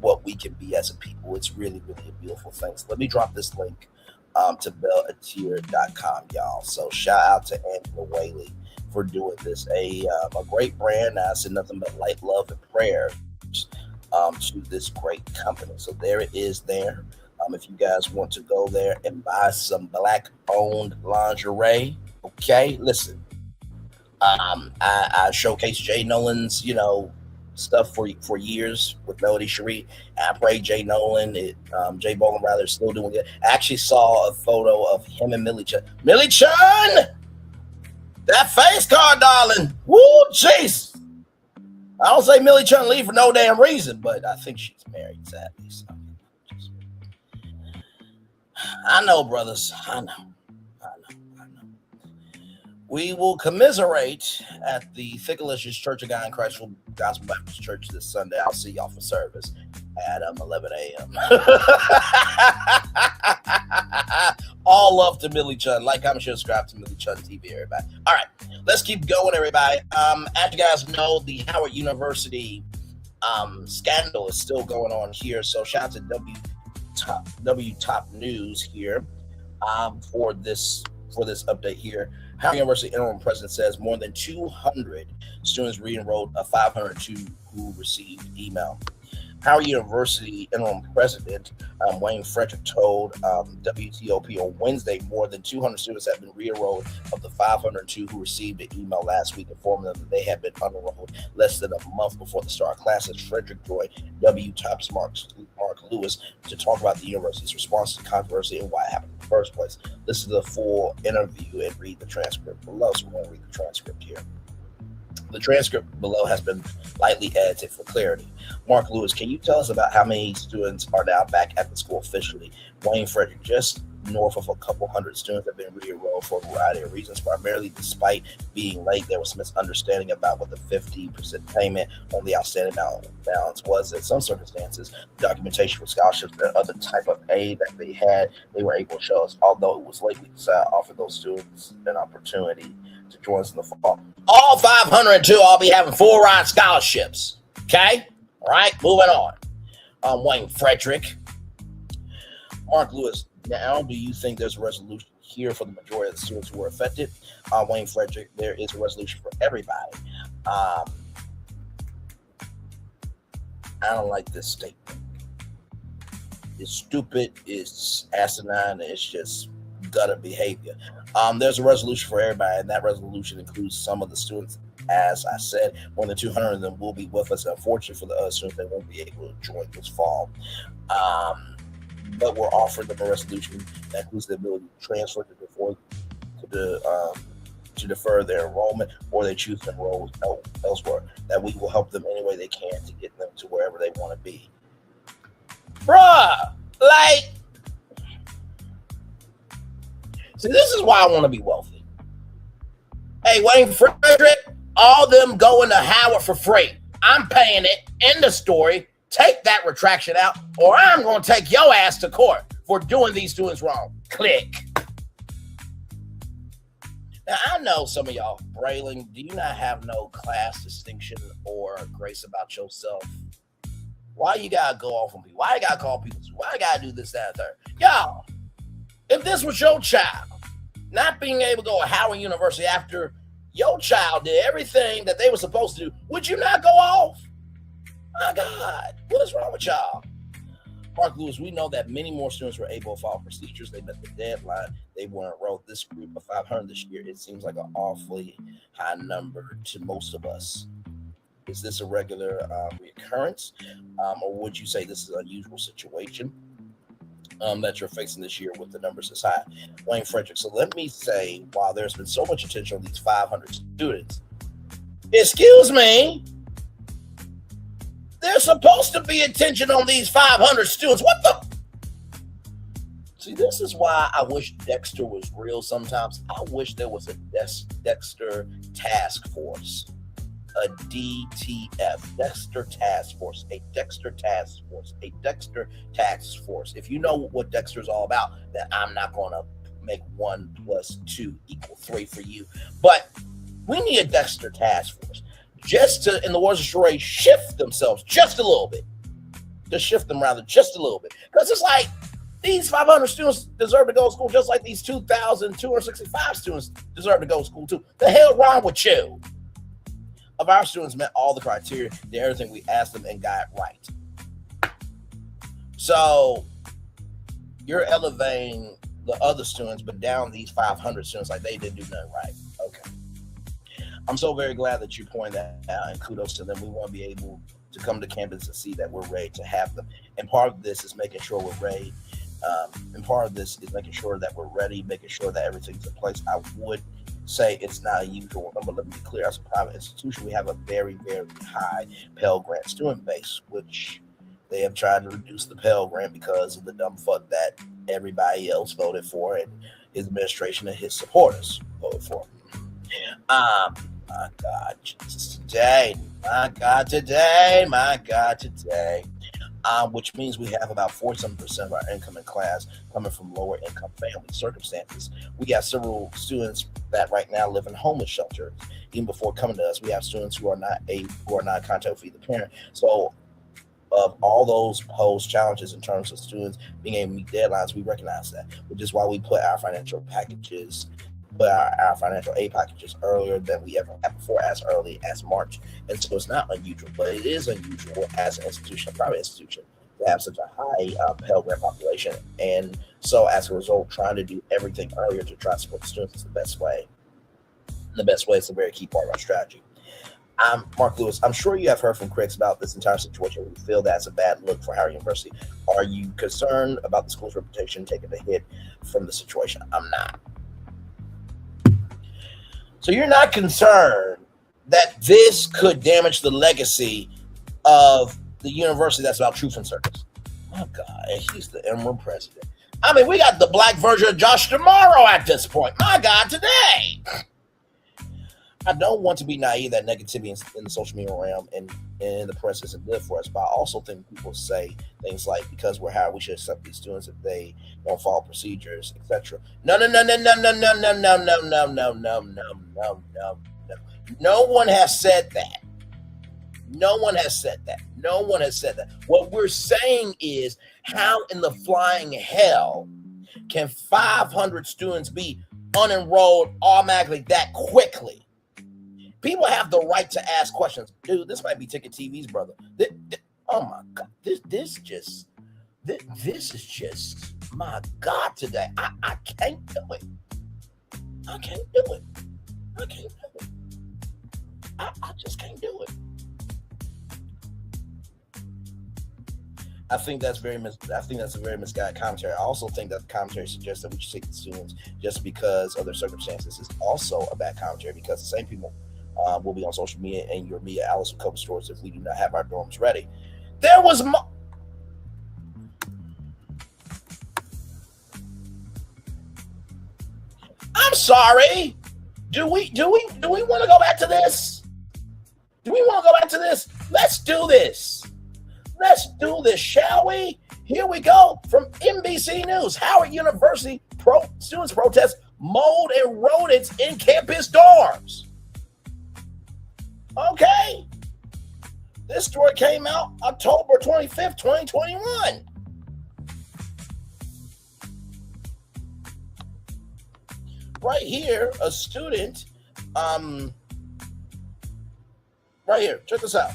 what we can be as a people. It's really, really a beautiful thing. So let me drop this link to bellateer.com, y'all. So shout out to Angelica Whaley for doing this. A great brand. I said nothing but light, love, and prayers to this great company. So there it is there. If you guys want to go there and buy some black-owned lingerie, okay, listen. I showcased Jay Nolan's, stuff for years with Melody Cherie. I pray Jay Nolan, Jay Boland rather, is still doing it. I actually saw a photo of him and Millie Chun. Millie Chun, that face card, darling. Woo, jeez. I don't say Millie Chun leave for no damn reason, but I think she's married, sadly. So. I know, brothers. I know. We will commiserate at the Thickalicious Church of God in Christ Gospel Baptist Church this Sunday. I'll see y'all for service at 11 a.m. All love to Millie Chun. Like, comment, share, subscribe to Millie Chun TV, everybody. All right, let's keep going, everybody. As you guys know, the Howard University scandal is still going on here. So shout out to W Top News here for this update here. Howard University interim president says more than 200 students re-enrolled, 502 who received email. Howard University interim president Wayne Frederick told WTOP on Wednesday more than 200 students have been re-enrolled of the 502 who received an email last week informing them that they had been unenrolled less than a month before the start of classes. Frederick joined WTOP's Mark Lewis to talk about the university's response to controversy and why it happened in the first place. Listen to the full interview and read the transcript below. So we're going to read the transcript here. The transcript below has been lightly edited for clarity. Mark Lewis, can you tell us about how many students are now back at the school officially? Wayne Frederick, just north of a couple hundred students have been re-enrolled for a variety of reasons. Primarily, despite being late, there was misunderstanding about what the 50% payment on the outstanding balance was. In some circumstances, documentation for scholarships and other type of aid that they had, they were able to show us. Although it was late, we decided to offer those students an opportunity to join us in the fall. All 502 will be having full ride scholarships. Okay? All right, moving on. Wayne Frederick. Mark Lewis, now do you think there's a resolution here for the majority of the students who were affected? Wayne Frederick, there is a resolution for everybody. I don't like this statement. It's stupid, it's asinine, it's just gutter behavior. There's a resolution for everybody, and that resolution includes some of the students. As I said, more than 200 of them will be with us. Unfortunately for the other students, they won't be able to join this fall. But we're offering them a resolution that includes the ability to transfer to defer their enrollment, or they choose to enroll elsewhere. That we will help them any way they can to get them to wherever they want to be. Bruh, like, see, this is why I want to be wealthy. Hey, Wayne Frederick, all them going to Howard for free. I'm paying it. End of story. Take that retraction out, or I'm going to take your ass to court for doing these students wrong. Click. Now, I know some of y'all brailing. Do you not have no class distinction or grace about yourself? Why you got to go off on people? Why you got to call people? Why you got to do this, that, and third? Y'all, if this was your child, not being able to go to Howard University after your child did everything that they were supposed to do, would you not go off? My God, what is wrong with y'all? Mark Lewis, we know that many more students were able to follow procedures. They met the deadline. They were enrolled. This group of 500 this year, it seems like an awfully high number to most of us. Is this a regular reoccurrence? Or would you say this is an unusual situation that you're facing this year with the numbers this high? Wayne Frederick, so let me say, while there's been so much attention on these 500 students, excuse me, there's supposed to be attention on these 500 students. What the? See, this is why I wish Dexter was real sometimes. I wish there was a Dexter task force. A DTF, Dexter Task Force, a Dexter Task Force, a Dexter Task Force. If you know what Dexter is all about, then I'm not going to make 1 + 2 = 3 for you. But we need a Dexter Task Force just to, in the words of Sheree, shift themselves just a little bit. To shift them rather just a little bit. Because it's like these 500 students deserve to go to school just like these 2,265 students deserve to go to school too. The hell wrong with you? Of our students met all the criteria, did everything we asked them and got right. So you're elevating the other students, but down these 500 students like they didn't do nothing right. Okay. I'm so very glad that you pointed that out, and kudos to them. We want to be able to come to campus and see that we're ready to have them. And part of this is making sure we're ready. And part of this is making sure that we're ready, making sure that everything's in place. I would say it's not unusual. Remember, let me be clear, as a private institution, we have a very, very high Pell Grant student base, which they have tried to reduce the Pell Grant because of the dumb fuck that everybody else voted for and his administration and his supporters voted for. My God, Jesus, today. Which means we have about 47% of our incoming class coming from lower income family circumstances. We have several students that right now live in homeless shelters. Even before coming to us, we have students who are not in contact with either parent. So of all those posed challenges in terms of students being able to meet deadlines, we recognize that, which is why we put our financial packages, our financial aid packages earlier than we ever had before, as early as March. And so it's not unusual, but it is unusual as an institution, a private institution, to have such a high Pell Grant population. And so as a result, trying to do everything earlier to try to support the students is the best way. And the best way is a very key part of our strategy. Mark Lewis, I'm sure you have heard from critics about this entire situation. We feel that's a bad look for Howard University. Are you concerned about the school's reputation taking a hit from the situation? I'm not. So you're not concerned that this could damage the legacy of the university that's about truth and service? Oh, God, he's the interim president. I mean, we got the black version of Josh tomorrow at this point. My God, today. I don't want to be naive that negativity in the social media realm and in the press isn't good for us, but I also think people say things like, because we're Howard, we should accept these students if they don't follow procedures, etc. No. No one has said that. No one has said that. What we're saying is, how in the flying hell can 500 students be unenrolled automatically that quickly? People have the right to ask questions. Dude, this might be Ticket TV's brother. Oh my God, this is just, my God, today. I can't do it. I just can't do it. I think that's a very misguided commentary. I also think that the commentary suggests that we should take the students just because of their circumstances is also a bad commentary, because the same people will be on social media and your media outlets will cover stories if we do not have our dorms ready. There was I'm sorry. Do we want to go back to this? Let's do this. Shall we? Here we go. From NBC News, Howard University students protest mold and rodents in campus dorms. Okay. This story came out October 25th, 2021. Right here, a student, right here, check this out.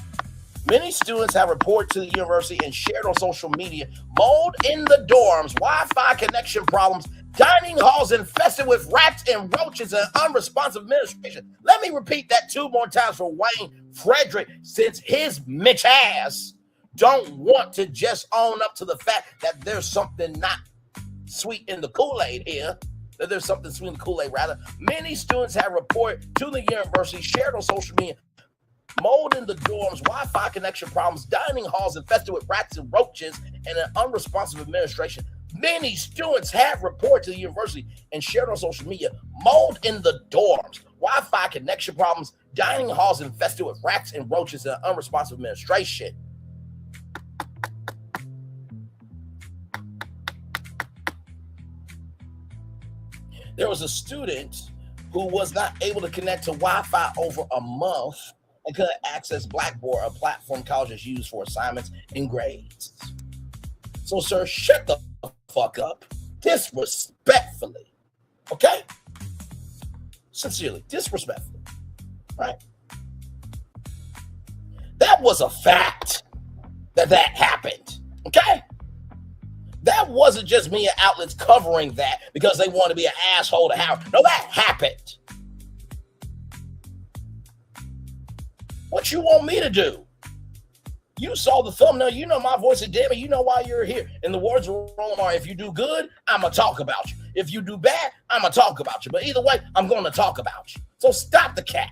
Many students have reported to the university and shared on social media mold in the dorms, Wi-Fi connection problems, dining halls infested with rats and roaches, and unresponsive administration. Let me repeat that 2 more times for Wayne Frederick, since his Mitch ass don't want to just own up to the fact that there's something not sweet in the Kool-Aid here. That there's something sweet in the Kool-Aid, rather. Many students have reported to the university, shared on social media, mold in the dorms, Wi-Fi connection problems, dining halls infested with rats and roaches, and an unresponsive administration. Many students have reported to the university and shared on social media mold in the dorms, Wi-Fi connection problems, dining halls infested with rats and roaches, and an unresponsive administration. There was a student who was not able to connect to Wi-Fi over a month and couldn't access Blackboard, a platform colleges use for assignments and grades. So, sir, shut the fuck up, disrespectfully, okay? Sincerely, disrespectfully, right? That was a fact that happened, okay? That wasn't just media outlets covering that because they want to be an asshole to Howard. No, that happened. What you want me to do? You saw the thumbnail. You know my voice is damn it. You know why you're here. And the words of Roland are, if you do good, I'm going to talk about you. If you do bad, I'm going to talk about you. But either way, I'm going to talk about you. So stop the cat.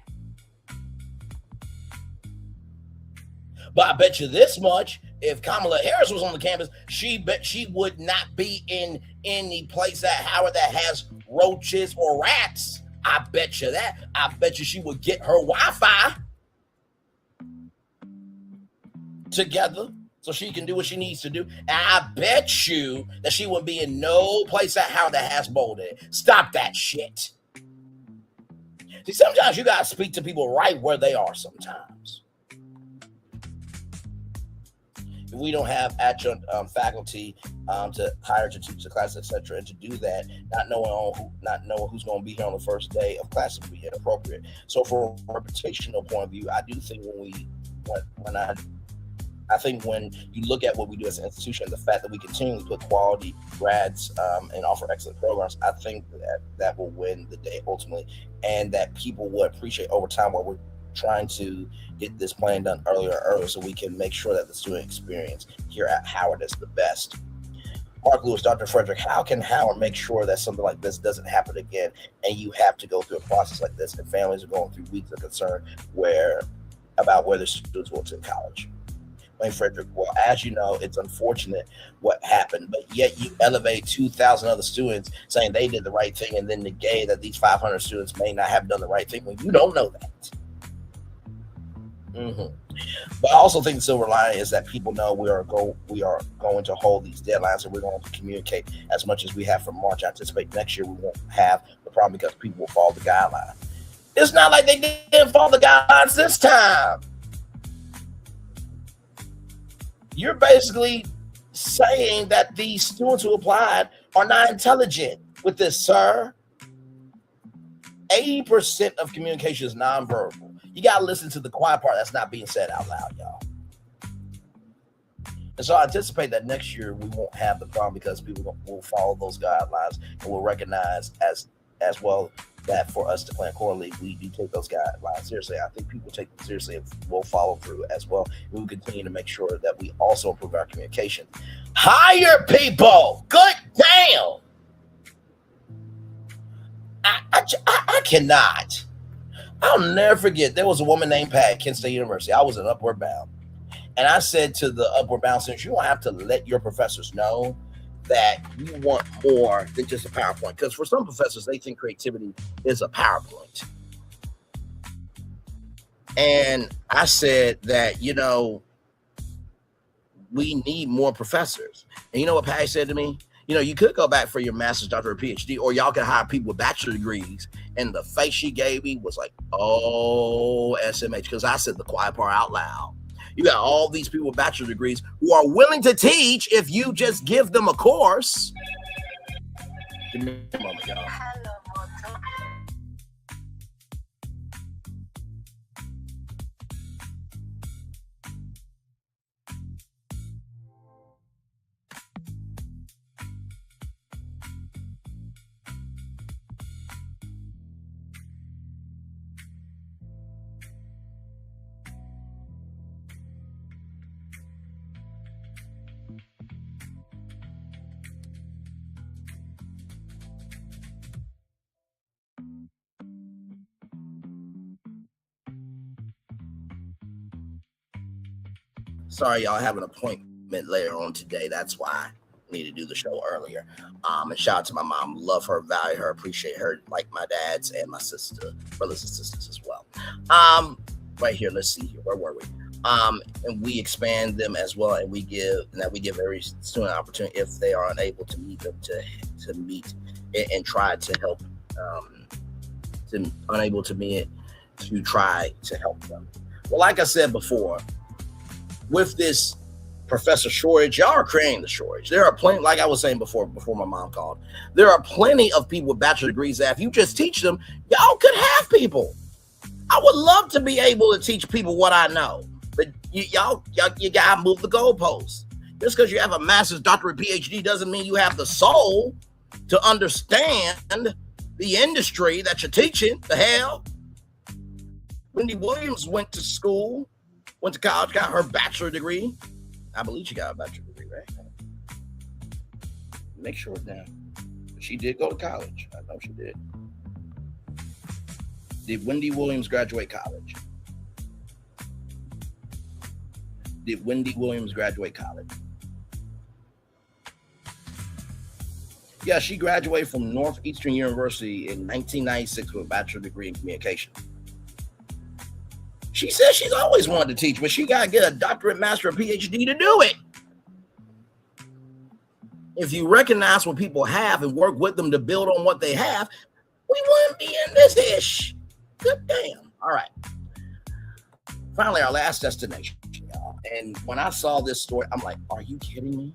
But I bet you this much, if Kamala Harris was on the campus, she would not be in any place at Howard that has roaches or rats. I bet you that. I bet you she would get her Wi-Fi together so she can do what she needs to do. And I bet you that she would be in no place at Howard that has mold in it. Stop that shit. See, sometimes you got to speak to people right where they are sometimes. If we don't have adjunct faculty to hire to teach the class, etc., and to do that, not knowing who's going to be here on the first day of class would be inappropriate. So, from a reputational point of view, I do think when you look at what we do as an institution, the fact that we continually put quality grads and offer excellent programs, I think that will win the day ultimately, and that people will appreciate over time what we're trying to get this plan done earlier so we can make sure that the student experience here at Howard is the best. Mark Lewis, Dr. Frederick, how can Howard make sure that something like this doesn't happen again and you have to go through a process like this and families are going through weeks of concern about where their students will attend college? Wayne Frederick, well, as you know, it's unfortunate what happened, but yet you elevate 2,000 other students saying they did the right thing and then negate that these 500 students may not have done the right thing when you don't know that. But I also think the silver lining is that people know we are going to hold these deadlines and we're going to communicate as much as we have from March. I anticipate next year we won't have the problem because people will follow the guidelines. It's not like they didn't follow the guidelines this time. You're basically saying that these students who applied are not intelligent with this, sir. 80% of communication is nonverbal. You got to listen to the quiet part that's not being said out loud, y'all. And so I anticipate that next year we won't have the problem because people will follow those guidelines and will recognize as well that for us to plan accordingly, we do take those guidelines seriously. I think people take them seriously and will follow through as well. We will continue to make sure that we also improve our communication. Hire people. Good damn. I cannot. I'll never forget. There was a woman named Pat at Kent State University. I was in Upward Bound. And I said to the Upward Bound students, you don't have to let your professors know that you want more than just a PowerPoint. Because for some professors, they think creativity is a PowerPoint. And I said that, we need more professors. And you know what Patty said to me? You could go back for your master's, doctorate, or PhD, or y'all can hire people with bachelor degrees. And the face she gave me was like, oh, SMH, because I said the quiet part out loud. You got all these people with bachelor degrees who are willing to teach if you just give them a course. Give me a moment, y'all. Sorry, y'all, I have an appointment later on today. That's why I need to do the show earlier. And shout out to my mom. Love her, value her, appreciate her, like my dad's and my sister, brothers and sisters as well. Right here, let's see here. Where were we? And we expand them as well, and we give every student an opportunity if they are unable to meet them to meet and try to help. Unable to meet it, to try to help them. Well, like I said before, with this professor shortage, y'all are creating the shortage. There are plenty, like I was saying before my mom called, there are plenty of people with bachelor degrees that if you just teach them, y'all could have people. I would love to be able to teach people what I know, but you gotta move the goalposts. Just because you have a master's, doctorate, PhD doesn't mean you have the soul to understand the industry that you're teaching. The hell? Wendy Williams went to college, got her bachelor degree. I believe she got a bachelor degree, right? Make sure it's down. She did go to college. I know she did. Did Wendy Williams graduate college? Did Wendy Williams graduate college? Yeah, she graduated from Northeastern University in 1996 with a bachelor's degree in communication. She says she's always wanted to teach, but she got to get a doctorate, master, or PhD to do it. If you recognize what people have and work with them to build on what they have, we wouldn't be in this ish. Good damn. All right. Finally, our last destination, y'all. And when I saw this story, I'm like, are you kidding me?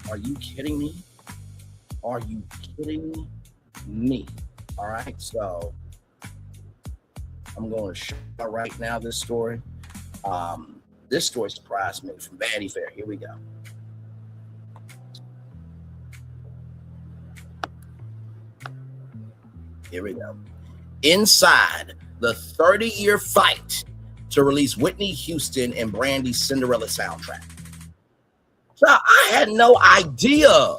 Are you kidding me? Are you kidding me? All right. So I'm going to show right now this story. This story surprised me from Vanity Fair. Here we go. Here we go. Inside the 30-year fight to release Whitney Houston and Brandy's Cinderella soundtrack. So I had no idea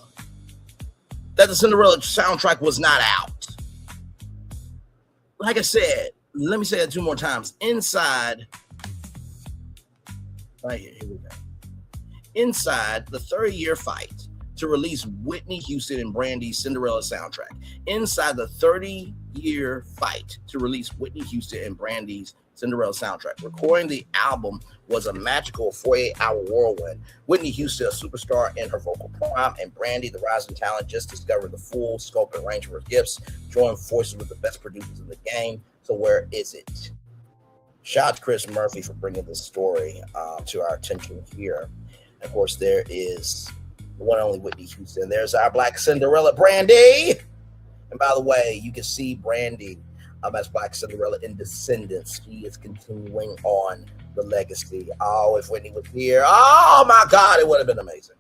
that the Cinderella soundtrack was not out. Like I said, let me say it 2 more times. Inside, right here we go. Inside the 30-year fight to release Whitney Houston and Brandy's Cinderella soundtrack. Inside the 30-year fight to release Whitney Houston and Brandy's Cinderella soundtrack. Recording the album was a magical 48-hour whirlwind. Whitney Houston, a superstar in her vocal prime, and Brandy, the rising talent, just discovered the full scope and range of her gifts, joined forces with the best producers in the game. So where is it? Shout out to Chris Murphy for bringing this story to our attention here. And of course, there is the one and only Whitney Houston. There's our Black Cinderella, Brandy. And by the way, you can see Brandy as Black Cinderella in Descendants. She is continuing on the legacy. Oh, if Whitney was here, oh my God, it would have been amazing.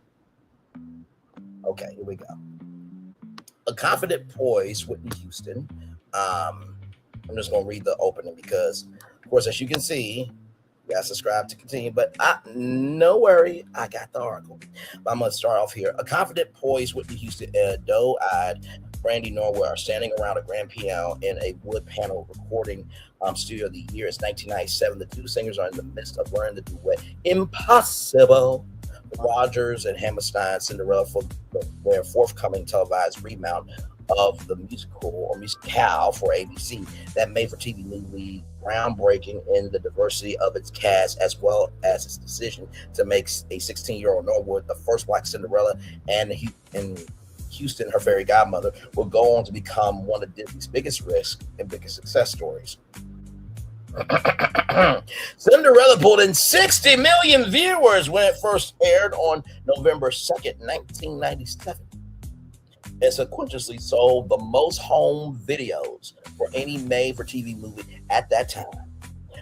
Okay, here we go. A confident, poised Whitney Houston. I'm just going to read the opening because, of course, as you can see, you got to subscribe to continue, but no worry, I got the article. But I'm going to start off here. A confident, poised Whitney Houston and a doe-eyed Brandy Norwood are standing around a grand piano in a wood panel recording studio. The year is 1997. The two singers are in the midst of learning the duet Impossible, Rodgers and Hammerstein's Cinderella, for their forthcoming televised remount of the musicale for ABC. That made-for-TV movie, groundbreaking in the diversity of its cast as well as its decision to make a 16-year-old Norwood the first Black Cinderella, and Houston, her fairy godmother, will go on to become one of Disney's biggest risks and biggest success stories. Cinderella pulled in 60 million viewers when it first aired on November 2nd, 1997. It sequentially sold the most home videos for any made-for-TV movie at that time.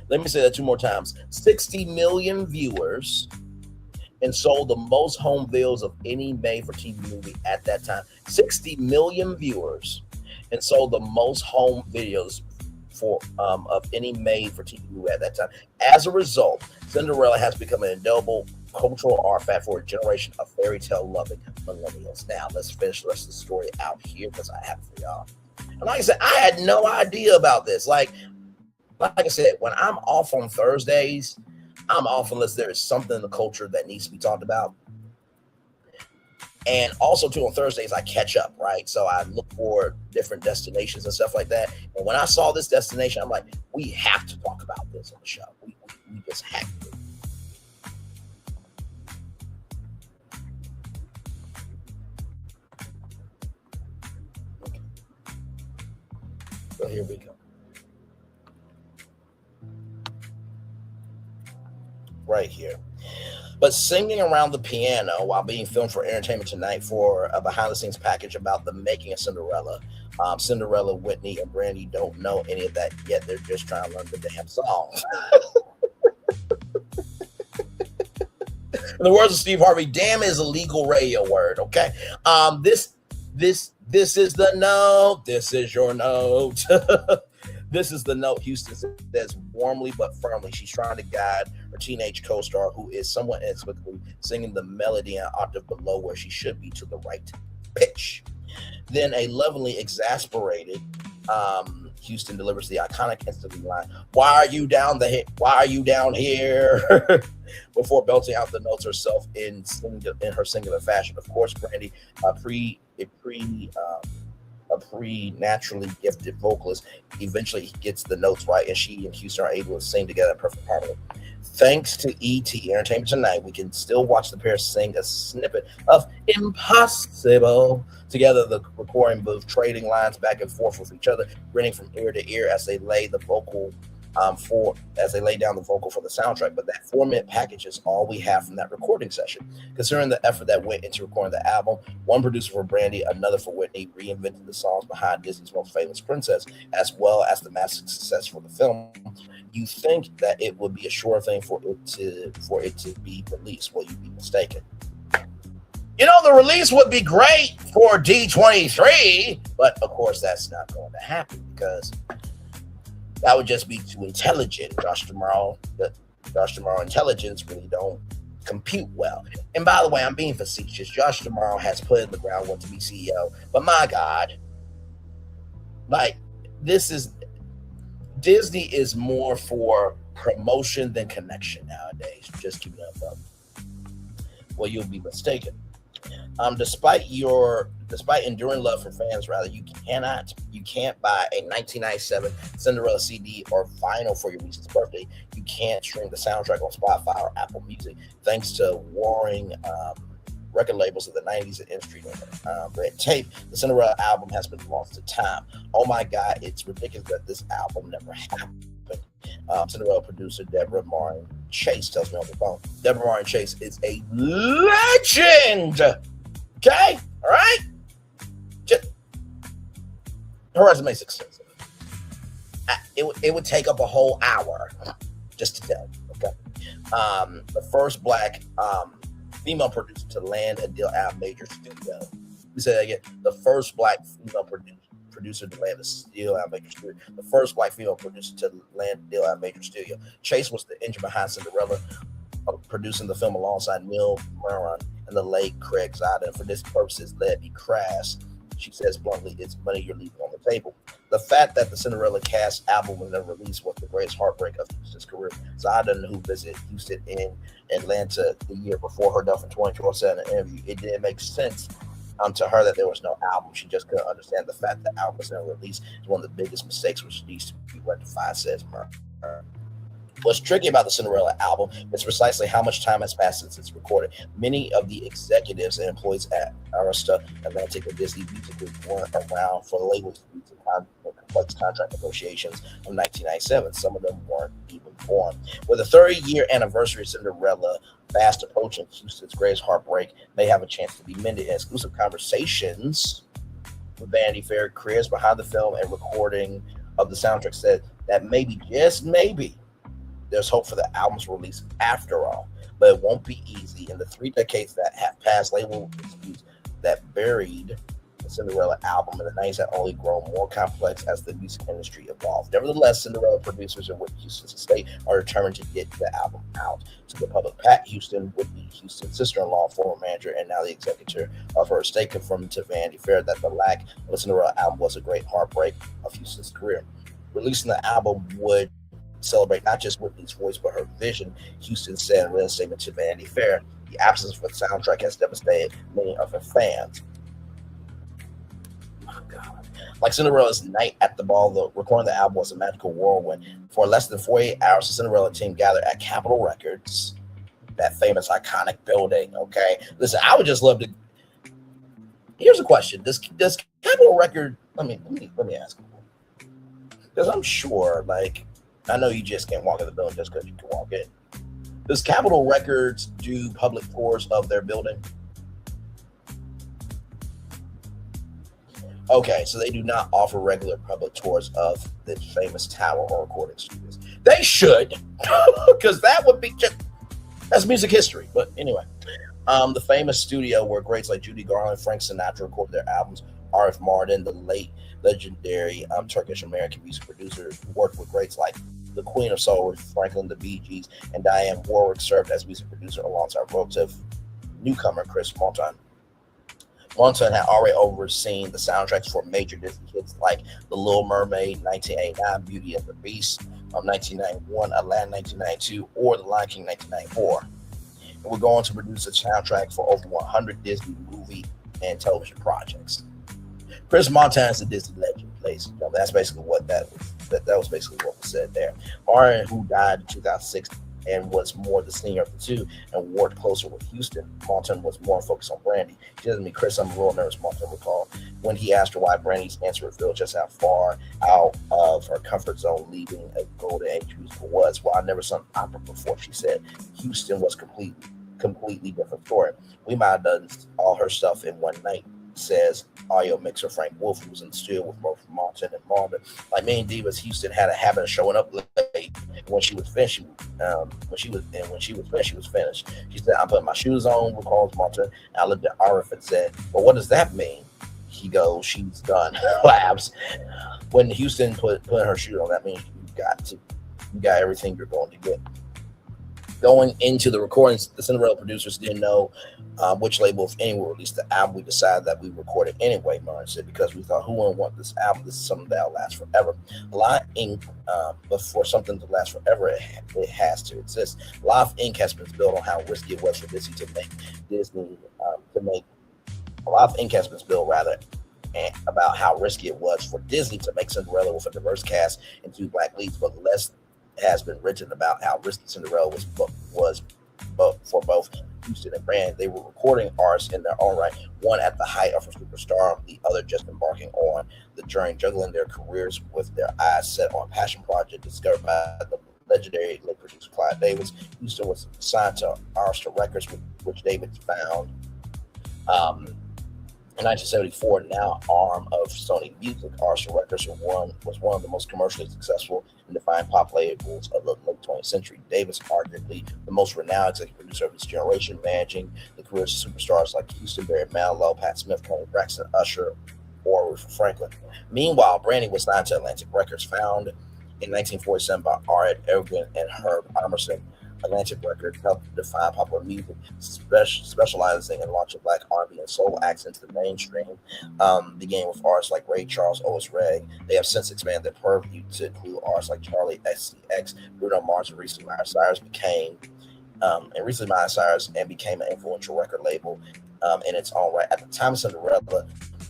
Let me say that 2 more times. 60 million viewers and sold the most home videos of any made-for-TV movie at that time. 60 million viewers and sold the most home videos of any made-for-TV movie at that time. As a result, Cinderella has become an indelible cultural artifact for a generation of fairy tale loving millennials. Now, let's finish the rest of the story out here because I have it for y'all. And like I said, I had no idea about this. Like I said, when I'm off on Thursdays, I'm off unless there is something in the culture that needs to be talked about. And also, too, on Thursdays, I catch up, right? So I look for different destinations and stuff like that. And when I saw this destination, I'm like, we have to talk about this on the show. We just have to. Okay. So here we go. Right here. But singing around the piano while being filmed for Entertainment Tonight for a behind-the-scenes package about the making of Cinderella. Cinderella, Whitney, and Brandy don't know any of that yet. They're just trying to learn the damn song. In the words of Steve Harvey, damn is a legal radio word, okay? This is the note. This is your note. This is the note Houston says warmly but firmly. She's trying to guide her teenage co-star, who is somewhat inexplicably singing the melody an octave below where she should be, to the right pitch. Then a lovingly exasperated Houston delivers the iconic instantly line, "Why are you down here?" before belting out the notes herself in her singular fashion. Of course, Brandy, a pre-naturally gifted vocalist, eventually gets the notes right, and she and Houston are able to sing together in perfect harmony. Thanks to E.T. Entertainment Tonight, we can still watch the pair sing a snippet of "Impossible" together, the recording booth, trading lines back and forth with each other, grinning from ear to ear as they lay the vocal down the vocal for the soundtrack. But that 4-minute package is all we have from that recording session. Considering the effort that went into recording the album, one producer for Brandy, another for Whitney, reinvented the songs behind Disney's most famous princess, as well as the massive success for the film, you think that it would be a sure thing for it to be released. Well, you'd be mistaken. You know, the release would be great for D23, but of course that's not going to happen because that would just be too intelligent. Josh Tomorrow intelligence really don't compute well. And by the way, I'm being facetious. Josh Tomorrow has put in the groundwork to be CEO, but my God, like Disney is more for promotion than connection nowadays. Just keep it up. Well, you'll be mistaken. Despite enduring love for fans, you can't buy a 1997 Cinderella CD or vinyl for your niece's birthday. You can't stream the soundtrack on Spotify or Apple Music, thanks to warring record labels of the 90s and industry red tape. The Cinderella album has been lost to time. Oh my God, it's ridiculous that this album never happened. Cinderella producer Deborah Marin Chase tells me on the phone. Deborah Marin Chase is a legend. Okay, all right. Her resume is extensive. It would take up a whole hour just to tell you. Okay, the first Black female producer to land a deal at a major studio. We say that again. The first Black female producer to land a deal at a major studio. The first Black female producer to land a deal at a major studio. Chase was the engine behind Cinderella, producing the film alongside Neil Moran and the late Craig Zada. And for this purposes, let it be crass. She says bluntly, it's money you're leaving on the table. The fact that the Cinderella cast album was never released was the greatest heartbreak of Houston's career. Zada, who visited Houston in Atlanta the year before her death in 2012, said in an interview, it didn't make sense to her that there was no album. She just couldn't understand the fact that the album was never released. It's one of the biggest mistakes which needs to be rectified, says Murray. What's tricky about the Cinderella album is precisely how much time has passed since it's recorded. Many of the executives and employees at Hearst, Atlantic, and Disney Music Group weren't around for the label's complex contract negotiations of 1997. Some of them weren't even born. With a 30-year anniversary of Cinderella fast approaching, Houston's greatest heartbreak may have a chance to be mended. In exclusive conversations with Vanity Fair, creators behind the film and recording of the soundtrack said that maybe, just maybe, there's hope for the album's release after all, but it won't be easy. In the 3 decades that have passed, label disputes that buried the Cinderella album in the 90s have only grown more complex as the music industry evolved. Nevertheless, Cinderella producers and Whitney Houston's estate are determined to get the album out to the public. Pat Houston, Whitney Houston's sister-in-law, former manager, and now the executor of her estate, confirmed to Vanity Fair that the lack of the Cinderella album was a great heartbreak of Houston's career. Releasing the album would celebrate not just Whitney's voice, but her vision, Houston said in a statement to Vanity Fair. The absence of the soundtrack has devastated many of her fans. Oh, God. Like Cinderella's night at the ball, the recording of the album was a magical whirlwind. For less than 48 hours, the Cinderella team gathered at Capitol Records, that famous, iconic building, okay? Listen, I would just love to... Here's a question. Does Capitol Record... Let me ask you. Because I'm sure, like... I know you just can't walk in the building just because you can walk in. Does Capitol Records do public tours of their building? Okay, so they do not offer regular public tours of the famous tower or recording studios. They should, because that would be that's music history. But anyway, the famous studio where greats like Judy Garland, Frank Sinatra recorded their albums. Arif Mardin, the late legendary Turkish-American music producer who worked with greats like the Queen of Soul, Franklin, the Bee Gees, and Diane Warwick, served as music producer alongside relative newcomer Chris Martin. Montan had already overseen the soundtracks for major Disney hits like The Little Mermaid, 1989, Beauty and the Beast, 1991, Aladdin, 1992, or The Lion King, 1994. And we're going to produce a soundtrack for over 100 Disney movie and television projects. Chris Montan is a Disney legend, ladies and gentlemen. That's basically what that was basically what was said there. Arn, who died in 2006 and was more the senior of the two and worked closer with Houston. Montan was more focused on Brandy. She doesn't mean Chris, I'm a little nervous, Montan recalled. When he asked her why, Brandy's answer revealed just how far out of her comfort zone leaving a golden age musical was. Well, I never sung opera before, she said. Houston was completely different story. We might have done all her stuff in one night, says audio mixer Frank Wolf, who was in the studio with both Montan and Marvin. Like many divas, Houston had a habit of showing up late. When she was finished, when she was finished, she was finished. She said, "I'm putting my shoes on," recalls Montan. I looked at Arif and said, "Well, what does that mean?" He goes, "She's done." Laughs. When Houston put her shoes on, that means you got everything you're going to get. Going into the recordings, the Cinderella producers didn't know which label, if any, will release the album. We decided that we recorded anyway, Martin said, because we thought, who wouldn't want this album? This is something that'll last forever. A lot of ink, but for something to last forever, it has to exist. A lot of ink has been spilled on how risky it was for Disney to make a lot of ink has been spilled, rather, about how risky it was for Disney to make Cinderella with a diverse cast and 2 black leads, but less has been written about how risky Cinderella was for both Houston and Brand. They were recording artists in their own right, one at the height of her superstar, the other just embarking on the journey, juggling their careers with their eyes set on passion project discovered by the legendary late producer Clive Davis. Houston was signed to Hearst Records, which David found in 1974, now arm of Sony Music. Hearst Records was one of the most commercially successful and defined pop labels of the late 20th century. Davis, arguably the most renowned executive producer of his generation, managing the careers of superstars like Houston, Barry Manilow, Pat Smith, Tony Braxton, Usher, or Aretha Franklin. Meanwhile, Brandy was signed to Atlantic Records, founded in 1947 by Art Ergen and Herb Emerson. Atlantic Records helped define popular music, specializing in launching black R&B and soul acts into the mainstream, beginning with artists like Ray Charles, Otis Redding. They have since expanded their purview to include artists like Charlie XCX, Bruno Mars, and recently Miley Cyrus became an influential record label in its own right. At the time of Cinderella,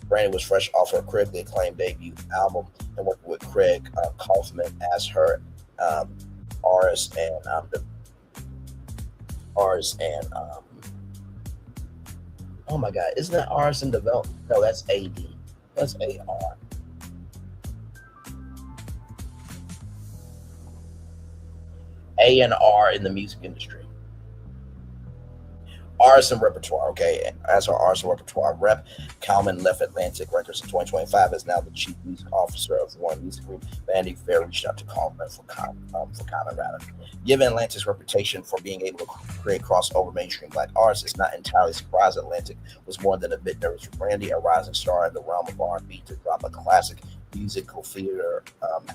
Brandy was fresh off her critically acclaimed debut album and worked with Craig Kaufman as her artist and oh my God, isn't that artist in development? No, that's AD. That's AR. A&R in the music industry. Artist and repertoire, okay. As her artist and repertoire rep, Kalman left Atlantic Records in 2025 as now the chief music officer of Warner Music Group. Vanity Fair reached out to Kalman for comment rather. Given Atlantic's reputation for being able to create crossover mainstream black artists, it's not entirely surprising Atlantic was more than a bit nervous for Brandy, a rising star in the realm of R&B, to drop a classic musical theater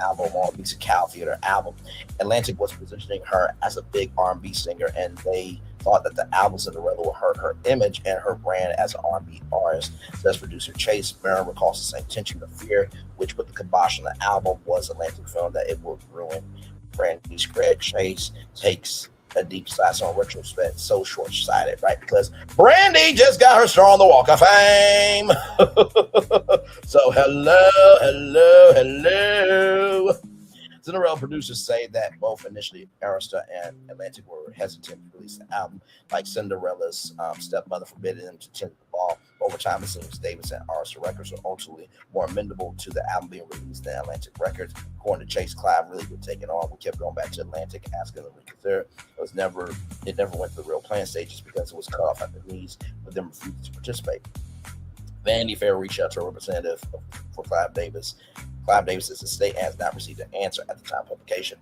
album or musical theater album. Atlantic was positioning her as a big R&B singer, and they thought that the album Cinderella would hurt her image and her brand as an R&B artist. Says producer Chase Barron recalls the same tension of fear, which with the kibosh on the album was Atlantic film that it would ruin Brandy's career. Chase takes a deep slice on retrospect, so short-sighted, right? Because Brandy just got her star on the Walk of Fame. So hello. Cinderella producers say that both initially Arista and Atlantic were hesitant to release the album, like Cinderella's stepmother forbidding them to tend the ball. Over time, it seems Davis and Arista Records were ultimately more amenable to the album being released than Atlantic Records. According to Chase, Clive really did take it on. We kept going back to Atlantic, asking them to reconsider. It never went to the real plan stages because it was cut off at the knees, with them refusing to participate. Vanity Fair reached out to a representative for Clive Davis. Clive Davis's estate has not received an answer at the time of publication.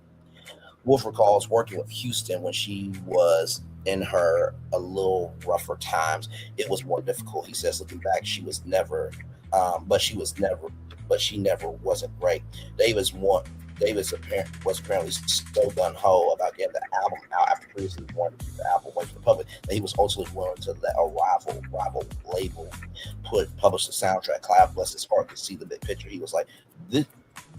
Wolf recalls working with Houston when she was in her a little rougher times. It was more difficult. He says, looking back, she never wasn't great. Davis Davis was apparently so gung-ho about getting the album out after previously wanting to keep the album away from the public that he was ultimately willing to let a rival label publish the soundtrack. Cloud, bless his heart, could see the big picture. He was like,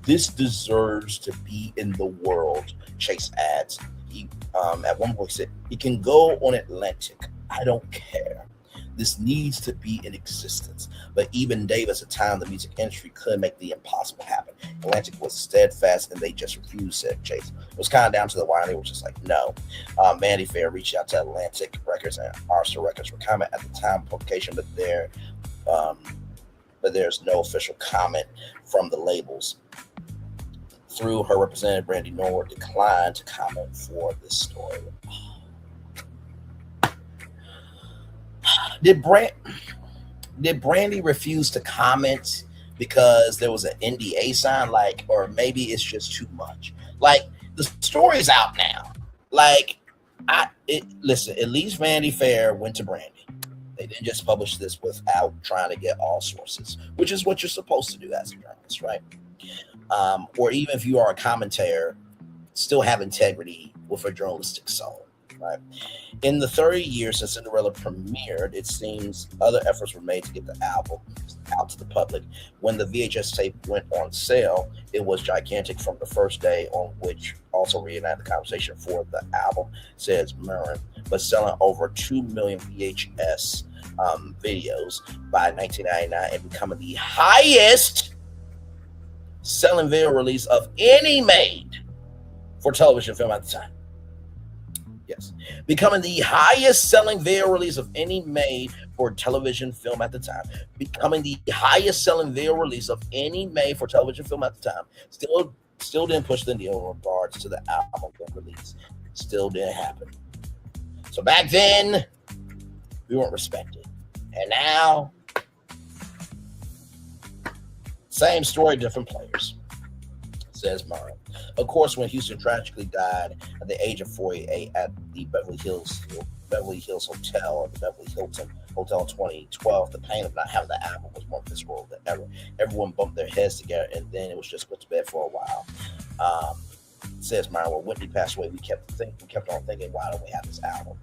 this deserves to be in the world. Chase adds. He at one point said, "It can go on Atlantic. I don't care. This needs to be in existence." But even Davis, at the time, the music industry could make the impossible happen. Atlantic was steadfast, and they just refused, said Chase. It was kind of down to the wire. They were just like, no. Vanity Fair reached out to Atlantic Records and Hearst Records for comment at the time of publication, but there's no official comment from the labels. Through her representative, Brandy Norwood declined to comment for this story. Did Brandy refuse to comment because there was an NDA sign, or maybe it's just too much? The story's out now. Listen, at least Vanity Fair went to Brandy. They didn't just publish this without trying to get all sources, which is what you're supposed to do as a journalist, right? Or even if you are a commentator, still have integrity with a journalistic soul, right? In the 30 years since Cinderella premiered, it seems other efforts were made to get the album out to the public. When the VHS tape went on sale, it was gigantic from the first day, on which also reunited the conversation for the album, says Murren, but selling over 2 million VHS videos by 1999 and becoming the highest selling video release of any made for television film at the time. Yes. Becoming the highest selling video release of any made for television film at the time. Becoming the highest selling video release of any made for television film at the time. Still didn't push the needle in regards to the album release. Still didn't happen. So back then, we weren't respected. And now, same story, different players, says Murray. Of course, when Houston tragically died at the age of 48 at the Beverly Hills Hotel, or the Beverly Hilton Hotel in 2012, the pain of not having the album was more visceral than ever. Everyone bumped their heads together, and then it was just put to bed for a while. Says Murray, when Whitney passed away, we kept on thinking, why don't we have this album?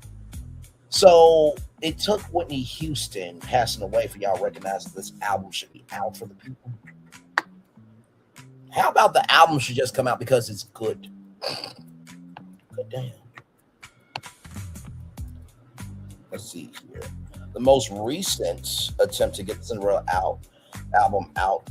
So it took Whitney Houston passing away for y'all to recognize that this album should be out for the people. How about the album should just come out because it's good? Good damn. Let's see here. The most recent attempt to get the Cinderella album out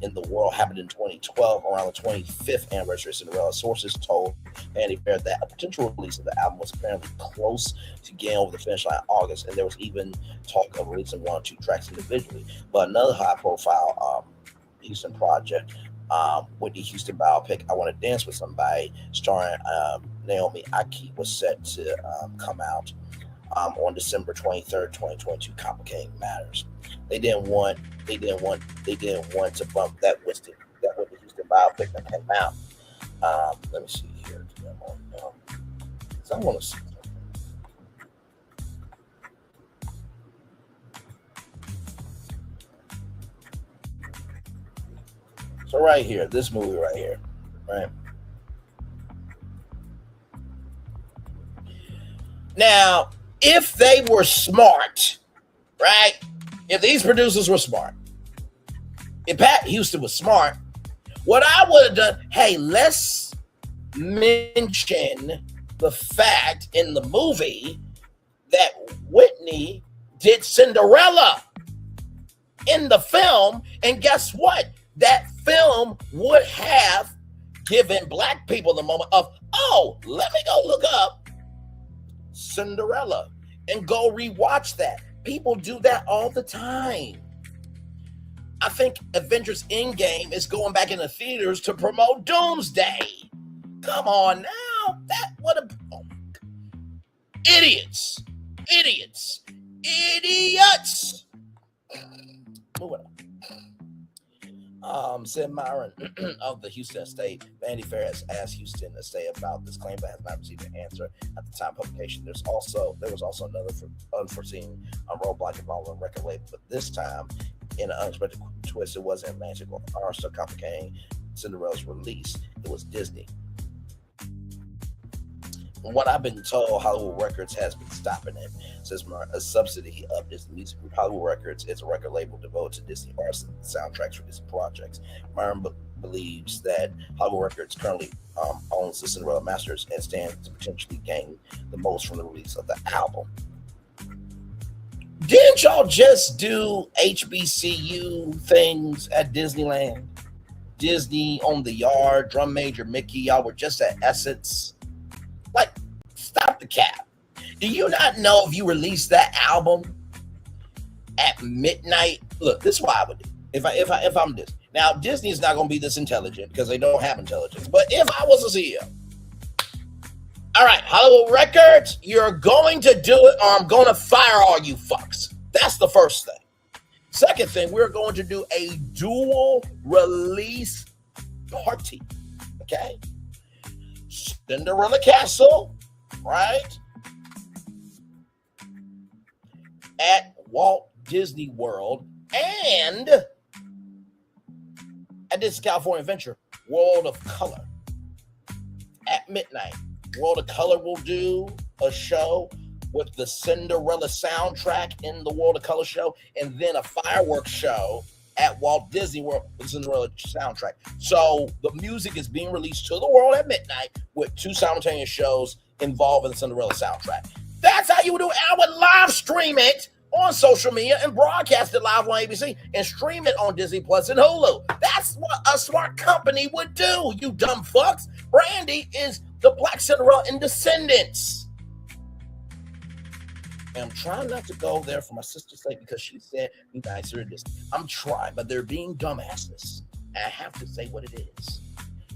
in the world happened in 2012, around the 25th anniversary of Cinderella. Sources told Vanity Fair that a potential release of the album was apparently close to getting over the finish line in August, and there was even talk of releasing 1 or 2 tracks individually. But another high-profile Houston project, Whitney Houston biopic, I Want to Dance with Somebody, starring Naomi Aki, was set to come out on December 23rd, 2022. Complicating matters. They didn't want to bump that Whitney Houston biopic that came out. Let me see here. So I want to see. So right here, this movie right here, right? Now, if they were smart, right? If these producers were smart, if Pat Houston was smart, what I would have done, hey, let's mention the fact in the movie that Whitney did Cinderella in the film, and guess what? That film would have given Black people the moment of, oh, let me go look up Cinderella and go rewatch that. People do that all the time. I think Avengers Endgame is going back in the theaters to promote Doomsday. Come on now. That would have... Oh my God. Idiots. Moving on. Said Myron of the Houston estate, Vanity Fair has asked Houston estate about this claim but has not received an answer at the time of publication. There was also another unforeseen roadblock involving record label, but this time, in an unexpected twist, it wasn't Atlantic or Hearst, so complicating Cinderella's release, it was Disney. From what I've been told, Hollywood Records has been stopping it. Since a subsidy of Disney Music Group, Hollywood Records is a record label devoted to Disney artists and soundtracks for Disney projects. Myron believes that Hollywood Records currently owns the Cinderella Masters and stands to potentially gain the most from the release of the album. Didn't y'all just do HBCU things at Disneyland? Disney on the Yard, Drum Major Mickey, y'all were just at Essence. Like, stop the cap. Do you not know if you release that album at midnight? Look, this is what I would do if I'm Disney. Now, Disney is not going to be this intelligent because they don't have intelligence. But if I was a CEO, all right, Hollywood Records, you're going to do it or I'm going to fire all you fucks. That's the first thing. Second thing, we're going to do a dual release party. Okay? Cinderella Castle, right? At Walt Disney World and at this California Adventure, World of Color at midnight. World of Color will do a show with the Cinderella soundtrack in the World of Color show, and then a fireworks show at Walt Disney World with the Cinderella soundtrack. So the music is being released to the world at midnight with two simultaneous shows involving the Cinderella soundtrack. That's how you would do it. I would live stream it on social media and broadcast it live on ABC and stream it on Disney Plus and Hulu. That's what a smart company would do, you dumb fucks. Brandy is the Black Cinderella in Descendants. And I'm trying not to go there for my sister's sake because she said, you guys are this. I'm trying, but they're being dumbasses. And I have to say what it is.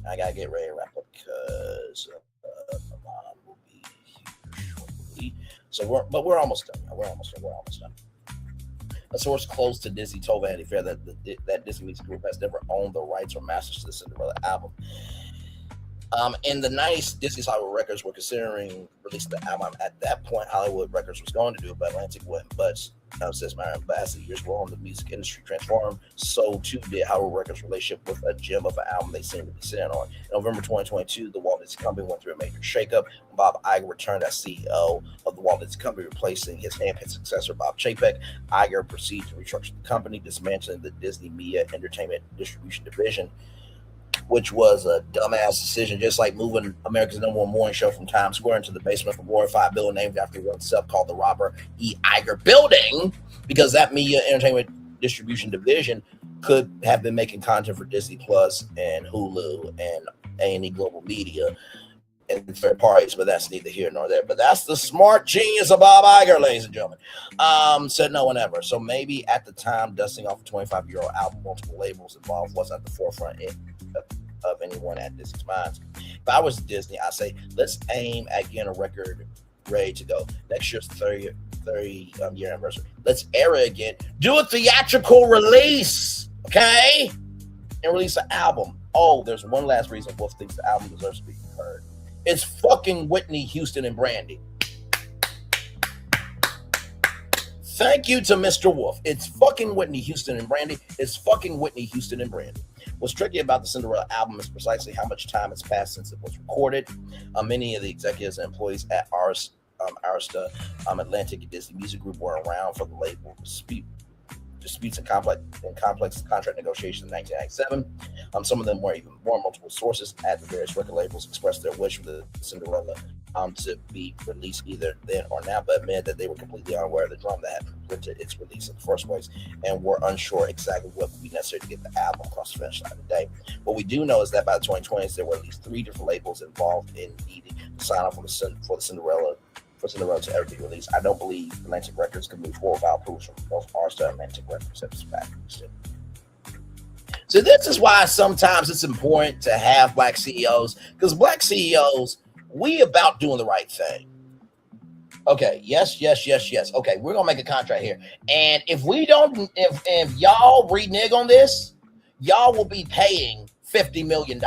I got to get ready to wrap up because my mom will be here shortly. So we're almost done. We're almost done. A source close to Disney told Vanity Fair that Disney Music Group has never owned the rights or masters to the Cinderella album. In the 90s, Disney's Hollywood Records were considering releasing the album. At that point, Hollywood Records was going to do it, but Atlantic wouldn't budge. Says Myron, but as the years went on, the music industry transformed. So too did Hollywood Records' relationship with a gem of an album they seem to be sitting on. In November 2022, the Walt Disney Company went through a major shakeup. Bob Iger returned as CEO of the Walt Disney Company, replacing his handpicked successor, Bob Chapek. Iger proceeded to restructure the company, dismantling the Disney Media Entertainment Distribution Division, which was a dumbass decision, just like moving America's #1 morning show from Times Square into the basement of a glorified building named after himself called the Robert E. Iger Building, because that Media Entertainment Distribution Division could have been making content for Disney Plus and Hulu and A&E Global Media and third parties, but that's neither here nor there. But that's the smart genius of Bob Iger, ladies and gentlemen. Said no one ever. So maybe at the time, dusting off a 25-year-old album, multiple labels involved was at the forefront of anyone at Disney's minds. If I was Disney, I'd say, let's aim at getting a record ready to go. Next year's 30 year anniversary. Let's air it again. Do a theatrical release, okay? And release an album. Oh, there's one last reason Wolf thinks the album deserves to be heard. It's fucking Whitney Houston and Brandy. Thank you to Mr. Wolf. It's fucking Whitney Houston and Brandy. It's fucking Whitney Houston and Brandy. What's tricky about the Cinderella album is precisely how much time has passed since it was recorded. Many of the executives and employees at Arista, Atlantic, and Disney Music Group were around for the label disputes and complex contract negotiations in 1997. Some of them were even more. Multiple sources at the various record labels expressed their wish for the Cinderella to be released either then or now, but admitted that they were completely unaware of the drum that had prevented its release in the first place and were unsure exactly what would be necessary to get the album across the finish line today. What we do know is that by the 2020s, there were at least 3 different labels involved in needing to sign off for Cinderella to ever be released. I don't believe Atlantic Records can move forward without approval from both Arista and Atlantic Records. So this is why sometimes it's important to have black CEOs, because black CEOs, we about doing the right thing. Okay, yes. Okay, we're gonna make a contract here, and if y'all renege on this, y'all will be paying $50 million.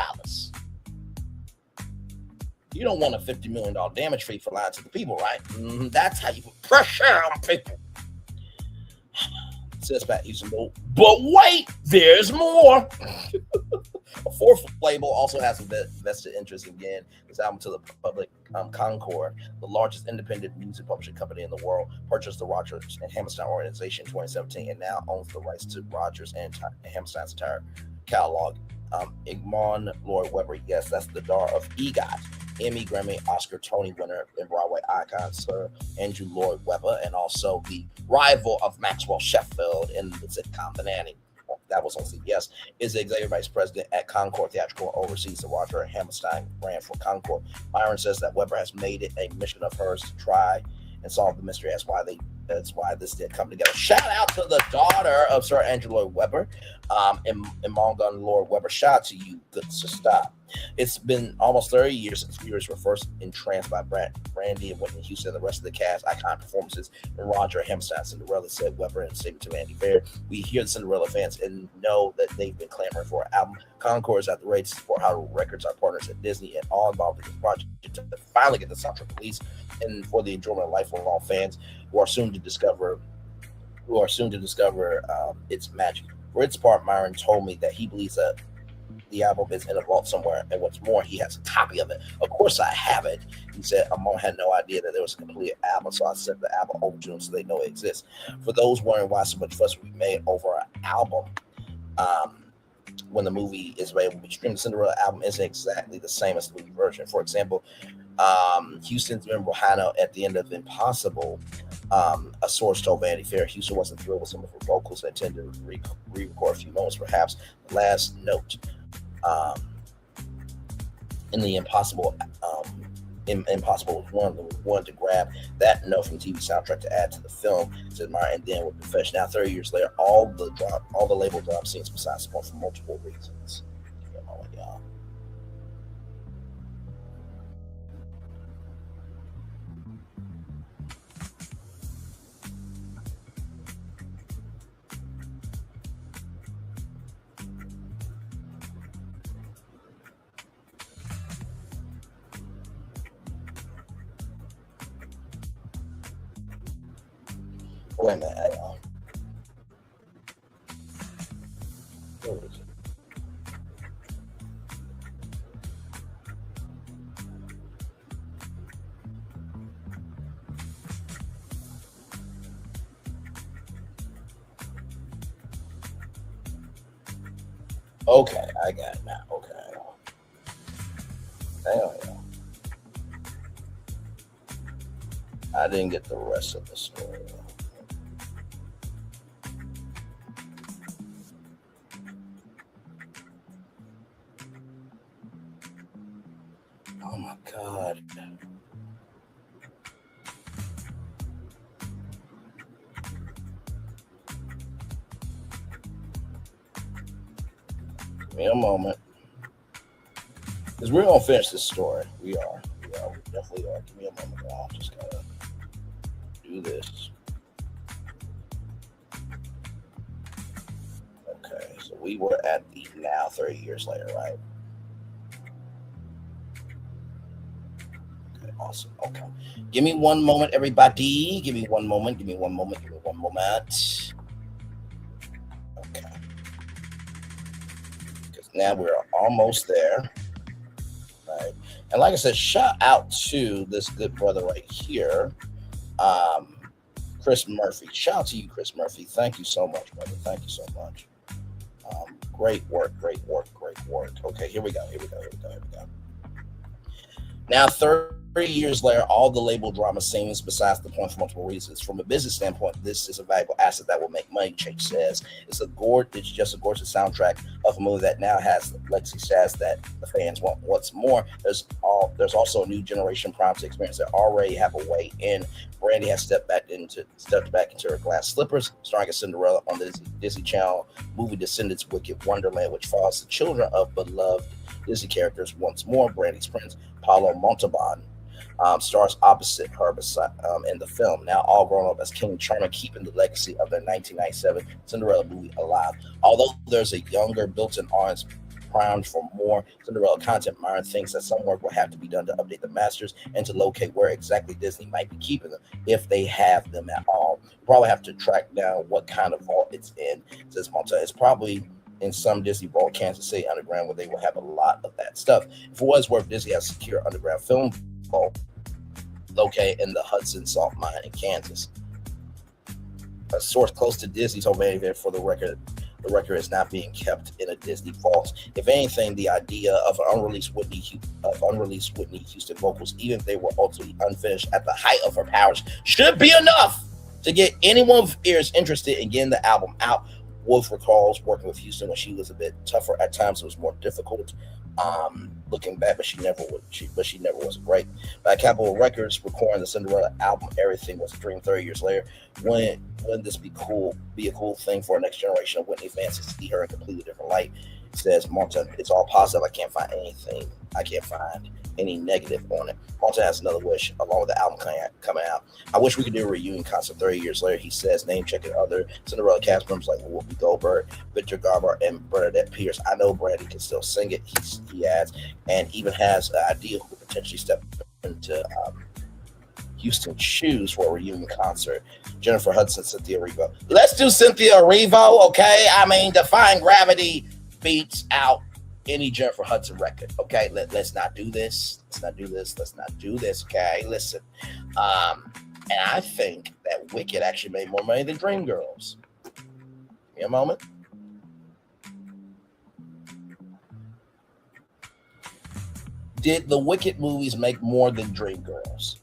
You don't want a $50 million damage fee for lying to the people, right? That's how you put pressure on people. Says Pat Houston, but wait, there's more. A fourth label also has a vested interest in getting this album to the public. Concord, the largest independent music publishing company in the world, purchased the Rodgers and Hammerstein organization in 2017 and now owns the rights to Rodgers and Hammerstein's entire catalog. Iman Lloyd Webber, yes, that's the daughter of EGOT, Emmy, Grammy, Oscar, Tony winner, and Broadway icon Sir Andrew Lloyd Webber, and also the rival of Maxwell Sheffield in the sitcom The Nanny. That was on CBS, is the executive vice president at Concord Theatrical, oversees the Roger and Hammerstein brand for Concord. Myron says that Webber has made it a mission of hers to try and solve the mystery. That's why this did come together. Shout out to the daughter of Sir Andrew Lloyd Webber, and Mongan Lloyd Webber. Shout out to you, good sister. It's been almost 30 years since viewers were first entranced by Brandy and Whitney Houston and the rest of the cast. Iconic performances in Roger and Hammerstein, Cinderella, said Webber in a statement to Andy Fair. We hear the Cinderella fans and know that they've been clamoring for an album. Concord is at the race for HowU Records, our partners at Disney, and all involved in this project to finally get the soundtrack released and for the enjoyment of lifelong fans who are soon to discover its magic. For its part, Myron told me that he believes that the album is in a vault somewhere, and what's more, he has a copy of it. Of course, I have it. He said, Amon had no idea that there was a complete album, so I sent the album over to him so they know it exists. For those wondering why so much fuss we made over an album, when the movie is available to stream, the Cinderella album isn't exactly the same as the movie version. For example, Houston's memorable high note at the end of Impossible, a source told Vanity Fair Houston wasn't thrilled with some of her vocals and intended to re-record a few moments, perhaps. The last note in the Impossible was one to grab that note from TV soundtrack to add to the film, said Myron, and then with Confession. Now, 30 years later, all the label drop scenes besides support for multiple reasons. Wait a minute, hang on. Where is it? Okay, I got it now. Okay. Hang on, y'all. I didn't get the rest of the story. Oh my God. Give me a moment. Because we're going to finish this story. We definitely are. Give me a moment. I'll just gotta do this. Okay, so we were at the now 30 years later, right? Awesome. Okay. Give me one moment, everybody. Give me one moment. Give me one moment. Give me one moment. Okay. Because now we're almost there. Right. And like I said, shout out to this good brother right here, Chris Murphy. Shout out to you, Chris Murphy. Thank you so much, brother. Thank you so much. Great work. Great work. Great work. Okay, here we go. Now, 30 years later, all the label drama seems besides the point for multiple reasons. From a business standpoint, this is a valuable asset that will make money, Chase says. It's just a gorgeous soundtrack of a movie that now has legacy status that the fans want. What's more, there's also a new generation prime to experience that already have a way in. Brandy has stepped back into her glass slippers, starring as Cinderella on the Disney Channel movie Descendants Wicked Wonderland, which follows the children of beloved Disney characters once more. Brandy's prince, Paolo Montalban, stars opposite her in the film, now all grown up as King Charming, keeping the legacy of the 1997 Cinderella movie alive. Although there's a younger built-in audience primed for more Cinderella content, Myron thinks that some work will have to be done to update the masters and to locate where exactly Disney might be keeping them, if they have them at all. We'll probably have to track down what kind of vault it's in, says Monta. It's probably in some Disney Vault, Kansas City Underground, where they will have a lot of that stuff. If it was worth, Disney has a secure underground film vault located in the Hudson Salt Mine in Kansas. A source close to Disney told me, for the record is not being kept in a Disney vault. If anything, the idea of unreleased Whitney Houston vocals, even if they were ultimately unfinished at the height of her powers, should be enough to get anyone with ears interested in getting the album out. Wolf recalls working with Houston when she was a bit tougher at times. It was more difficult. Looking back, but she never was great. By Capitol Records recording the Cinderella album, everything was a dream. 30 years later, wouldn't this be a cool thing for a next generation of Whitney fans to see her in a completely different light? Says Martin, it's all positive. I can't find any negative on it. Martin has another wish along with the album coming out. I wish we could do a reunion concert 30 years later. He says, name checking other Cinderella cast members like Whoopi Goldberg, Victor Garber, and Bernadette Pierce. I know Brandy can still sing it, he adds, and even has an idea who could potentially step into Houston's shoes for a reunion concert. Jennifer Hudson, Cynthia Erivo. Let's do Cynthia Erivo, okay? I mean, Defying Gravity beats out any Jennifer Hudson record. Okay, let's not do this. Let's not do this. Okay, listen. And I think that Wicked actually made more money than Dreamgirls. Give me a moment. Did the Wicked movies make more than Dreamgirls?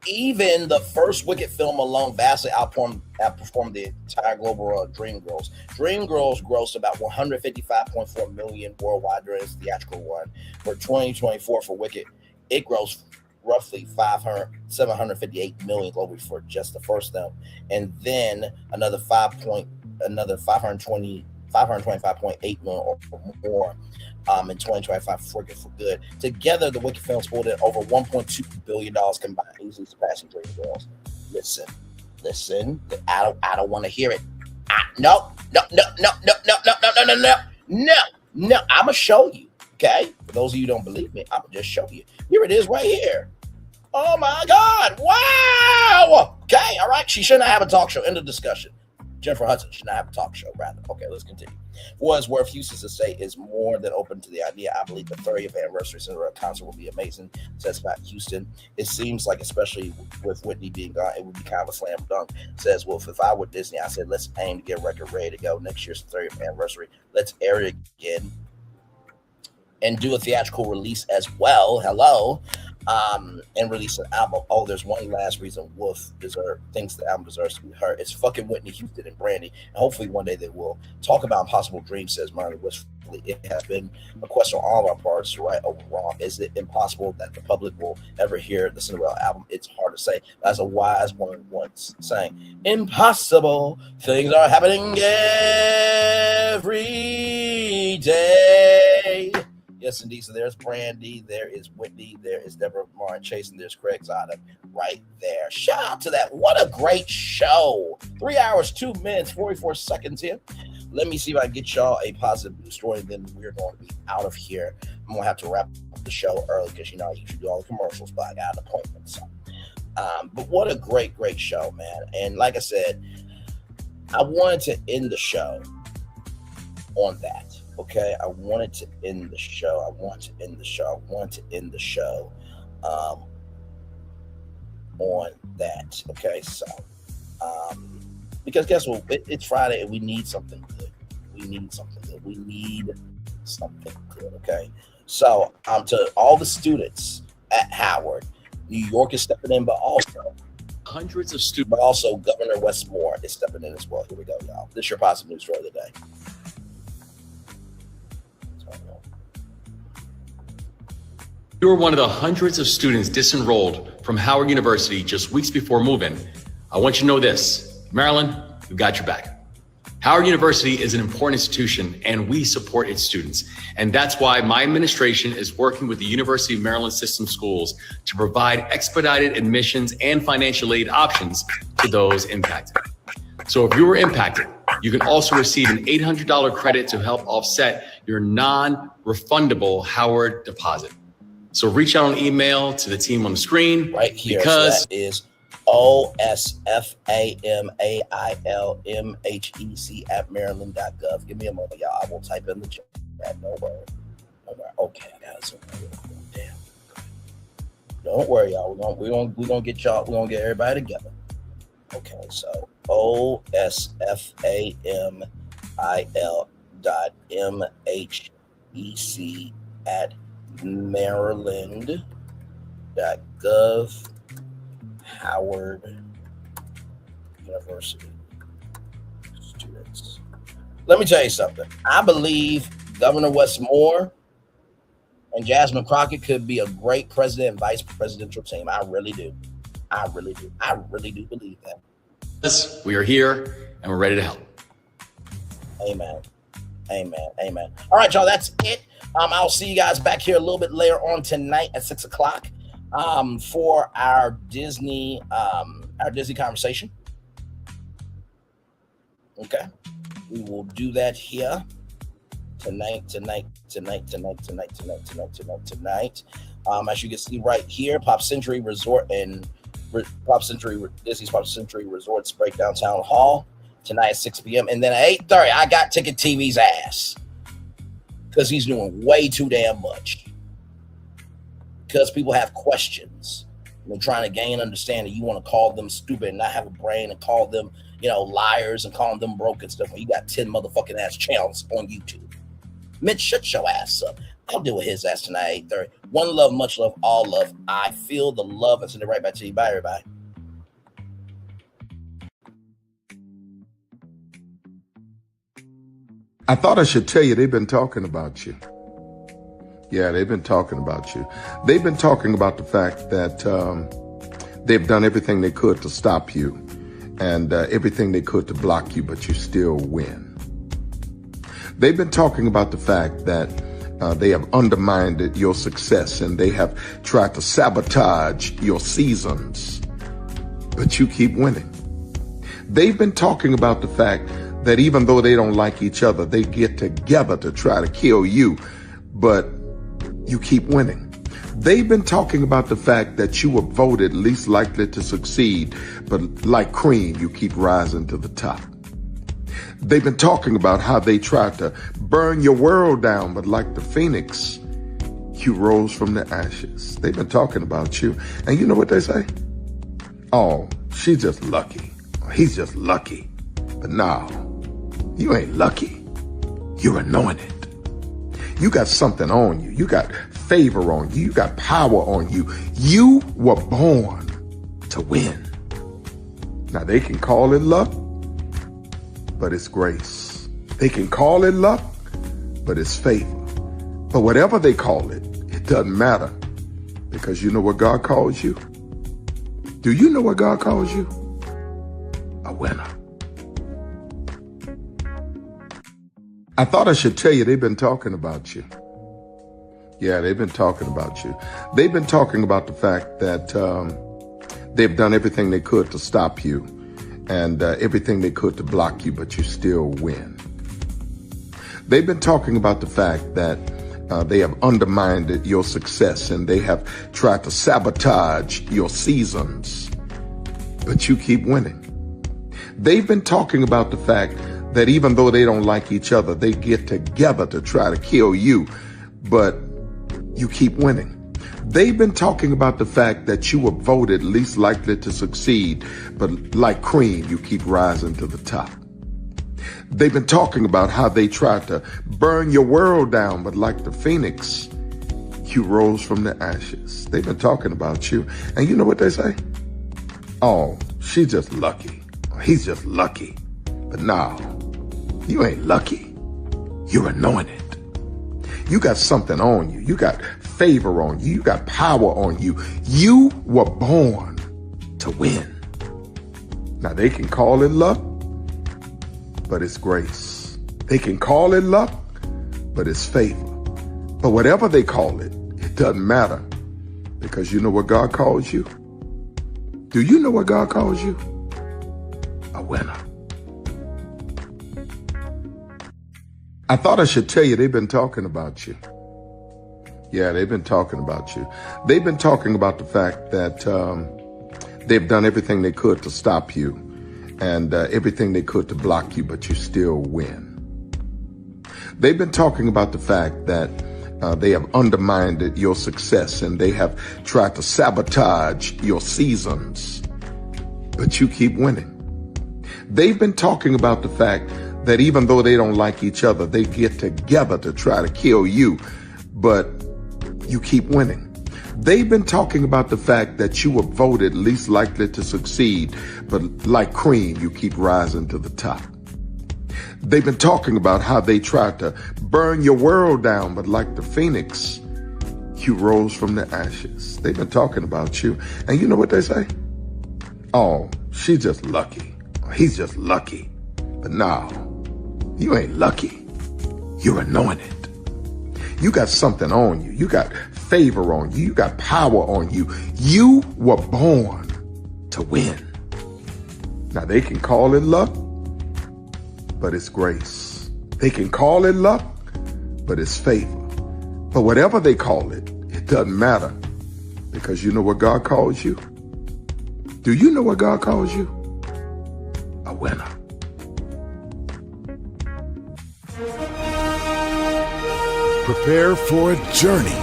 Even the first Wicked film alone vastly outperformed the entire global run of Dreamgirls. Dreamgirls grossed about $155.4 million worldwide during its theatrical run. For 2024 for Wicked, it grossed roughly $758 million globally for just the first film, and then another 525.8 million or more in 2025 for Good. Together, the Wicked films pulled in over $1.2 billion combined, easily surpassing Dreamgirls. Listen. I don't want to hear it. No. I'm gonna show you. Okay, for those of you who don't believe me, I'm gonna just show you. Here it is, right here. Oh my God! Wow. Okay, all right. She shouldn't have a talk show. End of discussion. Jennifer Hudson should not have a talk show, rather. Okay, let's continue. Was worth Houston's estate is more than open to the idea. I believe the 30th anniversary Cinderella concert will be amazing, says Scott Houston. It seems like, especially with Whitney being gone, it would be kind of a slam dunk, says Wolf. If I were Disney, I said, let's aim to get a record ready to go. Next year's 30th anniversary, let's air it again and do a theatrical release as well. Hello. And release an album. Oh, there's one last reason Wolf thinks the album deserves to be heard. It's fucking Whitney Houston and Brandy. And hopefully one day they will talk about impossible dreams, says Marley wistfully. It has been a question on all of our parts to right over wrong. Is it impossible that the public will ever hear the Cinderella album? It's hard to say. As a wise woman once saying, impossible things are happening every day. Yes, indeed. So there's Brandy, there is Whitney, there is Deborah Martin Chase, and there's Craig Zada right there. Shout out to that. What a great show. 3 hours, 2 minutes, 44 seconds here. Let me see if I can get y'all a positive news story, and then we're going to be out of here. I'm going to have to wrap up the show early because, I usually do all the commercials, but I got an appointment. So. But what a great, great show, man. And like I said, I wanted to end the show on that. Okay, I wanted to end the show on that. Okay, so because guess what? It's Friday and we need something good. Okay, so to all the students at Howard, New York is stepping in, but also hundreds of students, but also Governor Westmore is stepping in as well. Here we go, y'all. This is your positive news story of the day. You were one of the hundreds of students disenrolled from Howard University just weeks before moving. I want you to know this, Maryland, we've got your back. Howard University is an important institution and we support its students. And that's why my administration is working with the University of Maryland System Schools to provide expedited admissions and financial aid options to those impacted. So if you were impacted, you can also receive an $800 credit to help offset your non-refundable Howard deposit. So reach out on email to the team on the screen. Right here. Because so that is osfamailmhec@maryland.gov. Give me a moment, y'all. I will type in the chat. No worry. Okay, guys. Damn. Don't worry, y'all. We're gonna get y'all. We're gonna get everybody together. Okay, so osfamail.mhec@maryland.gov. Howard University students. Let me tell you something. I believe Governor Wes Moore and Jasmine Crockett could be a great president and vice presidential team. I really do. I really do believe that. Yes, we are here and we're ready to help. Amen. All right, y'all, that's it. I'll see you guys back here a little bit later on tonight at 6 o'clock for our Disney conversation. Okay. We will do that here tonight. As you can see right here, Pop Century Resort and Disney's Pop Century Resorts Breakdown Town Hall tonight at 6 p.m. And then at 8:30, I got Ticket TV's ass because he's doing way too damn much. Because people have questions. They're trying to gain understanding. You want to call them stupid and not have a brain and call them, liars and call them broke and stuff. When you got 10 motherfucking ass channels on YouTube. Mitch, shut your ass up. I'll deal with his ass tonight at 8:30. One love, much love, all love. I feel the love and send it right back to you. Bye, everybody. I thought I should tell you they've been talking about you. Yeah, they've been talking about you. They've been talking about the fact that they've done everything they could to stop you and everything they could to block you, but you still win. They've been talking about the fact that they have undermined your success and they have tried to sabotage your seasons, but you keep winning. They've been talking about the fact that even though they don't like each other, they get together to try to kill you, but you keep winning. They've been talking about the fact that you were voted least likely to succeed, but like cream, you keep rising to the top. They've been talking about how they tried to burn your world down, but like the phoenix, you rose from the ashes. They've been talking about you. And you know what they say? Oh, she's just lucky. He's just lucky. But no, you ain't lucky. You're anointed. You got something on you. You got favor on you. You got power on you. You were born to win. Now they can call it luck, but it's grace. They can call it luck, but it's favor. But whatever they call it, it doesn't matter, because you know what God calls you? Do you know what God calls you? A winner. I thought I should tell you they've been talking about you. Yeah, they've been talking about you. They've been talking about the fact that they've done everything they could to stop you and everything they could to block you, but you still win. They've been talking about the fact that they have undermined your success and they have tried to sabotage your seasons, but you keep winning. They've been talking about the fact that even though they don't like each other, they get together to try to kill you, but you keep winning. They've been talking about the fact that you were voted least likely to succeed, but like cream, you keep rising to the top. They've been talking about how they tried to burn your world down, but like the phoenix, you rose from the ashes. They've been talking about you. And you know what they say? Oh, she's just lucky. He's just lucky. But no, you ain't lucky. You're anointed. You got something on you. You got favor on you. You got power on you. You were born to win. Now they can call it luck, but it's grace. They can call it luck, but it's favor. But whatever they call it, it doesn't matter, because you know what God calls you? Do you know what God calls you? A winner. I thought I should tell you they've been talking about you. Yeah, they've been talking about you. They've been talking about the fact that They've done everything they could to stop you and everything they could to block you, but you still win. They've been talking about the fact that they have undermined your success and they have tried to sabotage your seasons, but you keep winning. They've been talking about the fact that even though they don't like each other, they get together to try to kill you, but you keep winning. They've been talking about the fact that you were voted least likely to succeed, but like cream, you keep rising to the top. They've been talking about how they tried to burn your world down, but like the phoenix, you rose from the ashes. They've been talking about you. And you know what they say? Oh, she's just lucky. He's just lucky. But no, you ain't lucky. You're anointed. You got something on you. You got favor on you. You got power on you. You were born to win. Now they can call it luck, but it's grace. They can call it luck, but it's favor. But whatever they call it, it doesn't matter, because you know what God calls you? Do you know what God calls you? A winner. Prepare for a journey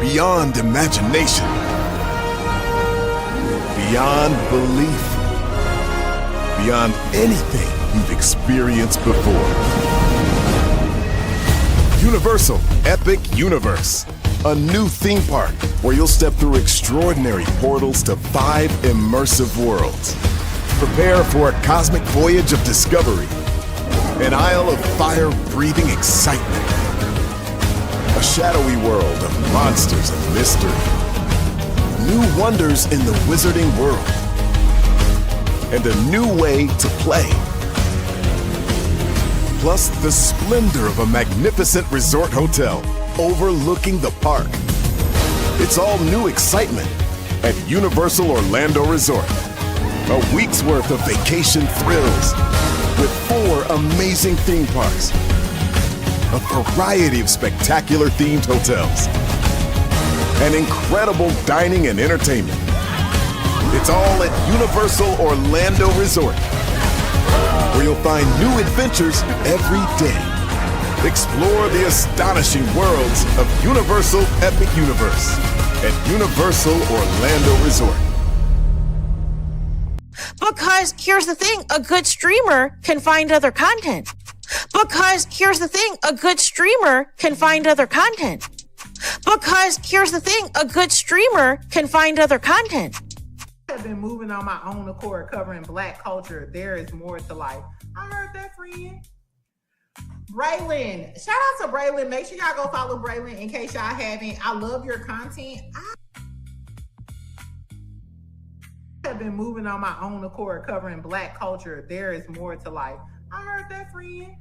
beyond imagination, beyond belief, beyond anything you've experienced before. Universal Epic Universe, a new theme park where you'll step through extraordinary portals to 5 immersive worlds. Prepare for a cosmic voyage of discovery, an isle of fire-breathing excitement, a shadowy world of monsters and mystery, new wonders in the wizarding world, and a new way to play. Plus the splendor of a magnificent resort hotel overlooking the park. It's all new excitement at Universal Orlando Resort. A week's worth of vacation thrills with 4 amazing theme parks, a variety of spectacular themed hotels, and incredible dining and entertainment. It's all at Universal Orlando Resort, where you'll find new adventures every day. Explore the astonishing worlds of Universal Epic Universe at Universal Orlando Resort. Because here's the thing, a good streamer can find other content. Because here's the thing, a good streamer can find other content. Because here's the thing, a good streamer can find other content. I've been moving on my own accord, covering Black culture. There is more to life. I heard that, friend. Braylon, shout out to Braylon. Make sure y'all go follow Braylon in case y'all haven't. I love your content. I have been moving on my own accord, covering Black culture. There is more to life. I heard that, friend.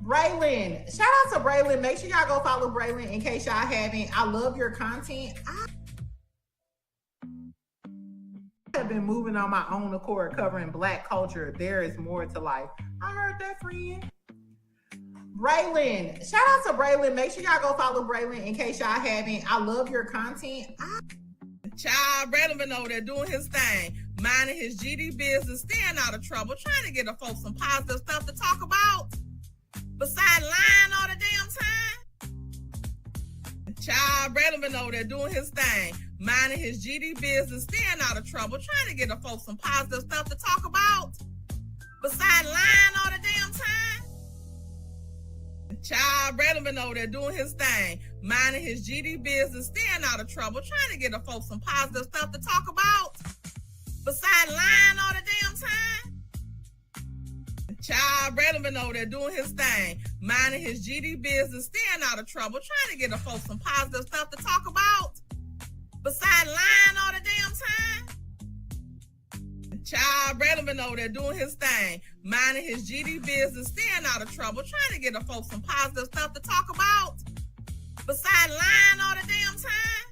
Braylon, shout out to Braylon. Make sure y'all go follow Braylon in case y'all haven't. I love your content. I have been moving on my own accord, covering Black culture. There is more to life. I heard that, friend. Braylon, shout out to Braylon. Make sure y'all go follow Braylon in case y'all haven't. I love your content. Child, Braylon been over there doing his thing, minding his GD business, staying out of trouble, trying to get the folks some positive stuff to talk about, besides lying all the damn time. Child, Braylon been over there doing his thing, minding his GD business, staying out of trouble, trying to get the folks some positive stuff to talk about, besides lying all the damn time. Child, Braylon been over there doing his thing, minding his GD business, staying out of trouble, trying to get the folks some positive stuff to talk about, besides lying all the damn time. Child, Braylon been over there doing his thing, minding his GD business, staying out of trouble, trying to get the folks some positive stuff to talk about, besides lying all the damn time. Child, Braylon been over there doing his thing, minding his GD business, staying out of trouble, trying to get the folks some positive stuff to talk about, besides lying all the damn time.